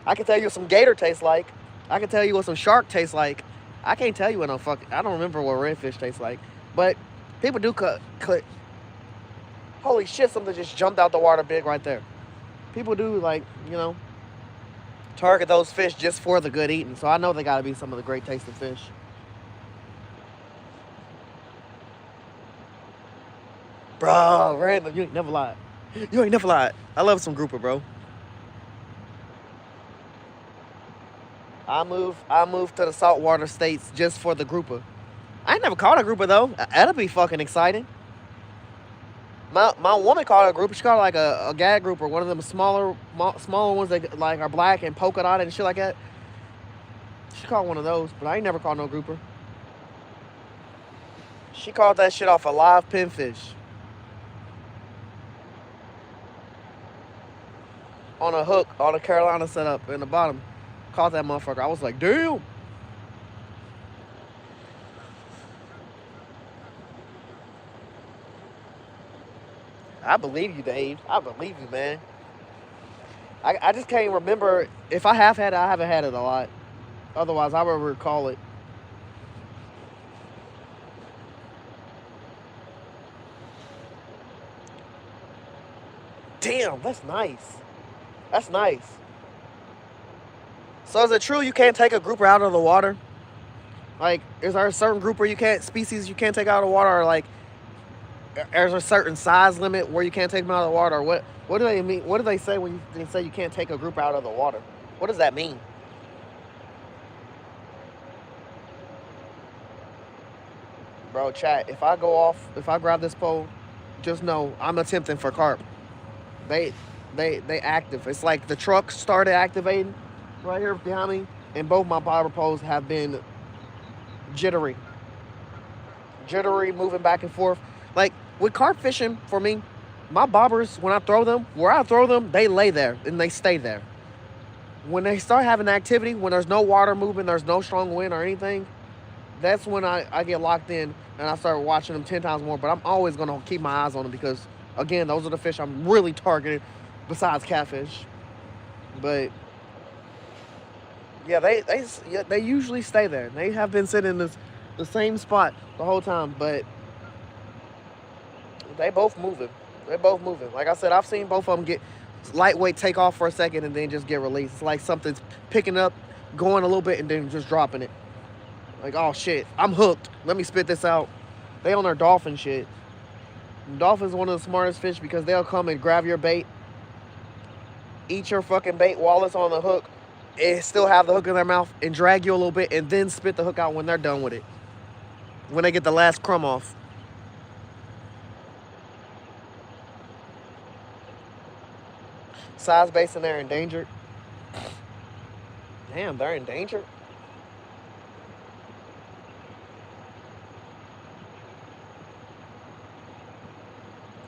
I can tell you what some gator tastes like. I can tell you what some shark tastes like. I can't tell you what I don't remember what redfish tastes like. But people do cut. Holy shit, something just jumped out the water big right there. People do, like, target those fish just for the good eating. So I know they got to be some of the great tasting fish. Bro, random. You ain't never lied. You ain't never lied. I love some grouper, bro. I moved to the saltwater states just for the grouper. I ain't never caught a grouper though. That'll be fucking exciting. My woman caught a grouper. She caught like a gag grouper, one of them smaller ones that like are black and polka dotted and shit like that. She caught one of those, but I ain't never caught no grouper. She caught that shit off a live pinfish on a hook on a Carolina setup in the bottom. Caught that motherfucker. I was like, damn. I believe you, Dave. I believe you, man. I just can't remember. If I have had it, I haven't had it a lot. Otherwise, I would recall it. Damn, that's nice. That's nice. So is it true you can't take a grouper out of the water? Like, is there a certain grouper species you can't take out of the water, or like, there's a certain size limit where you can't take them out of the water? Or what do they mean? What do they say when they say you can't take a grouper out of the water? What does that mean? Bro, chat, if I grab this pole, just know I'm attempting for carp. They active. It's like the truck started activating right here behind me, and both my bobber poles have been jittery, moving back and forth. Like with carp fishing, for me, my bobbers, when I throw them, where I throw them, they lay there and they stay there. When they start having activity, when there's no water moving, there's no strong wind or anything, that's when I get locked in and I start watching them 10 times more. But I'm always going to keep my eyes on them because, again, those are the fish I'm really targeting besides catfish. But yeah, they usually stay there. They have been sitting in the same spot the whole time, but they both moving. They're both moving. Like I said, I've seen both of them get lightweight, take off for a second, and then just get released. It's like something's picking up, going a little bit, and then just dropping it. Like, oh shit, I'm hooked. Let me spit this out. They on their dolphin shit. Dolphin's one of the smartest fish because they'll come and grab your bait, eat your fucking bait while it's on the hook, and still have the hook in their mouth and drag you a little bit and then spit the hook out when they're done with it. When they get the last crumb off. Size basin, they're endangered. Damn, they're endangered.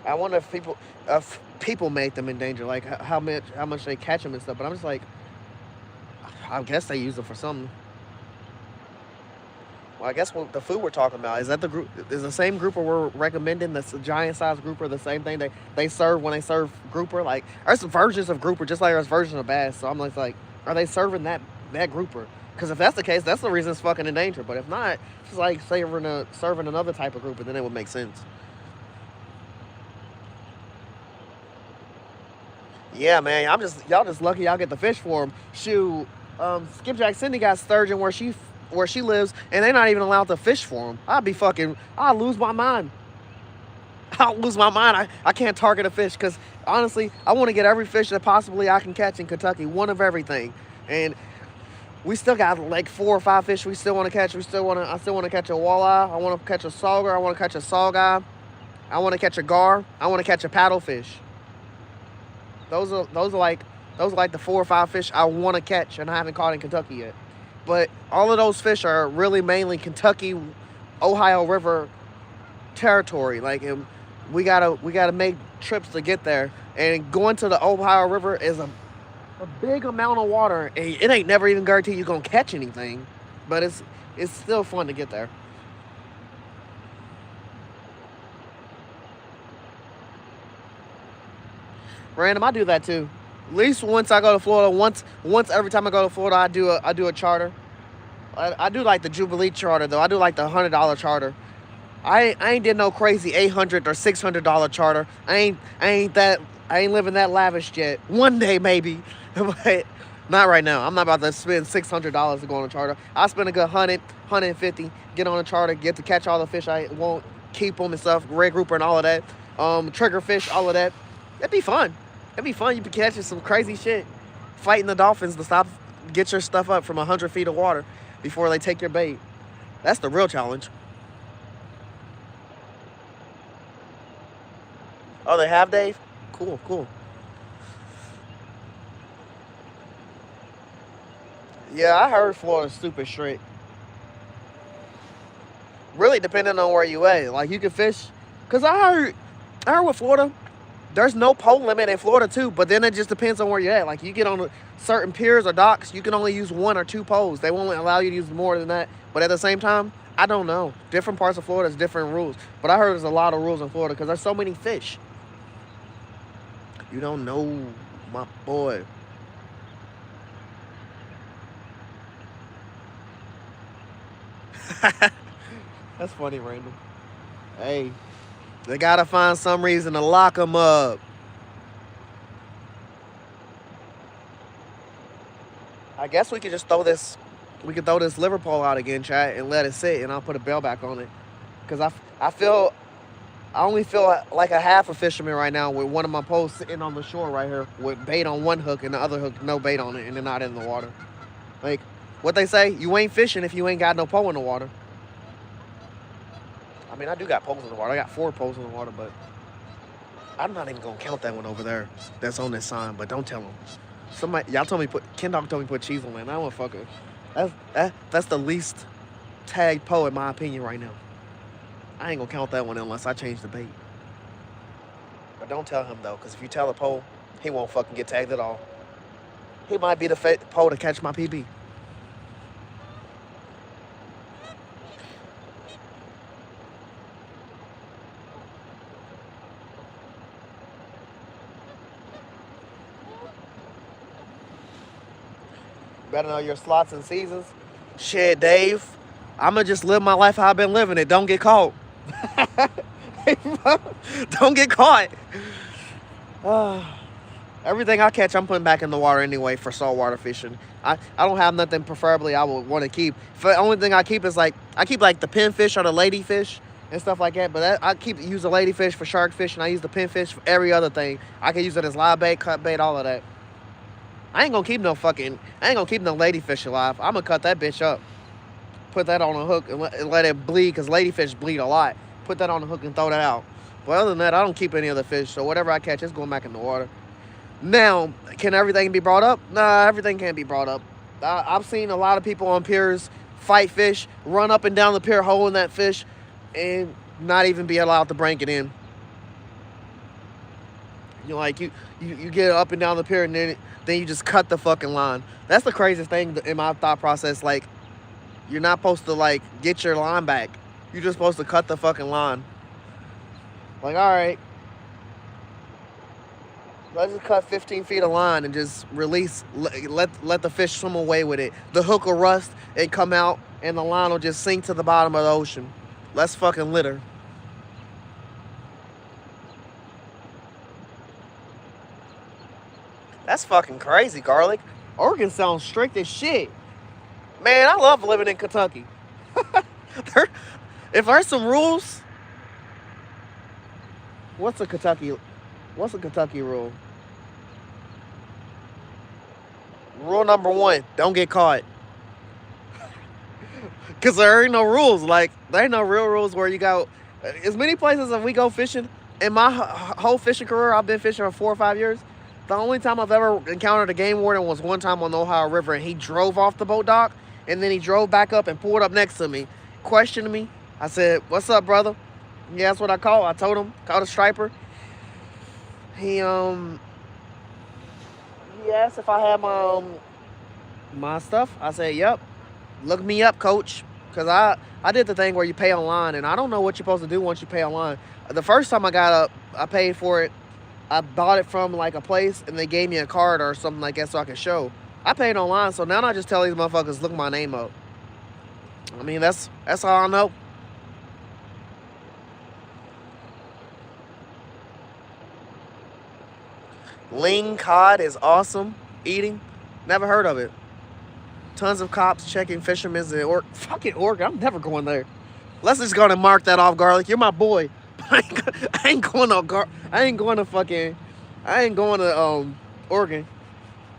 I wonder if people make them endangered, like how much they catch them and stuff. But I'm just like, I guess they use them for something. Well, I guess what the food we're talking about is that the group is the same grouper we're recommending. That's a giant size grouper, the same thing they serve when they serve grouper. Like there's some versions of grouper, just like there's versions of bass. So I'm like, are they serving that grouper? Because if that's the case, that's the reason it's fucking endangered. But if not, it's like serving another type of grouper, then it would make sense. Yeah, man, y'all just lucky y'all get the fish for them. Shoot, Skipjack Cindy got sturgeon where she lives, and they're not even allowed to fish for them. I'll lose my mind. I'll lose my mind. I can't target a fish because honestly, I want to get every fish that possibly I can catch in Kentucky, one of everything, and we still got like 4 or 5 fish we still want to catch. I still want to catch a walleye. I want to catch a sauger. I want to catch a saugeye. I want to catch a gar. I want to catch a paddlefish. Those are like the 4 or 5 fish I want to catch and I haven't caught in Kentucky yet. But all of those fish are really mainly Kentucky, Ohio River territory. Like, and we gotta make trips to get there. And going to the Ohio River is a big amount of water. And it ain't never even guaranteed you're gonna catch anything, but it's still fun to get there. Random, I do that too. At least once I go to Florida, once every time I go to Florida, I do a charter. I do like the Jubilee charter though. I do like the $100 charter. I ain't did no crazy $800 or $600 charter. I ain't living that lavish yet. One day maybe, but not right now. I'm not about to spend $600 to go on a charter. I spend a good 150, get on a charter, get to catch all the fish I want, keep them and stuff, red grouper and all of that, trigger fish, all of that. It'd be fun. It'd be fun. You be catching some crazy shit, fighting the dolphins to get your stuff up from 100 feet of water before they take your bait. That's the real challenge. Oh, they have, Dave? Cool, cool. Yeah, I heard Florida's super strict. Really depending on where you at. Like, you can fish. Because I heard with Florida, there's no pole limit in Florida too, but then it just depends on where you're at. Like you get on certain piers or docks, you can only use 1 or 2 poles. They won't allow you to use more than that. But at the same time, I don't know. Different parts of Florida has different rules. But I heard there's a lot of rules in Florida because there's so many fish. You don't know, my boy. That's funny, Randall. Hey, they gotta find some reason to lock them up. I guess we could just throw this. We could throw this liver pole out again, chat, and let it sit, and I'll put a bell back on it. Cause I only feel like a half a fisherman right now with one of my poles sitting on the shore right here with bait on one hook and the other hook no bait on it, and they're not in the water. Like what they say, you ain't fishing if you ain't got no pole in the water. I mean, I do got poles in the water. I got 4 poles in the water, but I'm not even gonna count that one over there. That's on this sign, but don't tell them. Y'all told me Ken Dog told me put cheese on that. And I don't fuck it. That's the least tagged pole in my opinion right now. I ain't gonna count that one unless I change the bait. But don't tell him though, because if you tell a pole, he won't fucking get tagged at all. He might be the pole to catch my PB. Better know your slots and seasons. Shit, Dave. I'ma just live my life how I've been living it. Don't get caught. Don't get caught. Everything I catch, I'm putting back in the water anyway for saltwater fishing. I don't have nothing preferably I would want to keep. The only thing I keep is I keep like the pinfish or the ladyfish and stuff like that. But I use the ladyfish for shark fish, and I use the pinfish for every other thing. I can use it as live bait, cut bait, all of that. I ain't gonna keep no ladyfish alive. I'm gonna cut that bitch up. Put that on a hook and let it bleed, because ladyfish bleed a lot. Put that on the hook and throw that out. But other than that, I don't keep any other fish. So whatever I catch, it's going back in the water. Now, can everything be brought up? Nah, everything can't be brought up. I've seen a lot of people on piers fight fish, run up and down the pier holding that fish, and not even be allowed to bring it in. You know, like you get up and down the pier, and then you just cut the fucking line. That's the craziest thing in my thought process. Like, you're not supposed to like get your line back. You're just supposed to cut the fucking line. Like, all right, let's just cut 15 feet of line and just release. Let the fish swim away with it. The hook will rust and come out, and the line will just sink to the bottom of the ocean. Let's fucking litter. That's fucking crazy, Garlic. Oregon sounds strict as shit. Man, I love living in Kentucky. If there's some rules, what's a Kentucky rule? Rule number 1, don't get caught. Because there ain't no rules. Like, there ain't no real rules where you go. As many places as we go fishing, in my whole fishing career, I've been fishing for 4 or 5 years. The only time I've ever encountered a game warden was one time on the Ohio River, and he drove off the boat dock, and then he drove back up and pulled up next to me, questioned me. I said, "What's up, brother?" Yeah, that's what I called. I told him, called a striper. He asked if I had my stuff. I said, "Yep." Look me up, coach, because I did the thing where you pay online, and I don't know what you're supposed to do once you pay online. The first time I got up, I paid for it. I bought it from like a place, and they gave me a card or something like that so I could show. I paid online, so now I just tell these motherfuckers, look my name up. I mean, that's all I know. Ling cod is awesome eating. Never heard of it. Tons of cops checking fishermen's in fucking Oregon. I'm never going there. Let's just go and mark that off, Garlic. You're my boy. I ain't going to Oregon.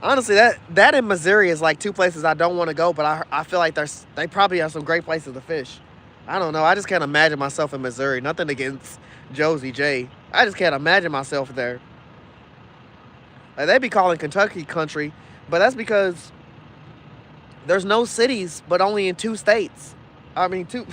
Honestly, that in Missouri is like 2 places I don't want to go, but I feel like they probably have some great places to fish. I don't know. I just can't imagine myself in Missouri. Nothing against Josie J. I just can't imagine myself there. Like, they be calling Kentucky country, but that's because there's no cities, but only in 2 states. I mean, 2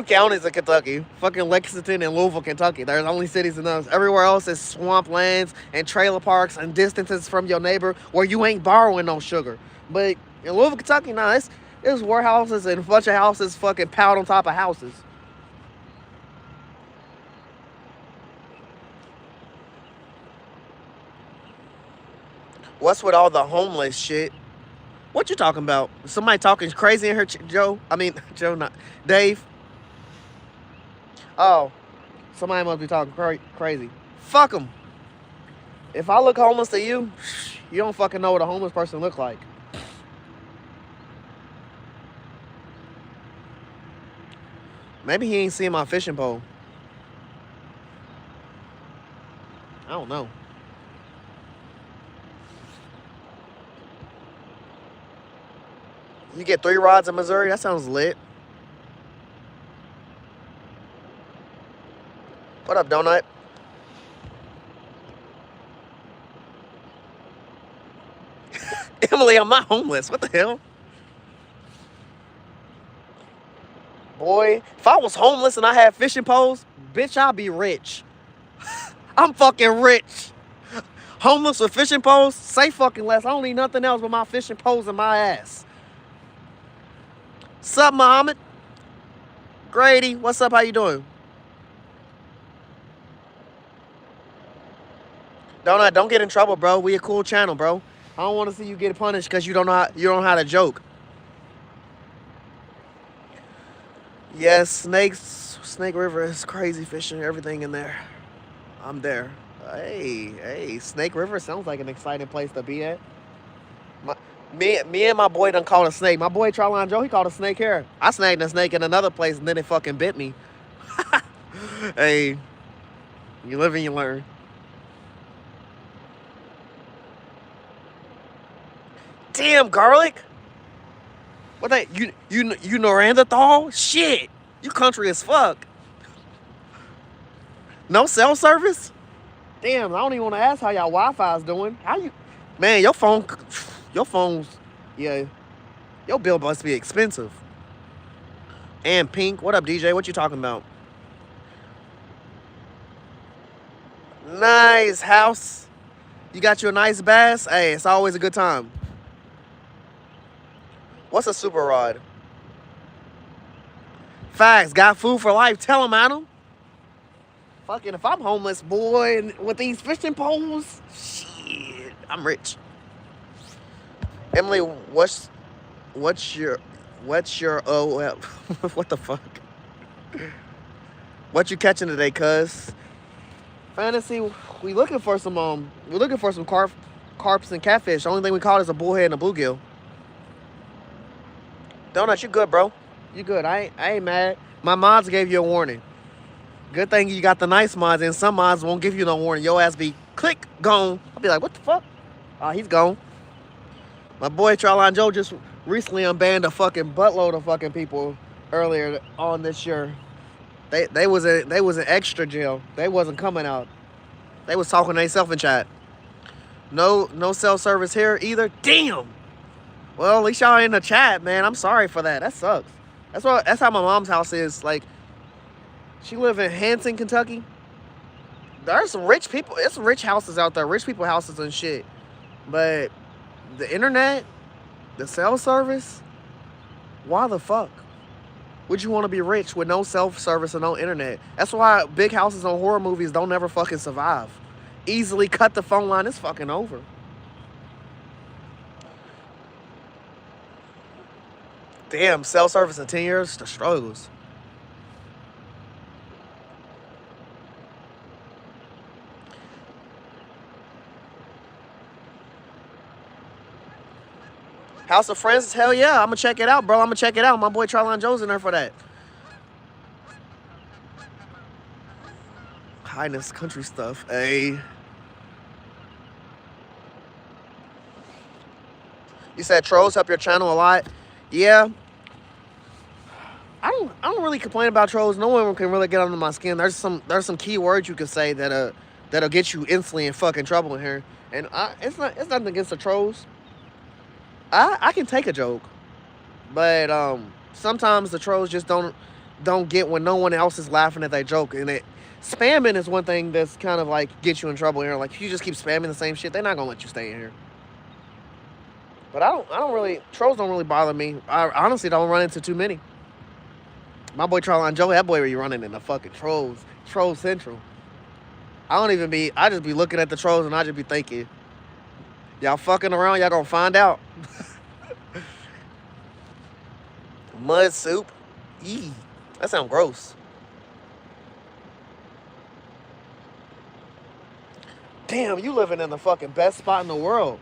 counties of Kentucky. Fucking Lexington and Louisville, Kentucky. There's only cities in those. Everywhere else is swamplands and trailer parks and distances from your neighbor where you ain't borrowing no sugar. But in Louisville, Kentucky, nah, it's warehouses and a bunch of houses fucking piled on top of houses. What's with all the homeless shit? What you talking about? Somebody talking crazy in here, Joe? I mean, Joe, not Dave. Oh, somebody must be talking crazy. Fuck them. If I look homeless to you, you don't fucking know what a homeless person look like. Maybe he ain't seen my fishing pole. I don't know. You get 3 rods in Missouri? That sounds lit. What up, Donut? Emily, I'm not homeless. What the hell? Boy, if I was homeless and I had fishing poles, bitch, I'd be rich. I'm fucking rich. Homeless with fishing poles? Say fucking less. I don't need nothing else but my fishing poles and my ass. Sup, Muhammad? Grady, what's up? How you doing? Don't get in trouble, bro. We a cool channel, bro. I don't want to see you get punished because you don't know how to joke. Yes, Snake River is crazy fishing, everything in there. I'm there. Hey, Snake River sounds like an exciting place to be at. Me and my boy done caught a snake. My boy Charline Joe, he caught a snake here. I snagged a snake in another place and then it fucking bit me. Hey, you live and you learn. Damn, Garlic. What that? You Neanderthal? Shit, you country as fuck. No cell service? Damn, I don't even want to ask how y'all Wi-Fi is doing. How you, man? Your phone's, yeah. Your bill must be expensive. And Pink, what up, DJ? What you talking about? Nice house. You got you a nice bass. Hey, it's always a good time. What's a super rod? Facts. Got food for life. Tell him, Adam. Fucking, if I'm homeless, boy, and with these fishing poles, shit, I'm rich. Emily, what's your oh what the fuck? What you catching today, cuz? Fantasy, we're looking for some carps and catfish. The only thing we caught is a bullhead and a bluegill. Donut, you good, bro? You good? I ain't mad. My mods gave you a warning. Good thing you got the nice mods, and some mods won't give you no warning. Your ass be click gone. I'll be like, what the fuck? He's gone. My boy Charline Joe just recently unbanned a fucking buttload of fucking people earlier on this year. They was in extra jail. They wasn't coming out. They was talking to themselves in chat. No cell service here either. Damn. Well, at least y'all in the chat, man. I'm sorry for that. That sucks. That's how my mom's house is. Like, she live in Hanson, Kentucky. There's some rich people. It's some rich houses out there. Rich people houses and shit. But the internet, the cell service, why the fuck would you want to be rich with no cell service and no internet? That's why big houses on horror movies don't never fucking survive. Easily cut the phone line. It's fucking over. Damn, cell service in 10 years, the struggles. House of Friends, hell yeah, I'm gonna check it out, bro. I'm gonna check it out. My boy Charlon Joe's in there for that. Highness country stuff, hey. You said trolls help your channel a lot. Yeah. I don't really complain about trolls. No one can really get under my skin. There's some key words you can say that'll get you instantly in fucking trouble in here. And it's nothing against the trolls. I can take a joke, but sometimes the trolls just don't get when no one else is laughing at that joke. And spamming is one thing that's kind of like get you in trouble here. Like if you just keep spamming the same shit, they're not gonna let you stay in here. But trolls don't really bother me. I honestly don't run into too many. My boy Charlon Joe, that boy be running in the fucking trolls. Troll Central. I just be looking at the trolls and I just be thinking, y'all fucking around, y'all gonna find out. Mud soup. Eee. That sounds gross. Damn, you living in the fucking best spot in the world.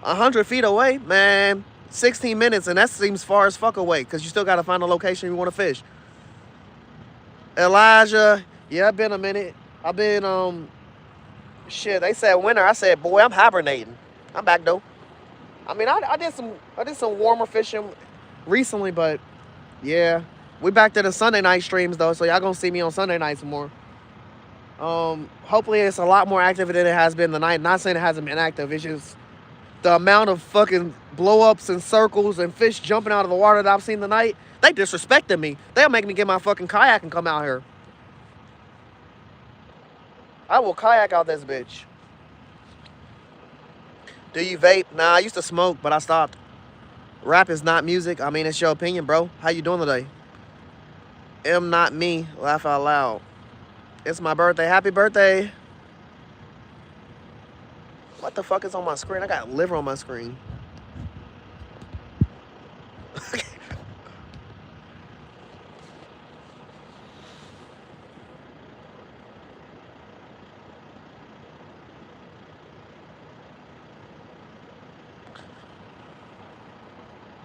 100 feet away, man. 16 minutes, and that seems far as fuck away, because you still got to find a location you want to fish. Elijah, yeah, it's been a minute. I've been, shit, they said winter. I said, boy, I'm hibernating. I'm back, though. I mean, I did some warmer fishing recently, but, yeah. We back to the Sunday night streams, though, so y'all gonna see me on Sunday nights more. Hopefully it's a lot more active than it has been tonight. Not saying it hasn't been active, it's just the amount of fucking blow-ups and circles and fish jumping out of the water that I've seen tonight, they disrespected me. They'll make me get my fucking kayak and come out here. I will kayak out this bitch. Do you vape? Nah, I used to smoke, but I stopped. Rap is not music. I mean, it's your opinion, bro. How you doing today? Not me. Laugh out loud. It's my birthday. Happy birthday. What the fuck is on my screen? I got liver on my screen.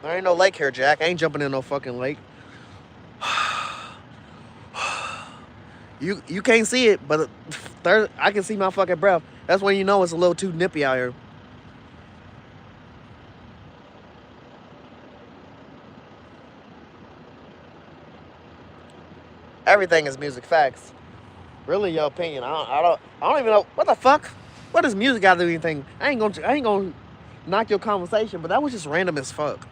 There ain't no lake here, Jack. I ain't jumping in no fucking lake. You can't see it, but I can see my fucking breath. That's when you know it's a little too nippy out here. Everything is music, facts. Really, your opinion? I don't even know what the fuck. What does music got to do with anything? I ain't gonna knock your conversation, but that was just random as fuck.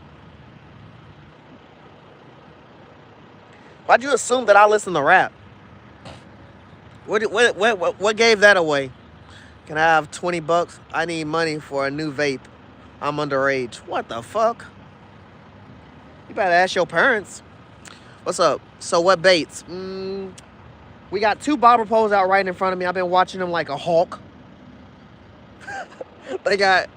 Why'd you assume that I listen to rap? What gave that away? Can I have 20 bucks? I need money for a new vape. I'm underage. What the fuck? You better ask your parents. What's up? So what baits? We got 2 bobber poles out right in front of me. I've been watching them like a hawk. They got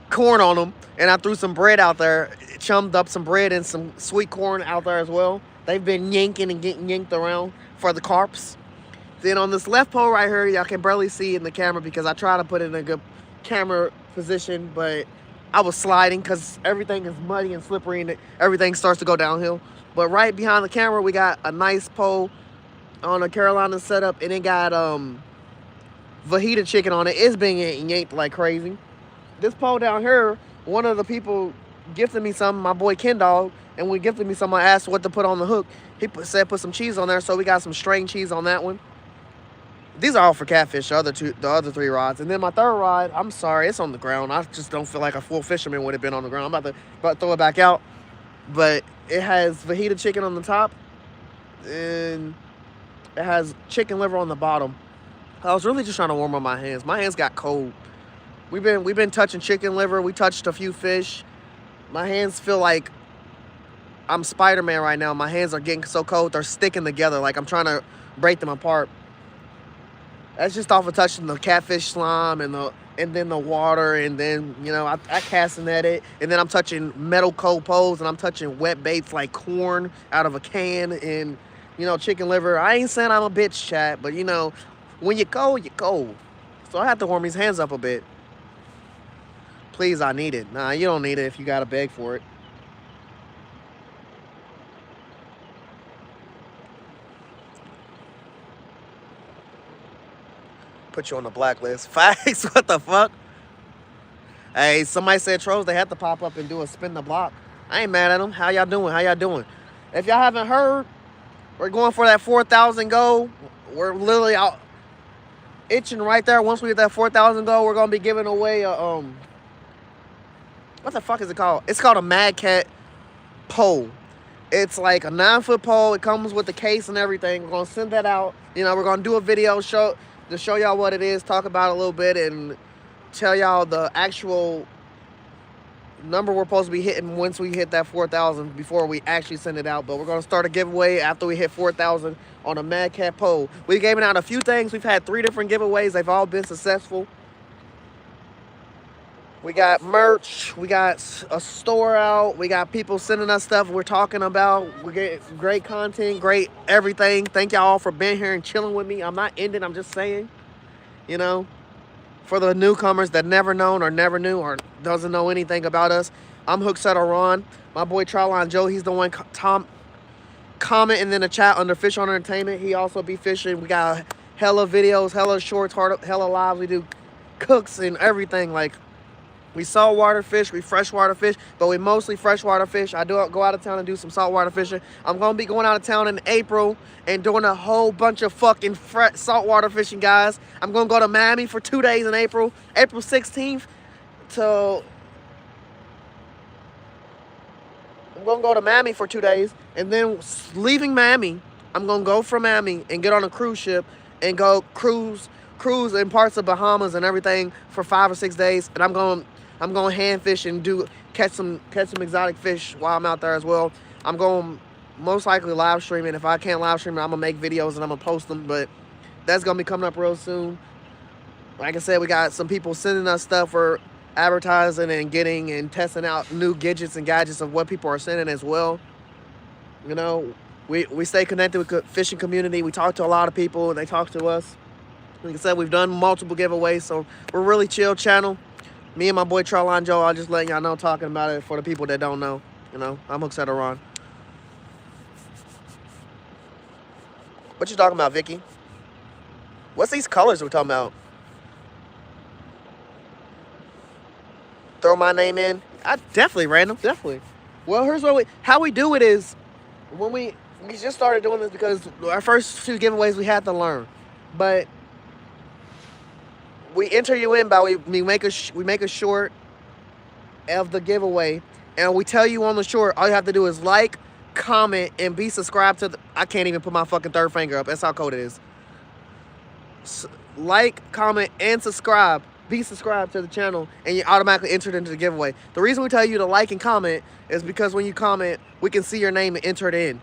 corn on them, and I threw some bread out there, chummed up some bread and some sweet corn out there as well. They've been yanking and getting yanked around for the carps. Then on this left pole right here, y'all can barely see it in the camera because I try to put it in a good camera position, but I was sliding because everything is muddy and slippery and everything starts to go downhill. But right behind the camera, we got a nice pole on a Carolina setup, and it got fajita chicken on it. It's being yanked like crazy. This pole down here, one of the people gifted me some, my boy Ken Dog, and when he gifted me some, I asked what to put on the hook. He said put some cheese on there, so we got some string cheese on that one. These are all for catfish, the other 3 rods. And then my 3rd rod, I'm sorry, it's on the ground. I just don't feel like a full fisherman would have been on the ground. I'm about to throw it back out. But it has fajita chicken on the top, and it has chicken liver on the bottom. I was really just trying to warm up my hands. My hands got cold. We've been touching chicken liver. We touched a few fish. My hands feel like I'm Spider-Man right now. My hands are getting so cold. They're sticking together like I'm trying to break them apart. That's just off of touching the catfish slime and then the water, and then, you know, I cast net it, and then I'm touching metal cold poles, and I'm touching wet baits like corn out of a can and, you know, chicken liver. I ain't saying I'm a bitch, chat, but, you know, when you're cold, you're cold. So I have to warm these hands up a bit. Please, I need it. Nah, you don't need it if you gotta beg for it. Put you on the blacklist. Facts, what the fuck? Hey, somebody said trolls, they have to pop up and do a spin the block. I ain't mad at them. How y'all doing? How y'all doing? If y'all haven't heard, we're going for that 4,000 goal. We're literally out itching right there. Once we get that 4,000 goal, we're gonna be giving away a what the fuck is it called? It's called a Mad Cat pole. It's like a 9-foot pole. It comes with the case and everything. We're gonna send that out. You know, we're gonna do a video to show y'all what it is, talk about it a little bit, and tell y'all the actual number we're supposed to be hitting once we hit that 4,000 before we actually send it out. But we're gonna start a giveaway after we hit 4,000 on a Mad Cat pole. We've given out a few things. We've had 3 different giveaways. They've all been successful. We got merch, we got a store out, we got people sending us stuff we're talking about. We get great content, great everything. Thank y'all all for being here and chilling with me. I'm not ending, I'm just saying, you know, for the newcomers that never known or never knew or doesn't know anything about us, I'm Hooksetter Ron. My boy Tryline Joe, he's the one commenting in the chat under Fish on Entertainment. He also be fishing. We got hella videos, hella shorts, hella lives. We do cooks and everything. Like, we saltwater fish, we freshwater fish, but we mostly freshwater fish. I do go out of town and do some saltwater fishing. I'm going to be going out of town in April and doing a whole bunch of fucking saltwater fishing, guys. I'm going to go to Miami for 2 days in April. April 16th to... I'm going to go to Miami for 2 days, and then leaving Miami, I'm going to go from Miami and get on a cruise ship and go cruise in parts of Bahamas and everything for 5 or 6 days, and I'm going hand fish and catch some exotic fish while I'm out there as well. I'm going most likely live streaming. If I can't live stream, I'm gonna make videos and I'm gonna post them, but that's gonna be coming up real soon. Like I said, we got some people sending us stuff for advertising and getting and testing out new gadgets and gadgets of what people are sending as well. You know, we stay connected with the fishing community. We talk to a lot of people and they talk to us. Like I said, we've done multiple giveaways, so we're really chill channel. Me and my boy Tryline Joe, I'll just letting y'all know, talking about it for the people that don't know. You know, I'm Hooksetter Ron. What you talking about, Vicky? What's these colors we're talking about? Throw my name in? Definitely, random, definitely. Well, here's how we do it is, when we just started doing this because our first 2 giveaways we had to learn. But we enter you in by we make a short of the giveaway, and we tell you on the short, all you have to do is like, comment, and be subscribed to the. I can't even put my fucking third finger up. That's how cold it is. Like, comment, and subscribe. Be subscribed to the channel, and you're automatically entered into the giveaway. The reason we tell you to like and comment is because when you comment, we can see your name and enter it in.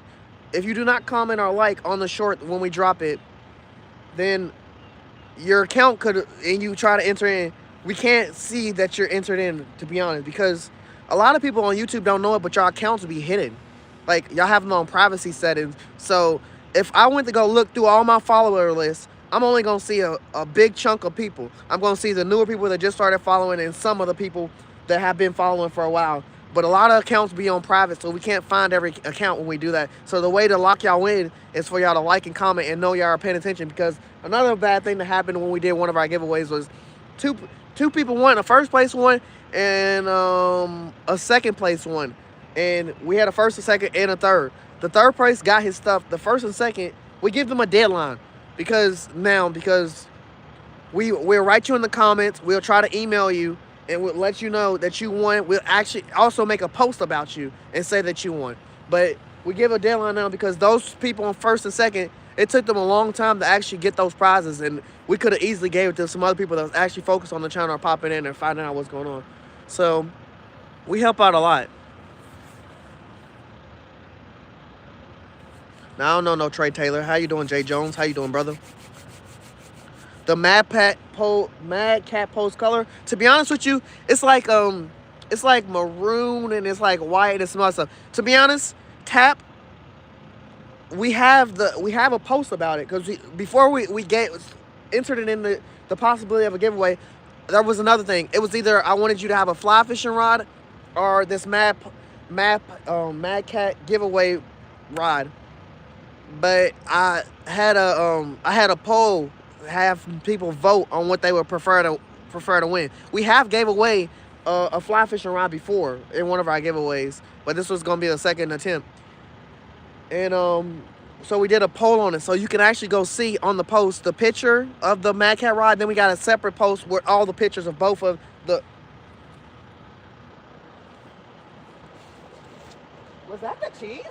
If you do not comment or like on the short when we drop it, then your account could, and you try to enter in, we can't see that you're entered in, to be honest, because a lot of people on YouTube don't know it, but your accounts will be hidden. Like, y'all have them on privacy settings. So if I went to go look through all my follower lists, I'm only going to see a big chunk of people. I'm going to see the newer people that just started following and some of the people that have been following for a while. But a lot of accounts be on private, so we can't find every account when we do that. So the way to lock y'all in is for y'all to like and comment and know y'all are paying attention, because another bad thing that happened when we did one of our giveaways was two people won, a first place one and a second place one. And we had a first, a second, and a third. The third place got his stuff. The first and second, we give them a deadline because we'll write you in the comments. We'll try to email you and we'll let you know that you won. We'll actually also make a post about you and say that you won. But we give a deadline now because those people on first and second, it took them a long time to actually get those prizes, and we could have easily gave it to some other people that was actually focused on the channel or popping in and finding out what's going on. So we help out a lot. Now, I don't know no Trey Taylor. How you doing, Jay Jones? How you doing, brother? The Mad Cat Post color, to be honest with you, it's like maroon and it's like white and some other stuff. To be honest, Tap, we have a post about it, because before we entered it in the possibility of a giveaway, there was another thing. It was either I wanted you to have a fly fishing rod or this Mad Cat giveaway rod. But I had a poll, have people vote on what they would prefer to win. We have gave away a fly fishing rod before in one of our giveaways, but this was gonna be the second attempt. And so we did a poll on it, so you can actually go see on the post the picture of the Mad Cat rod. Then we got a separate post with all the pictures of both of the. Was that the cheese?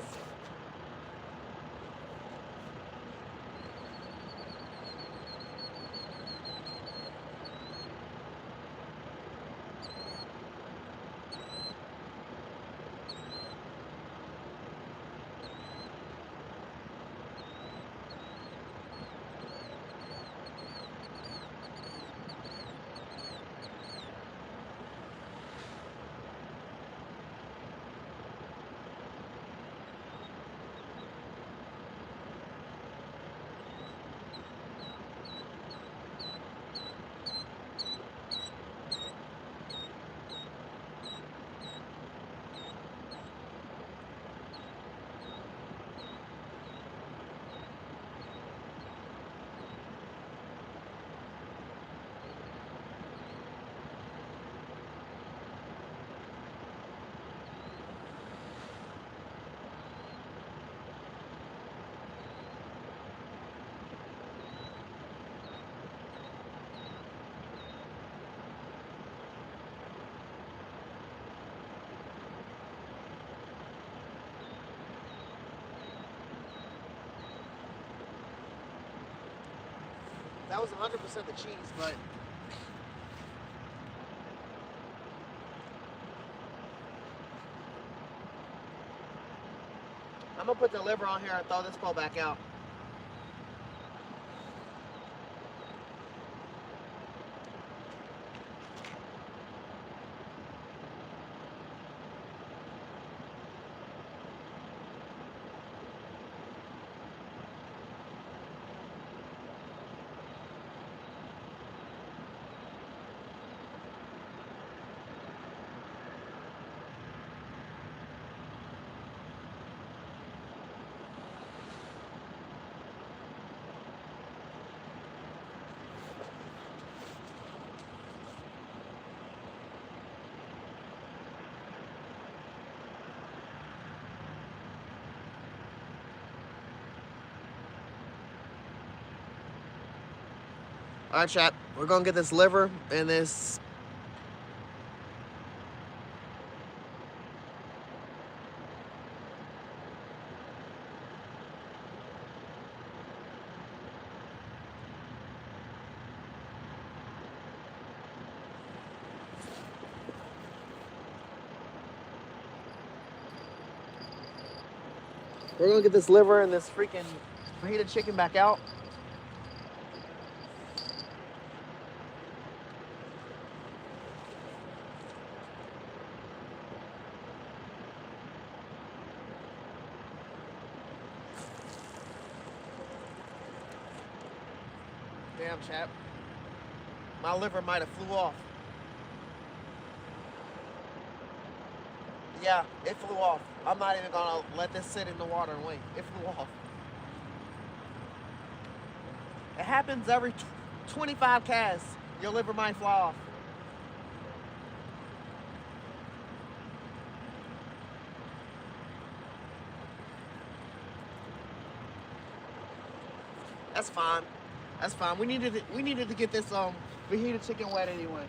That was 100% the cheese, but I'm gonna put the liver on here and throw this pole back out. All right, chat. We're gonna get this liver and this. We're gonna get this liver and this freaking fajita chicken back out. Damn, chap. My liver might have flew off. Yeah, it flew off. I'm not even gonna let this sit in the water and wait. It flew off. It happens every 25 casts. Your liver might fly off. That's fine. That's fine. We needed to get this fajita chicken wet anyway.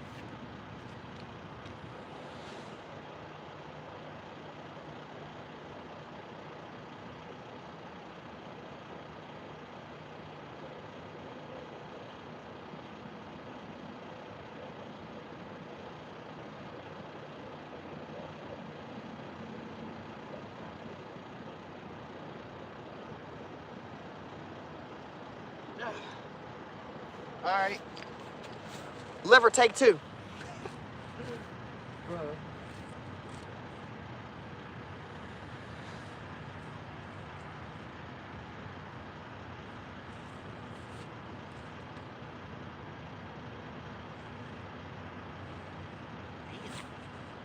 All right. Liver take 2.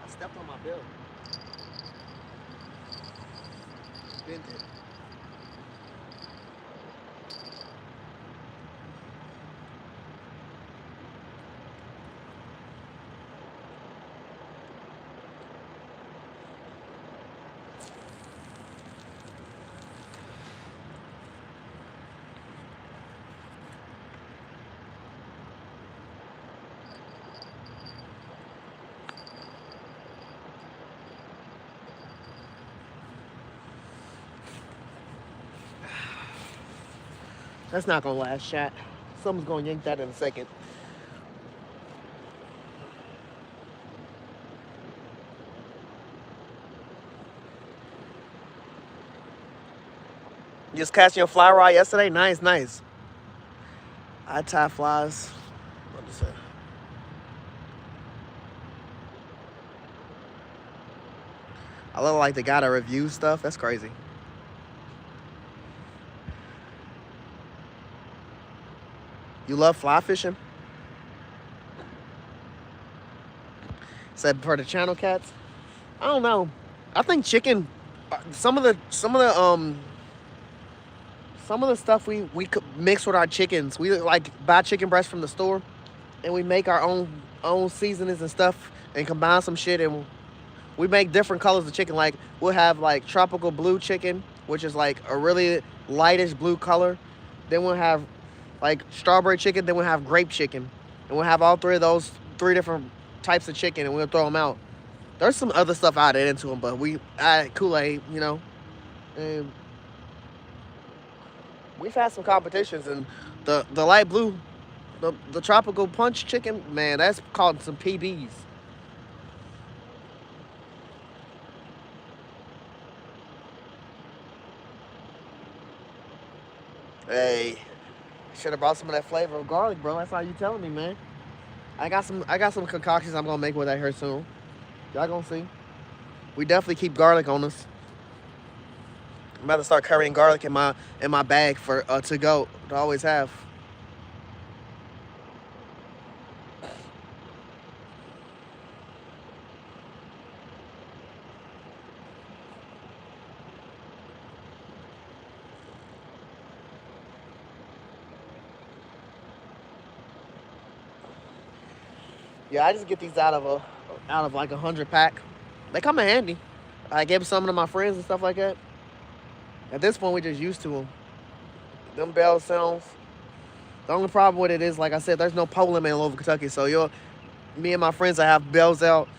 I stepped on my bill. Bent it. That's not gonna last, chat. Someone's gonna yank that in a second. You just catching your fly rod yesterday? Nice, nice. I tie flies. What is that? I look like the guy that reviews stuff. That's crazy. You love fly fishing? Said for the channel cats. I don't know. I think chicken. Some of the stuff we could mix with our chickens. We like buy chicken breast from the store, and we make our own seasonings and stuff, and combine some shit, and we make different colors of chicken. Like we'll have like tropical blue chicken, which is like a really lightish blue color. Then we'll have like strawberry chicken. Then we'll have grape chicken, and we'll have all 3 of those 3 different types of chicken, and we'll throw them out. There's some other stuff I added into them, but we add Kool-Aid, you know. And we've had some competitions, and the light blue, the tropical punch chicken, man, that's called some PBs. Hey, should have brought some of that flavor of garlic, bro. That's all you telling me, man. I got some concoctions I'm gonna make with that here soon. Y'all gonna see. We definitely keep garlic on us. I'm about to start carrying garlic in my bag for to go to always have. Yeah, I just get these out of like 100 pack. They come in handy. I gave some to my friends and stuff like that. At this point, we just used to them. Them bell sounds. The only problem with it is, like I said, there's no pole limit in Louisville, Kentucky. So me and my friends that have bells out,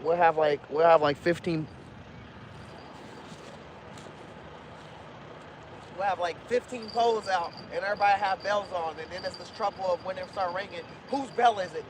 we'll have like 15. We'll have like 15 poles out, and everybody have bells on, and then it's this trouble of when they start ringing, whose bell is it?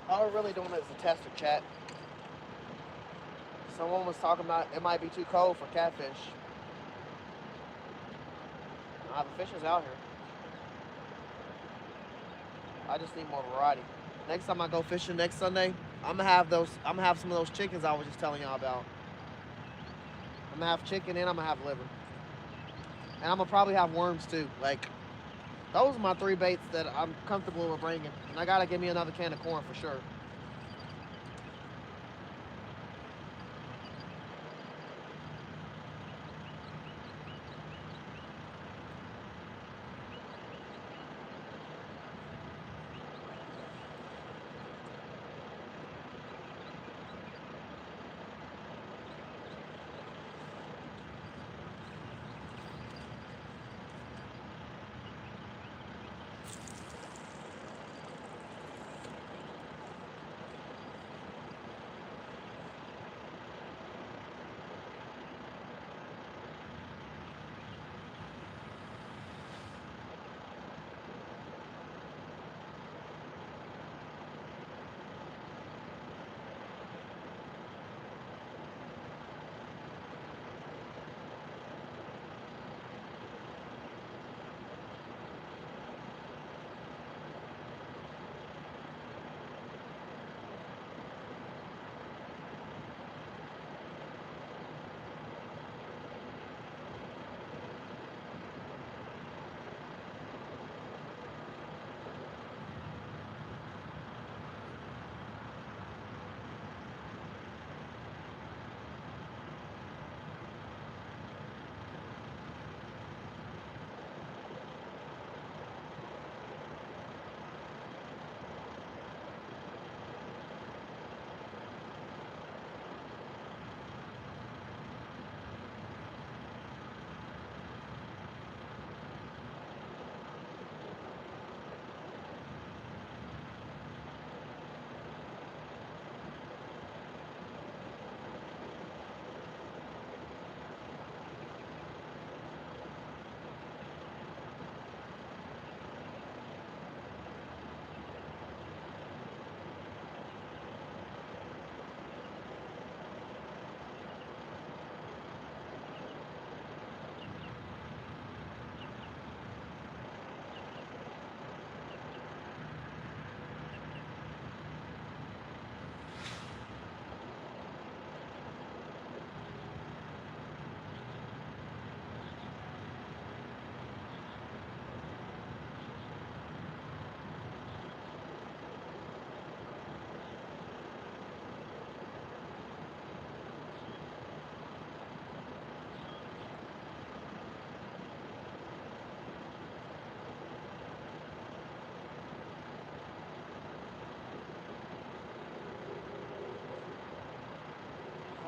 All we're really doing is a tester chat. Someone was talking about it might be too cold for catfish. The fish is out here. I just need more variety. Next time I go fishing next Sunday, I'm gonna have those. I'm gonna have some of those chickens I was just telling y'all about. I'm gonna have chicken and I'm gonna have liver, and I'm gonna probably have worms too. Like those are my three baits that I'm comfortable with bringing. And I gotta give me another can of corn for sure.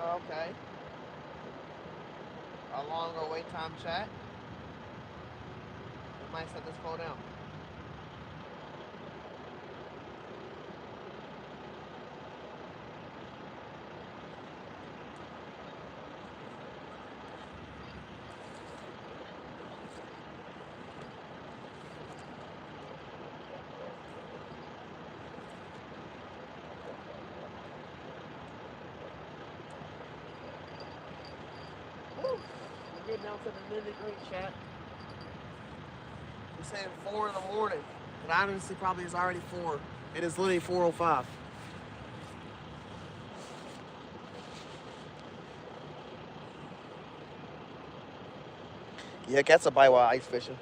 Okay. A longer wait time chat. We might set this phone down. Woo. We're getting down to the nitty-gritty chat. We're saying 4 in the morning. But honestly, probably it's already 4. It is literally 4:05. Yeah, cats will bite while ice fishing.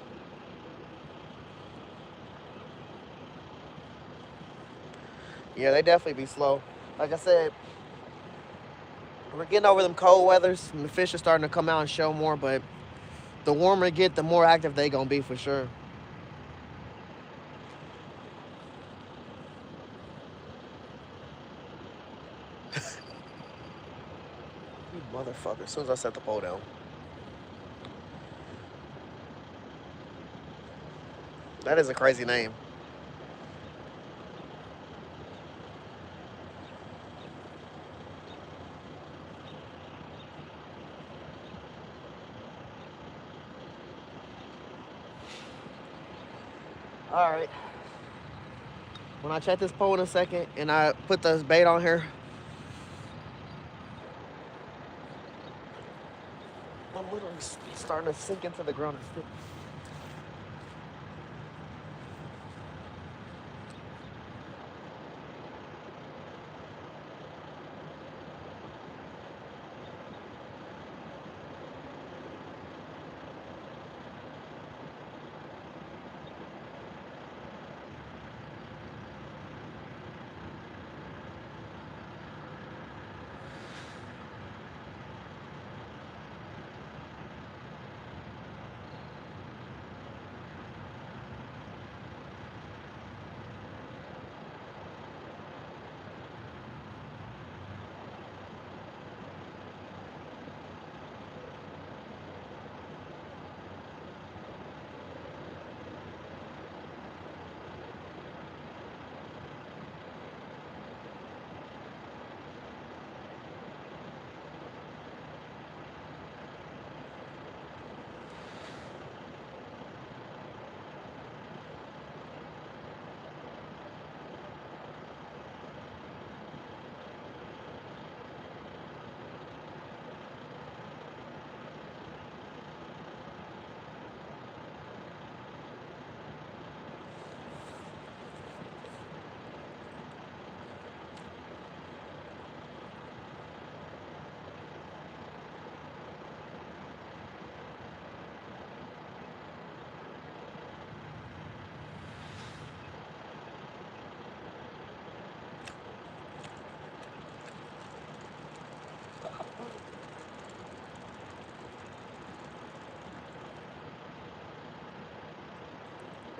Yeah, they definitely be slow. Like I said, we're getting over them cold weathers, and the fish are starting to come out and show more. But the warmer it get, the more active they gonna be for sure. You motherfucker! As soon as I set the pole down, that is a crazy name. All right. When I check this pole in a second and I put the bait on here, I'm literally starting to sink into the ground and stick.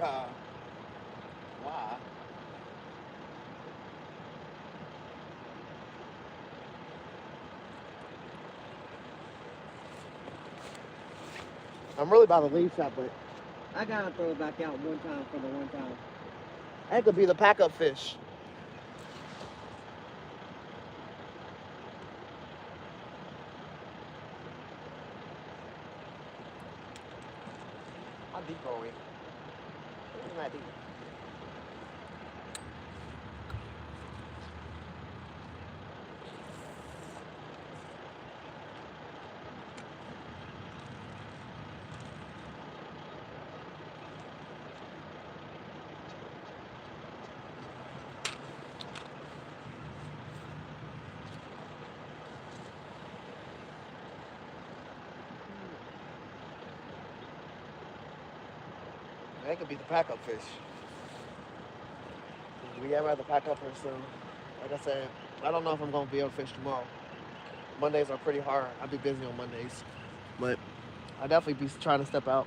Uh, why? I'm really about to leave shop, but I gotta throw it back out one time for the one time. That could be the pack-up fish. How deep are we? It's not deep. That could be the pack-up fish. We got rather pack up here soon. Like I said, I don't know if I'm gonna be able to fish tomorrow. Mondays are pretty hard. I'll be busy on Mondays, but I definitely be trying to step out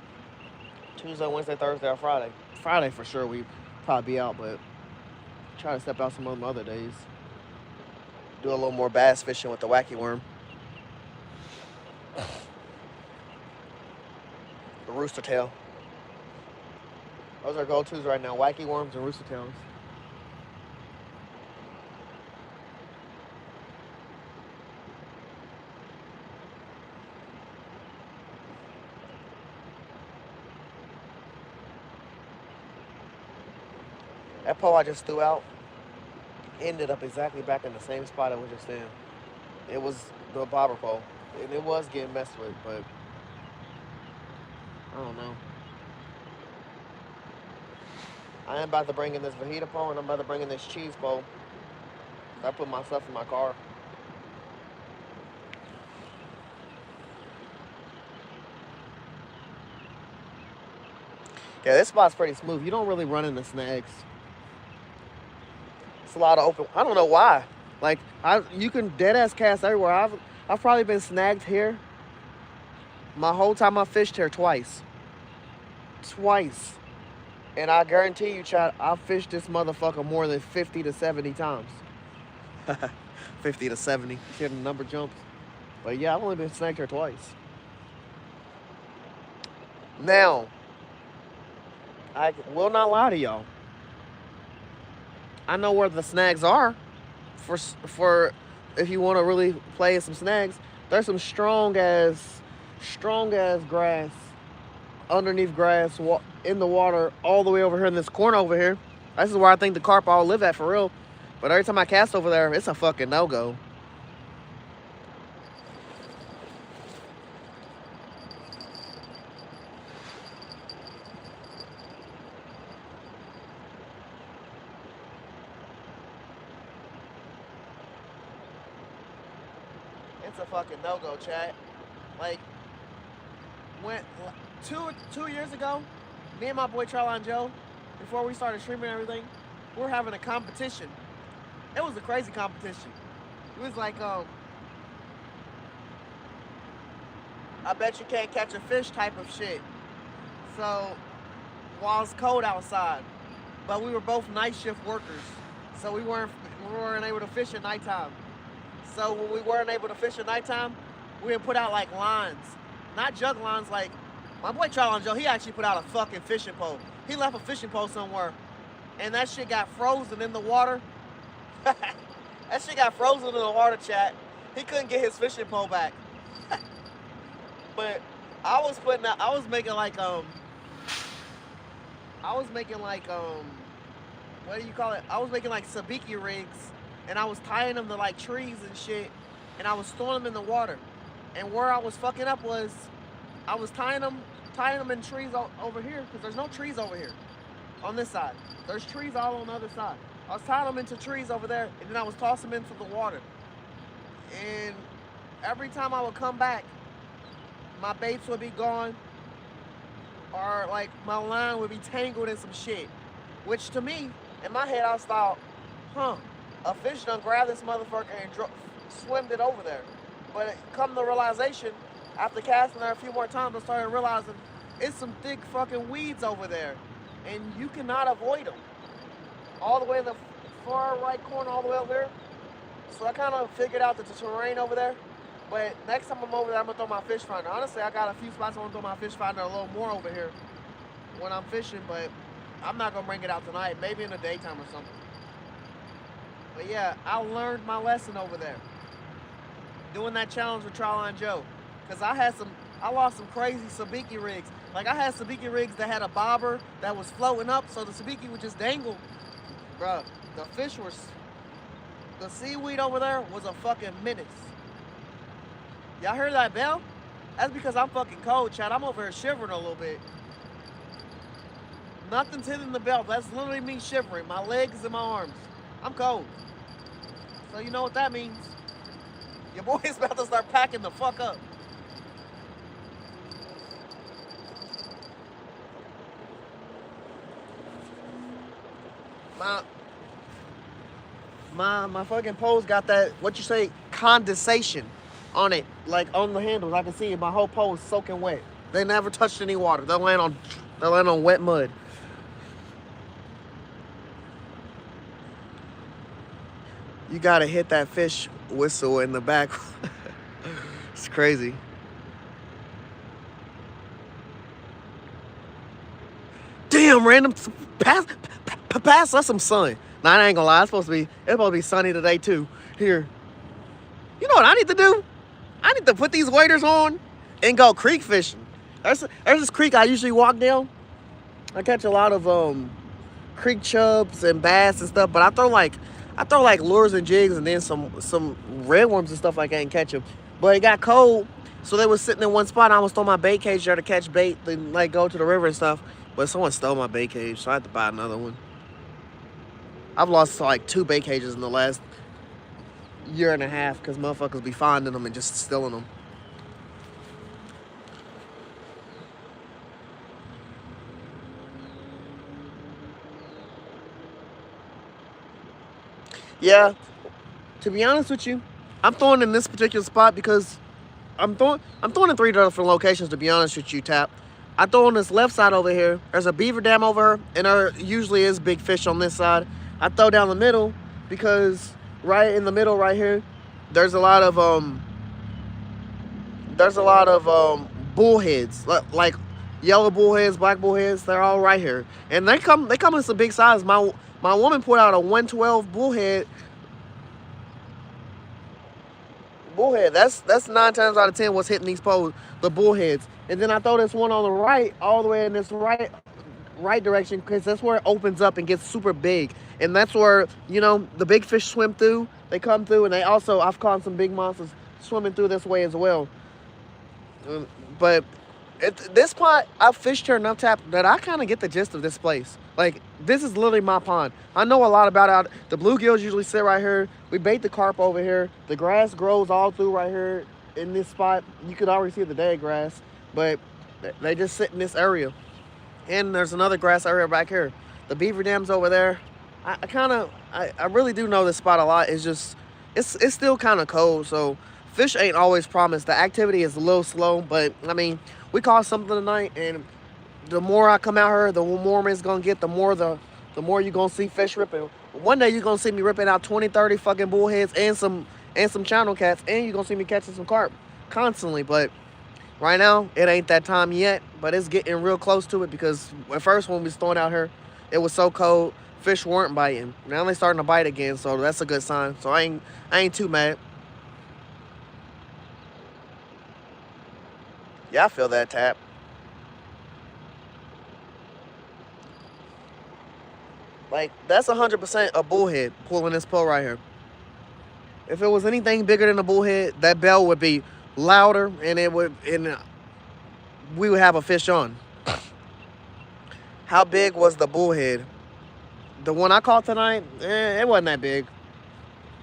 Tuesday, Wednesday, Thursday, or Friday. Friday for sure we probably be out, but try to step out some of them other days. Do a little more bass fishing with the wacky worm. rooster tail. Those are go-tos right now. Wacky worms and rooster tails. That pole I just threw out ended up exactly back in the same spot it was just in. It was the bobber pole. And it was getting messed with, but I don't know. I am about to bring in this fajita pole and I'm about to bring in this cheese pole. I put my stuff in my car. Yeah, this spot's pretty smooth. You don't really run into snags. It's a lot of open. I don't know why. Like you can dead ass cast everywhere. I've probably been snagged here my whole time I fished here twice. Twice. And I guarantee you, chat, I've fished this motherfucker more than 50 to 70 times. 50 to 70. See the number jumps. But yeah, I've only been snagged here twice. Now, I will not lie to y'all. I know where the snags are for if you want to really play some snags. There's some strong ass grass underneath grass in the water all the way over here in this corner over here. This is where I think the carp all live at for real. But every time I cast over there, it's a fucking no-go. It's a fucking no-go, chat. Like, when two years ago, me and my boy Charline Joe, before we started streaming and everything, we were having a competition. It was a crazy competition. It was like, I bet you can't catch a fish type of shit. So, while it's cold outside, but we were both night shift workers, so we weren't able to fish at nighttime. So when we weren't able to fish at nighttime, we would put out like lines, not jug lines. Like my boy Charline Joe, he actually put out a fucking fishing pole. He left a fishing pole somewhere, and that shit got frozen in the water. That shit got frozen in the water, chat. He couldn't get his fishing pole back. But I was making like what do you call it? I was making like sabiki rigs, and I was tying them to like trees and shit, and I was throwing them in the water. And where I was fucking up was, I was tying them in trees over here, because there's no trees over here on this side. There's trees all on the other side. I was tying them into trees over there, and then I was tossing them into the water. And every time I would come back, my baits would be gone, or like my line would be tangled in some shit. Which to me, in my head, I was thought, a fish done grabbed this motherfucker and swimmed it over there. But it come to the realization, after casting there a few more times, I started realizing it's some thick fucking weeds over there, and you cannot avoid them. All the way in the far right corner, all the way over there. So I kind of figured out the terrain over there. But next time I'm over there, I'm gonna throw my fish finder. Honestly, I got a few spots I want to throw my fish finder a little more over here when I'm fishing, but I'm not gonna bring it out tonight. Maybe in the daytime or something. But yeah, I learned my lesson over there, doing that challenge with Charline Joe. Cause I lost some crazy sabiki rigs. Like I had sabiki rigs that had a bobber that was floating up, so the sabiki would just dangle. Bruh, the seaweed over there was a fucking menace. Y'all heard that bell? That's because I'm fucking cold, chat. I'm over here shivering a little bit. Nothing's hitting the bell. That's literally me shivering. My legs and my arms. I'm cold. So you know what that means. Your boy's about to start packing the fuck up. My fucking pole's got that, what you say, condensation on it. Like on the handles, I can see it. My whole pole is soaking wet. They never touched any water. They'll land on wet mud. You gotta hit that fish whistle in the back. It's crazy. damn random. Pass us some sun. Nah, I ain't gonna lie. It's supposed to be sunny today too. Here, you know what I need to do? I need to put these waders on and go creek fishing. There's this creek I usually walk down. I catch a lot of creek chubs and bass and stuff, but I throw like lures and jigs and then some redworms and stuff like that and catch them. But it got cold, so they was sitting in one spot. I almost throw my bait cage there to catch bait, then like go to the river and stuff. But someone stole my bait cage, so I had to buy another one. I've lost like 2 bait cages in the last year and a half because motherfuckers be finding them and just stealing them. Yeah, to be honest with you, I'm throwing in this particular spot because I'm throwing in 3 different locations. To be honest with you, Tap, I throw on this left side over here. There's a beaver dam over here, and there usually is big fish on this side. I throw down the middle because right in the middle right here, there's a lot of bullheads, like yellow bullheads, black bullheads. They're all right here, and they come in some big size. My woman put out a 112 bullhead. That's 9 times out of 10 what's hitting these poles, the bullheads. And then I throw this one on the right, all the way in this right direction, because that's where it opens up and gets super big, and that's where the big fish swim through. They come through, and I've caught some big monsters swimming through this way as well. But at this spot, I've fished here enough, Tap, that I kind of get the gist of this place. Like, this is literally my pond. I know a lot about it. The bluegills usually sit right here. We bait the carp over here. The grass grows all through right here in this spot. You could already see the dead grass, but they just sit in this area. And there's another grass area back here. The beaver dam's over there. I really do know this spot a lot. It's just, it's still kind of cold, so fish ain't always promised. The activity is a little slow, but I mean, we caught something tonight, and the more I come out here, the warmer it's gonna get. The more you're gonna see fish ripping. One day you're gonna see me ripping out 20, 30 fucking bullheads and some channel cats, and you're gonna see me catching some carp constantly. But right now, it ain't that time yet, but it's getting real close to it because at first when we was throwing out here, it was so cold, fish weren't biting. Now they starting to bite again, so that's a good sign. So I ain't too mad. Yeah, I feel that, Tap. Like, that's 100% a bullhead pulling this pole right here. If it was anything bigger than a bullhead, that bell would be louder, and we would have a fish on. How big was the bullhead? The one I caught tonight, it wasn't that big.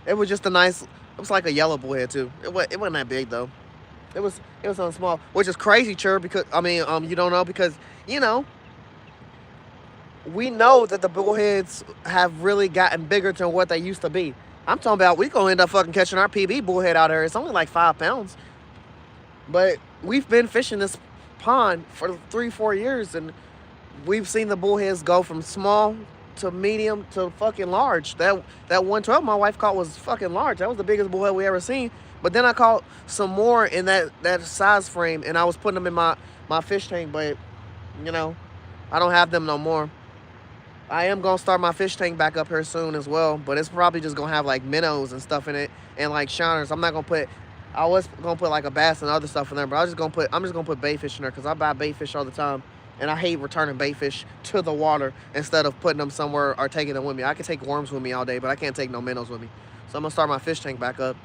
It was just it was like a yellow bullhead too. It wasn't that big though. It was something small, which is crazy, Chur, because I mean, you don't know because you know we know that the bullheads have really gotten bigger to what they used to be. I'm talking about we gonna end up fucking catching our PB bullhead out here. It's only like 5 pounds, but we've been fishing this pond for 3-4 years, and we've seen the bullheads go from small to medium to fucking large. That 112 my wife caught was fucking large. That was the biggest bullhead we ever seen. But then I caught some more in that size frame, and I was putting them in my fish tank, but I don't have them no more. I am gonna start my fish tank back up here soon as well, but it's probably just gonna have like minnows and stuff in it and like shiners. I was gonna put like a bass and other stuff in there, but I'm just gonna put bait fish in there because I buy bait fish all the time, and I hate returning bait fish to the water instead of putting them somewhere or taking them with me. I can take worms with me all day, but I can't take no minnows with me. So I'm gonna start my fish tank back up.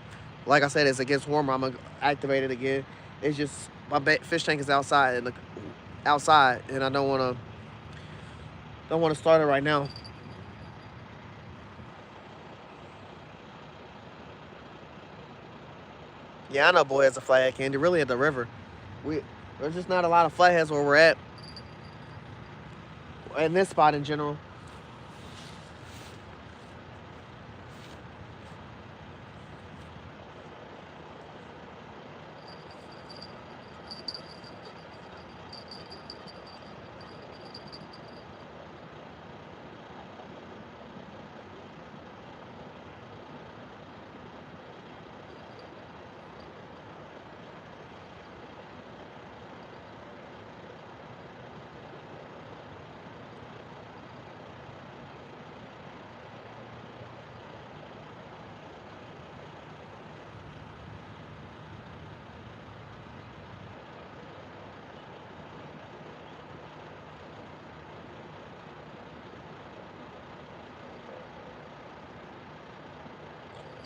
Like I said, as it gets warmer, I'm gonna activate it again. It's just my fish tank is outside, and I don't wanna start it right now. Yeah, I know bullheads are flathead candy. Really at the river, there's just not a lot of flatheads where we're at, in this spot in general.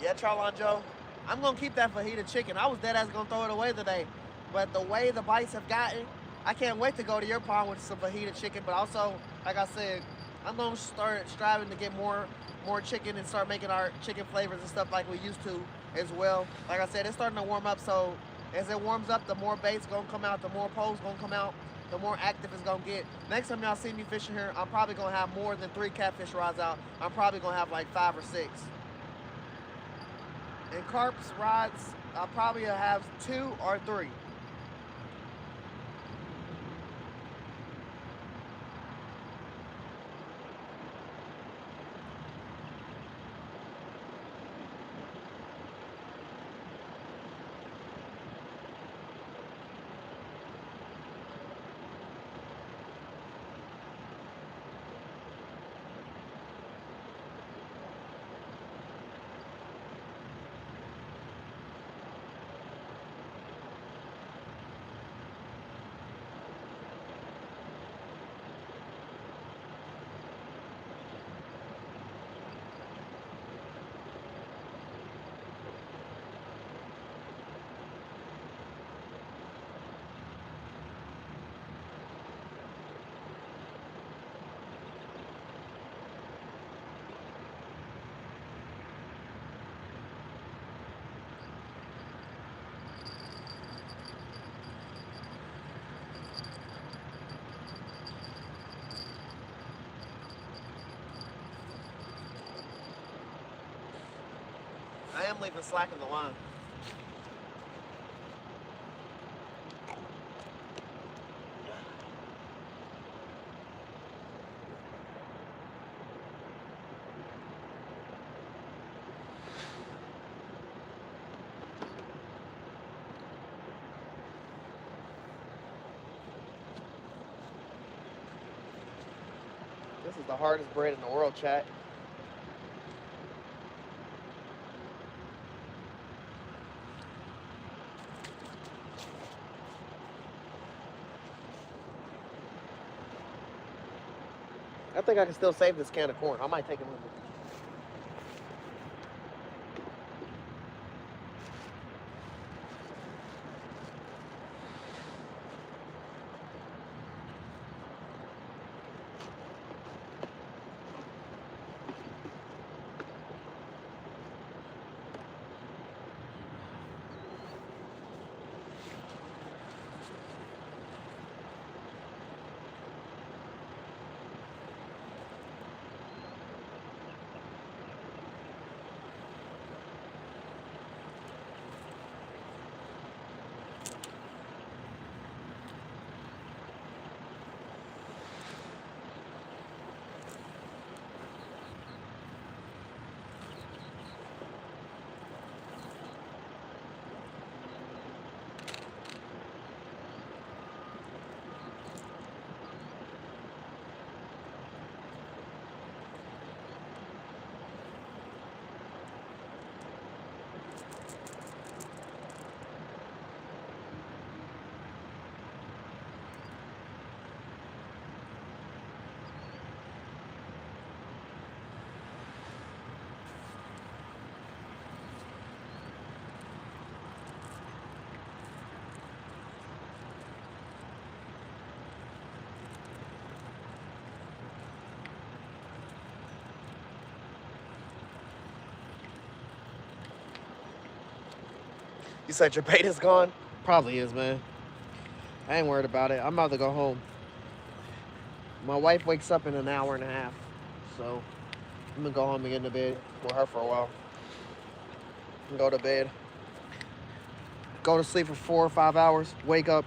Yeah, Charlon Joe. I'm gonna keep that fajita chicken. I was dead ass gonna throw it away today, but the way the bites have gotten, I can't wait to go to your pond with some fajita chicken. But also, like I said, I'm gonna start striving to get more chicken and start making our chicken flavors and stuff like we used to as well. Like I said, it's starting to warm up, so as it warms up, the more bait's gonna come out, the more poles gonna come out, the more active it's gonna get. Next time y'all see me fishing here, I'm probably gonna have more than 3 catfish rods out. I'm probably gonna have like 5 or 6. And carps rods, I'll probably have 2 or 3. I am leaving slack in the line. This is the hardest bread in the world, chat. I think I can still save this can of corn. I might take it with me. You said your bait is gone? Probably is, man. I ain't worried about it. I'm about to go home. My wife wakes up in an hour and a half, so I'm gonna go home and get into bed with her for a while. And go to bed. Go to sleep for 4 or 5 hours. Wake up.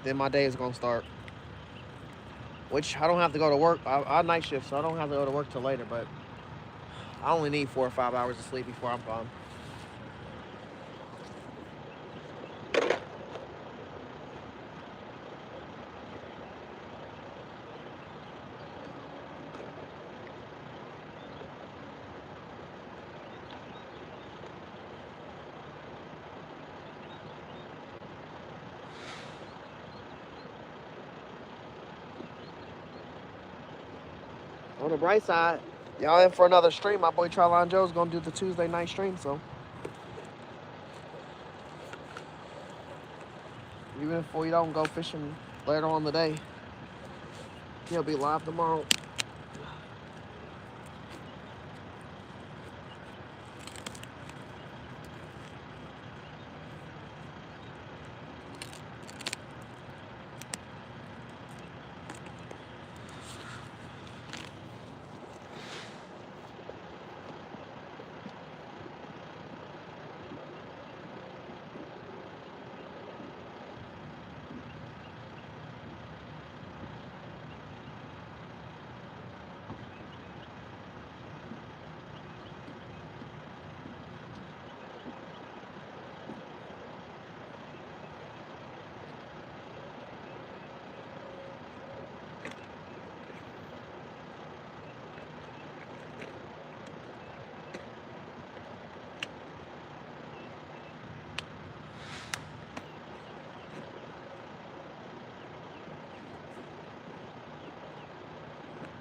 Then my day is gonna start. Which I don't have to go to work. I night shift, so I don't have to go to work till later. But I only need 4 or 5 hours of sleep before I'm gone. On the bright side, Y'all in for another stream. My boy Trilon Joe's gonna do the Tuesday night stream, so even if we don't go fishing later on today, he'll be live tomorrow.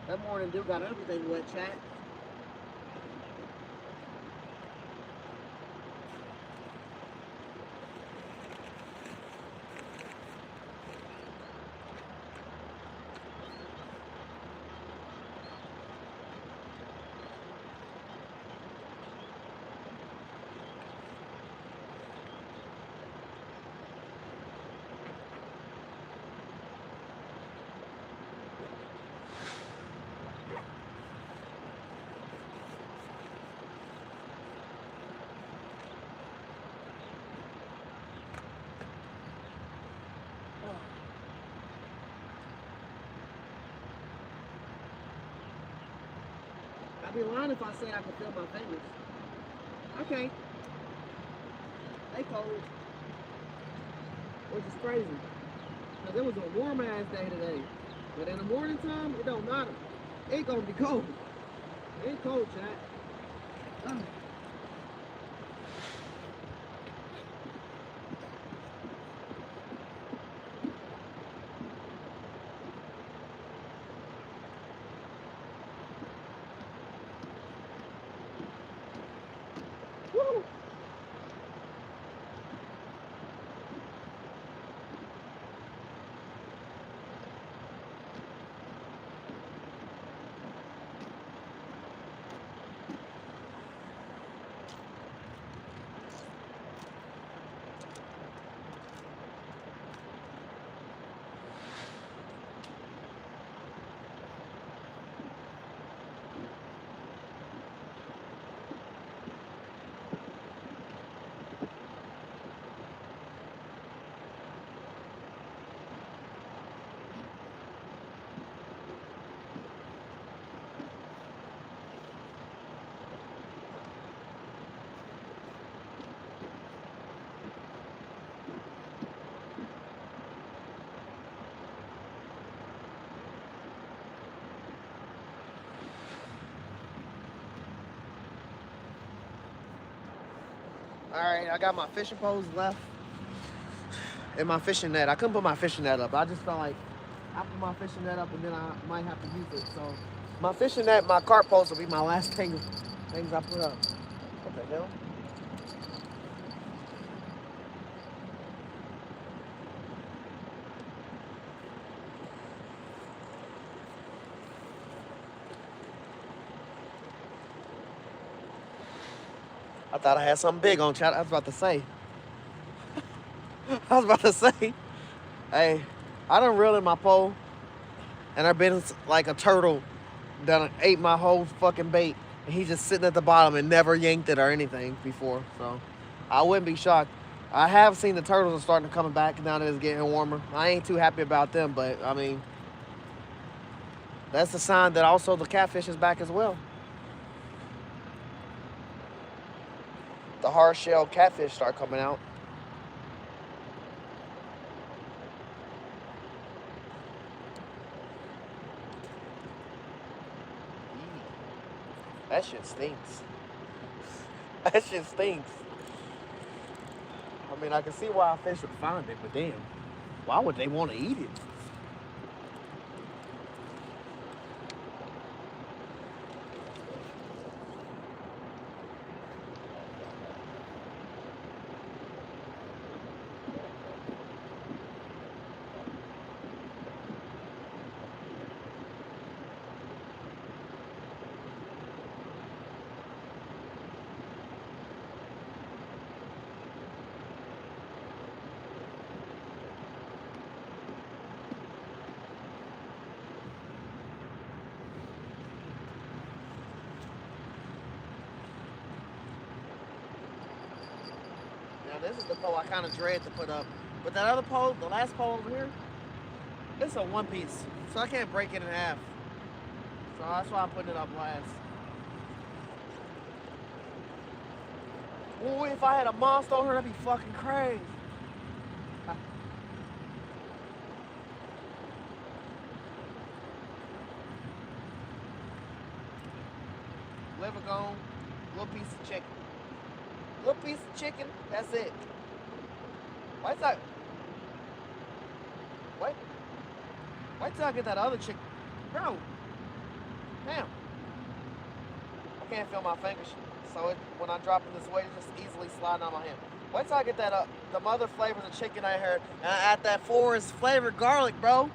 That morning dude got everything wet, chat. I'd be lying if I said I could feel my fingers. Okay. They cold. Which is crazy. Because it was a warm ass day today. But in the morning time, it don't matter. It gonna be cold. It's cold, chat. Woo! Alright, I got my fishing poles left and my fishing net. I couldn't put my fishing net up. I just felt like I put my fishing net up and then I might have to use it. So my fishing net, my carp poles will be my last things I put up. What the hell? I thought I had something big on chat. I was about to say. Hey, I done reeled in my pole, and I've been like a turtle that ate my whole fucking bait, and he's just sitting at the bottom and never yanked it or anything before. So I wouldn't be shocked. I have seen the turtles are starting to come back now that it's getting warmer. I ain't too happy about them, but I mean, that's a sign that also the catfish is back as well. The hard shell catfish start coming out. That shit stinks. That shit stinks. I mean, I can see why a fish would find it, but damn, why would they want to eat it? Now this is the pole I kind of dread to put up. But that other pole, the last pole over here, it's a one piece. So I can't break it in half. So that's why I'm putting it up last. Boy, if I had a monster on her, that'd be fucking crazy. Liver gone, little piece of chicken. Little piece of chicken, that's it. Wait till I get that other chicken. Bro, damn. I can't feel my fingers. So when I drop in this weight, it's just easily sliding on my hand. Wait till I get that the other flavors of chicken I heard, and I add that forest flavored garlic, bro.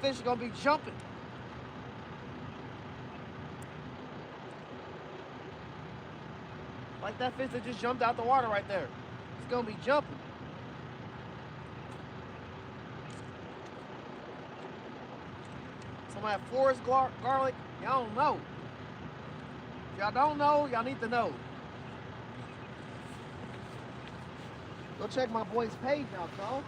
Fish is gonna be jumping. Like that fish that just jumped out the water right there. It's gonna be jumping. Some of that forest garlic, y'all don't know. If y'all don't know, y'all need to know. Go check my boy's page out, y'all.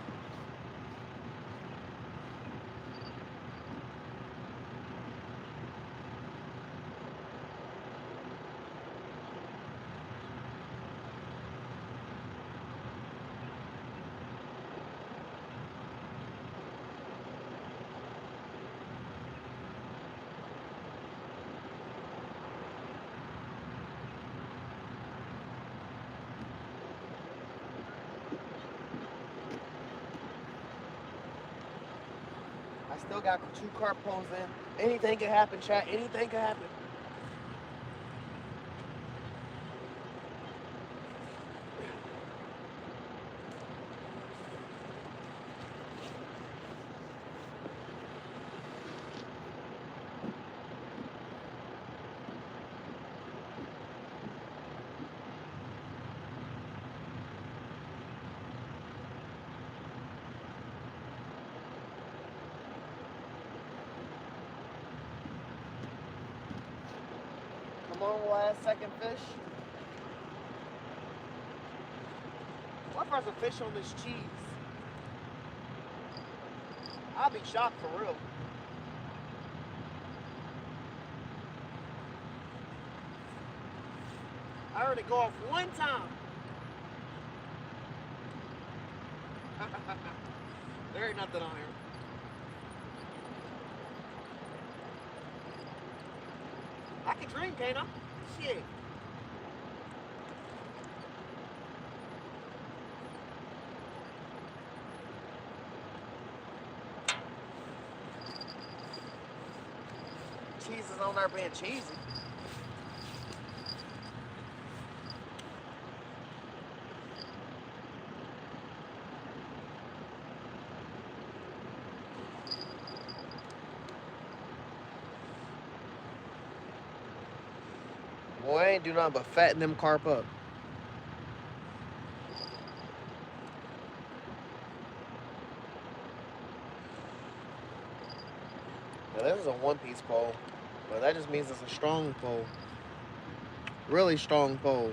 Still got 2 carp poles in. Anything can happen, chat. Anything can happen. Come on, last second fish. What if there's a fish on this cheese? I'll be shocked for real. I heard it go off one time. There ain't nothing on here. I can dream, can't I? Shit. Cheese is on there being cheesy. Boy, I ain't do nothing but fatten them carp up. Now this is a one-piece pole, but that just means it's a strong pole. Really strong pole.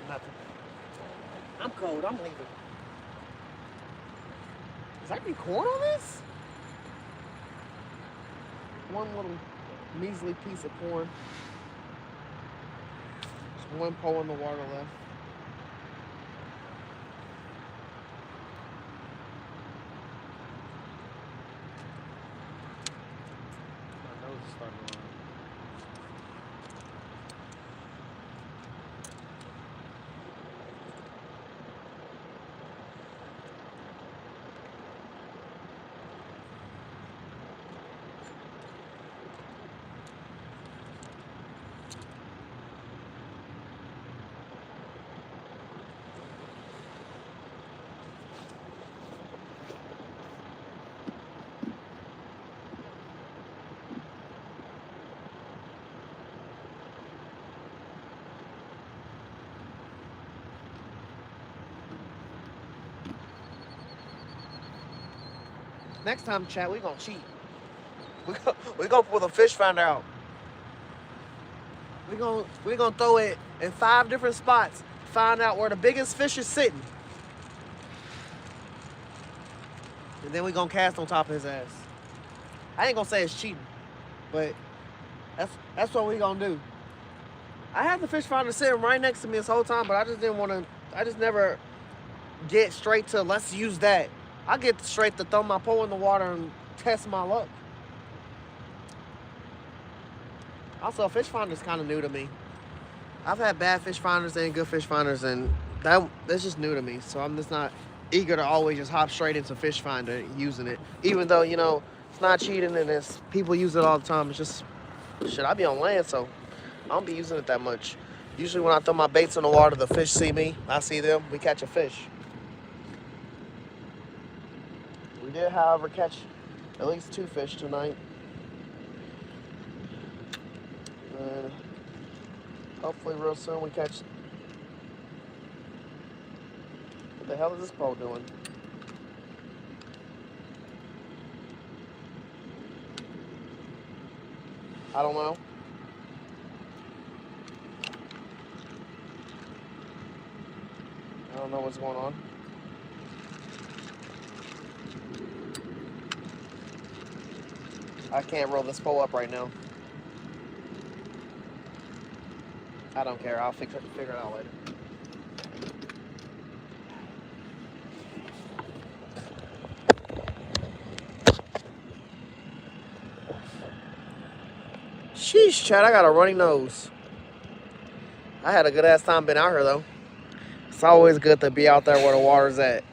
Nothing. I'm cold. I'm leaving. Is there any corn on this? One little measly piece of corn. Just one pole in the water left. My nose is starting to run. Next time, chat, we gonna cheat. We gonna pull the fish finder out. We gonna throw it in 5 different spots. Find out where the biggest fish is sitting, and then we gonna cast on top of his ass. I ain't gonna say it's cheating, but that's what we gonna do. I had the fish finder sitting right next to me this whole time, but I just didn't want to. I just never get straight to let's use that. I get straight to throw my pole in the water and test my luck. Also, fish finder's kind of new to me. I've had bad fish finders and good fish finders, and that's just new to me. So I'm just not eager to always just hop straight into fish finder using it. Even though, it's not cheating and it's people use it all the time. It's just, shit, I be on land, so I don't be using it that much. Usually when I throw my baits in the water, the fish see me, I see them, we catch a fish. We did, however, catch at least 2 fish tonight. And hopefully real soon we catch... What the hell is this pole doing? I don't know. I don't know what's going on. I can't roll this pole up right now. I don't care. I'll figure it out later. Sheesh, Chad, I got a runny nose. I had a good ass time being out here though. It's always good to be out there where the water's at.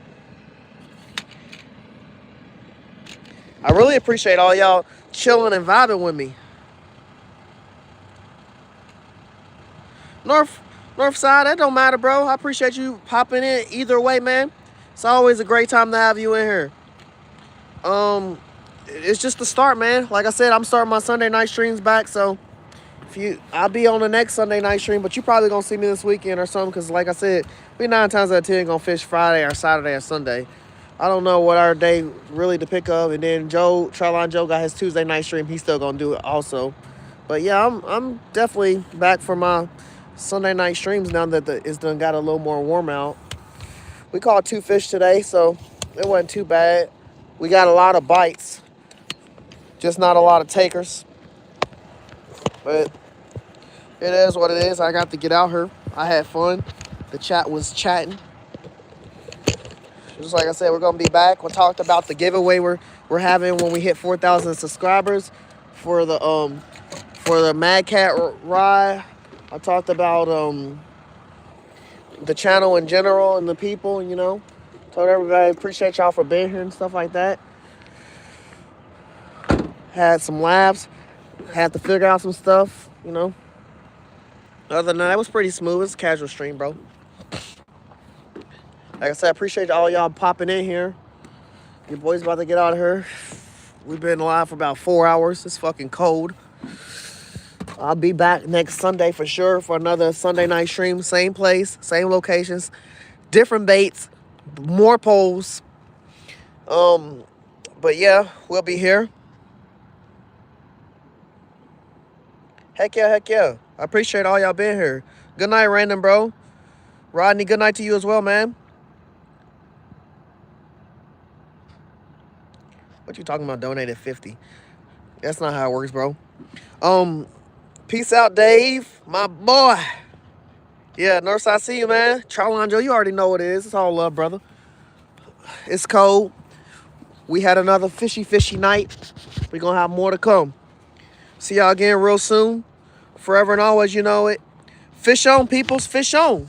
I really appreciate all y'all chilling and vibing with me. North side, that don't matter, bro. I appreciate you popping in either way, man. It's always a great time to have you in here. It's just the start, man. Like I said, I'm starting my Sunday night streams back, so I'll be on the next Sunday night stream, but you probably gonna see me this weekend or something, because like I said, we 9 times out of 10 gonna fish Friday or Saturday or Sunday. I don't know what our day really to pick up, and then Charline Joe got his Tuesday night stream. He's still gonna do it also. But yeah, I'm definitely back for my Sunday night streams now that it's done got a little more warm out. We caught 2 fish today, so it wasn't too bad. We got a lot of bites, just not a lot of takers. But it is what it is. I got to get out here. I had fun. The chat was chatting. Just like I said, we're gonna be back. We talked about the giveaway we're having when we hit 4,000 subscribers for the Mad Cat ride. I talked about the channel in general and the people, Told everybody appreciate y'all for being here and stuff like that. Had some laughs. Had to figure out some stuff, Other than that, it was pretty smooth. It's a casual stream, bro. Like I said, I appreciate all y'all popping in here. Your boy's about to get out of here. We've been live for about 4 hours. It's fucking cold. I'll be back next Sunday for sure for another Sunday night stream. Same place, same locations, different baits, more poles. But yeah, we'll be here. Heck yeah. I appreciate all y'all being here. Good night, Random, bro. Rodney, good night to you as well, man. What you talking about donated 50? That's not how it works, bro. Peace out, Dave. My boy. Yeah, Nurse, I see you, man. Charline Joe, you already know what it is. It's all love, brother. It's cold. We had another fishy night. We're going to have more to come. See y'all again real soon. Forever and always, you know it. Fish on, peoples. Fish on.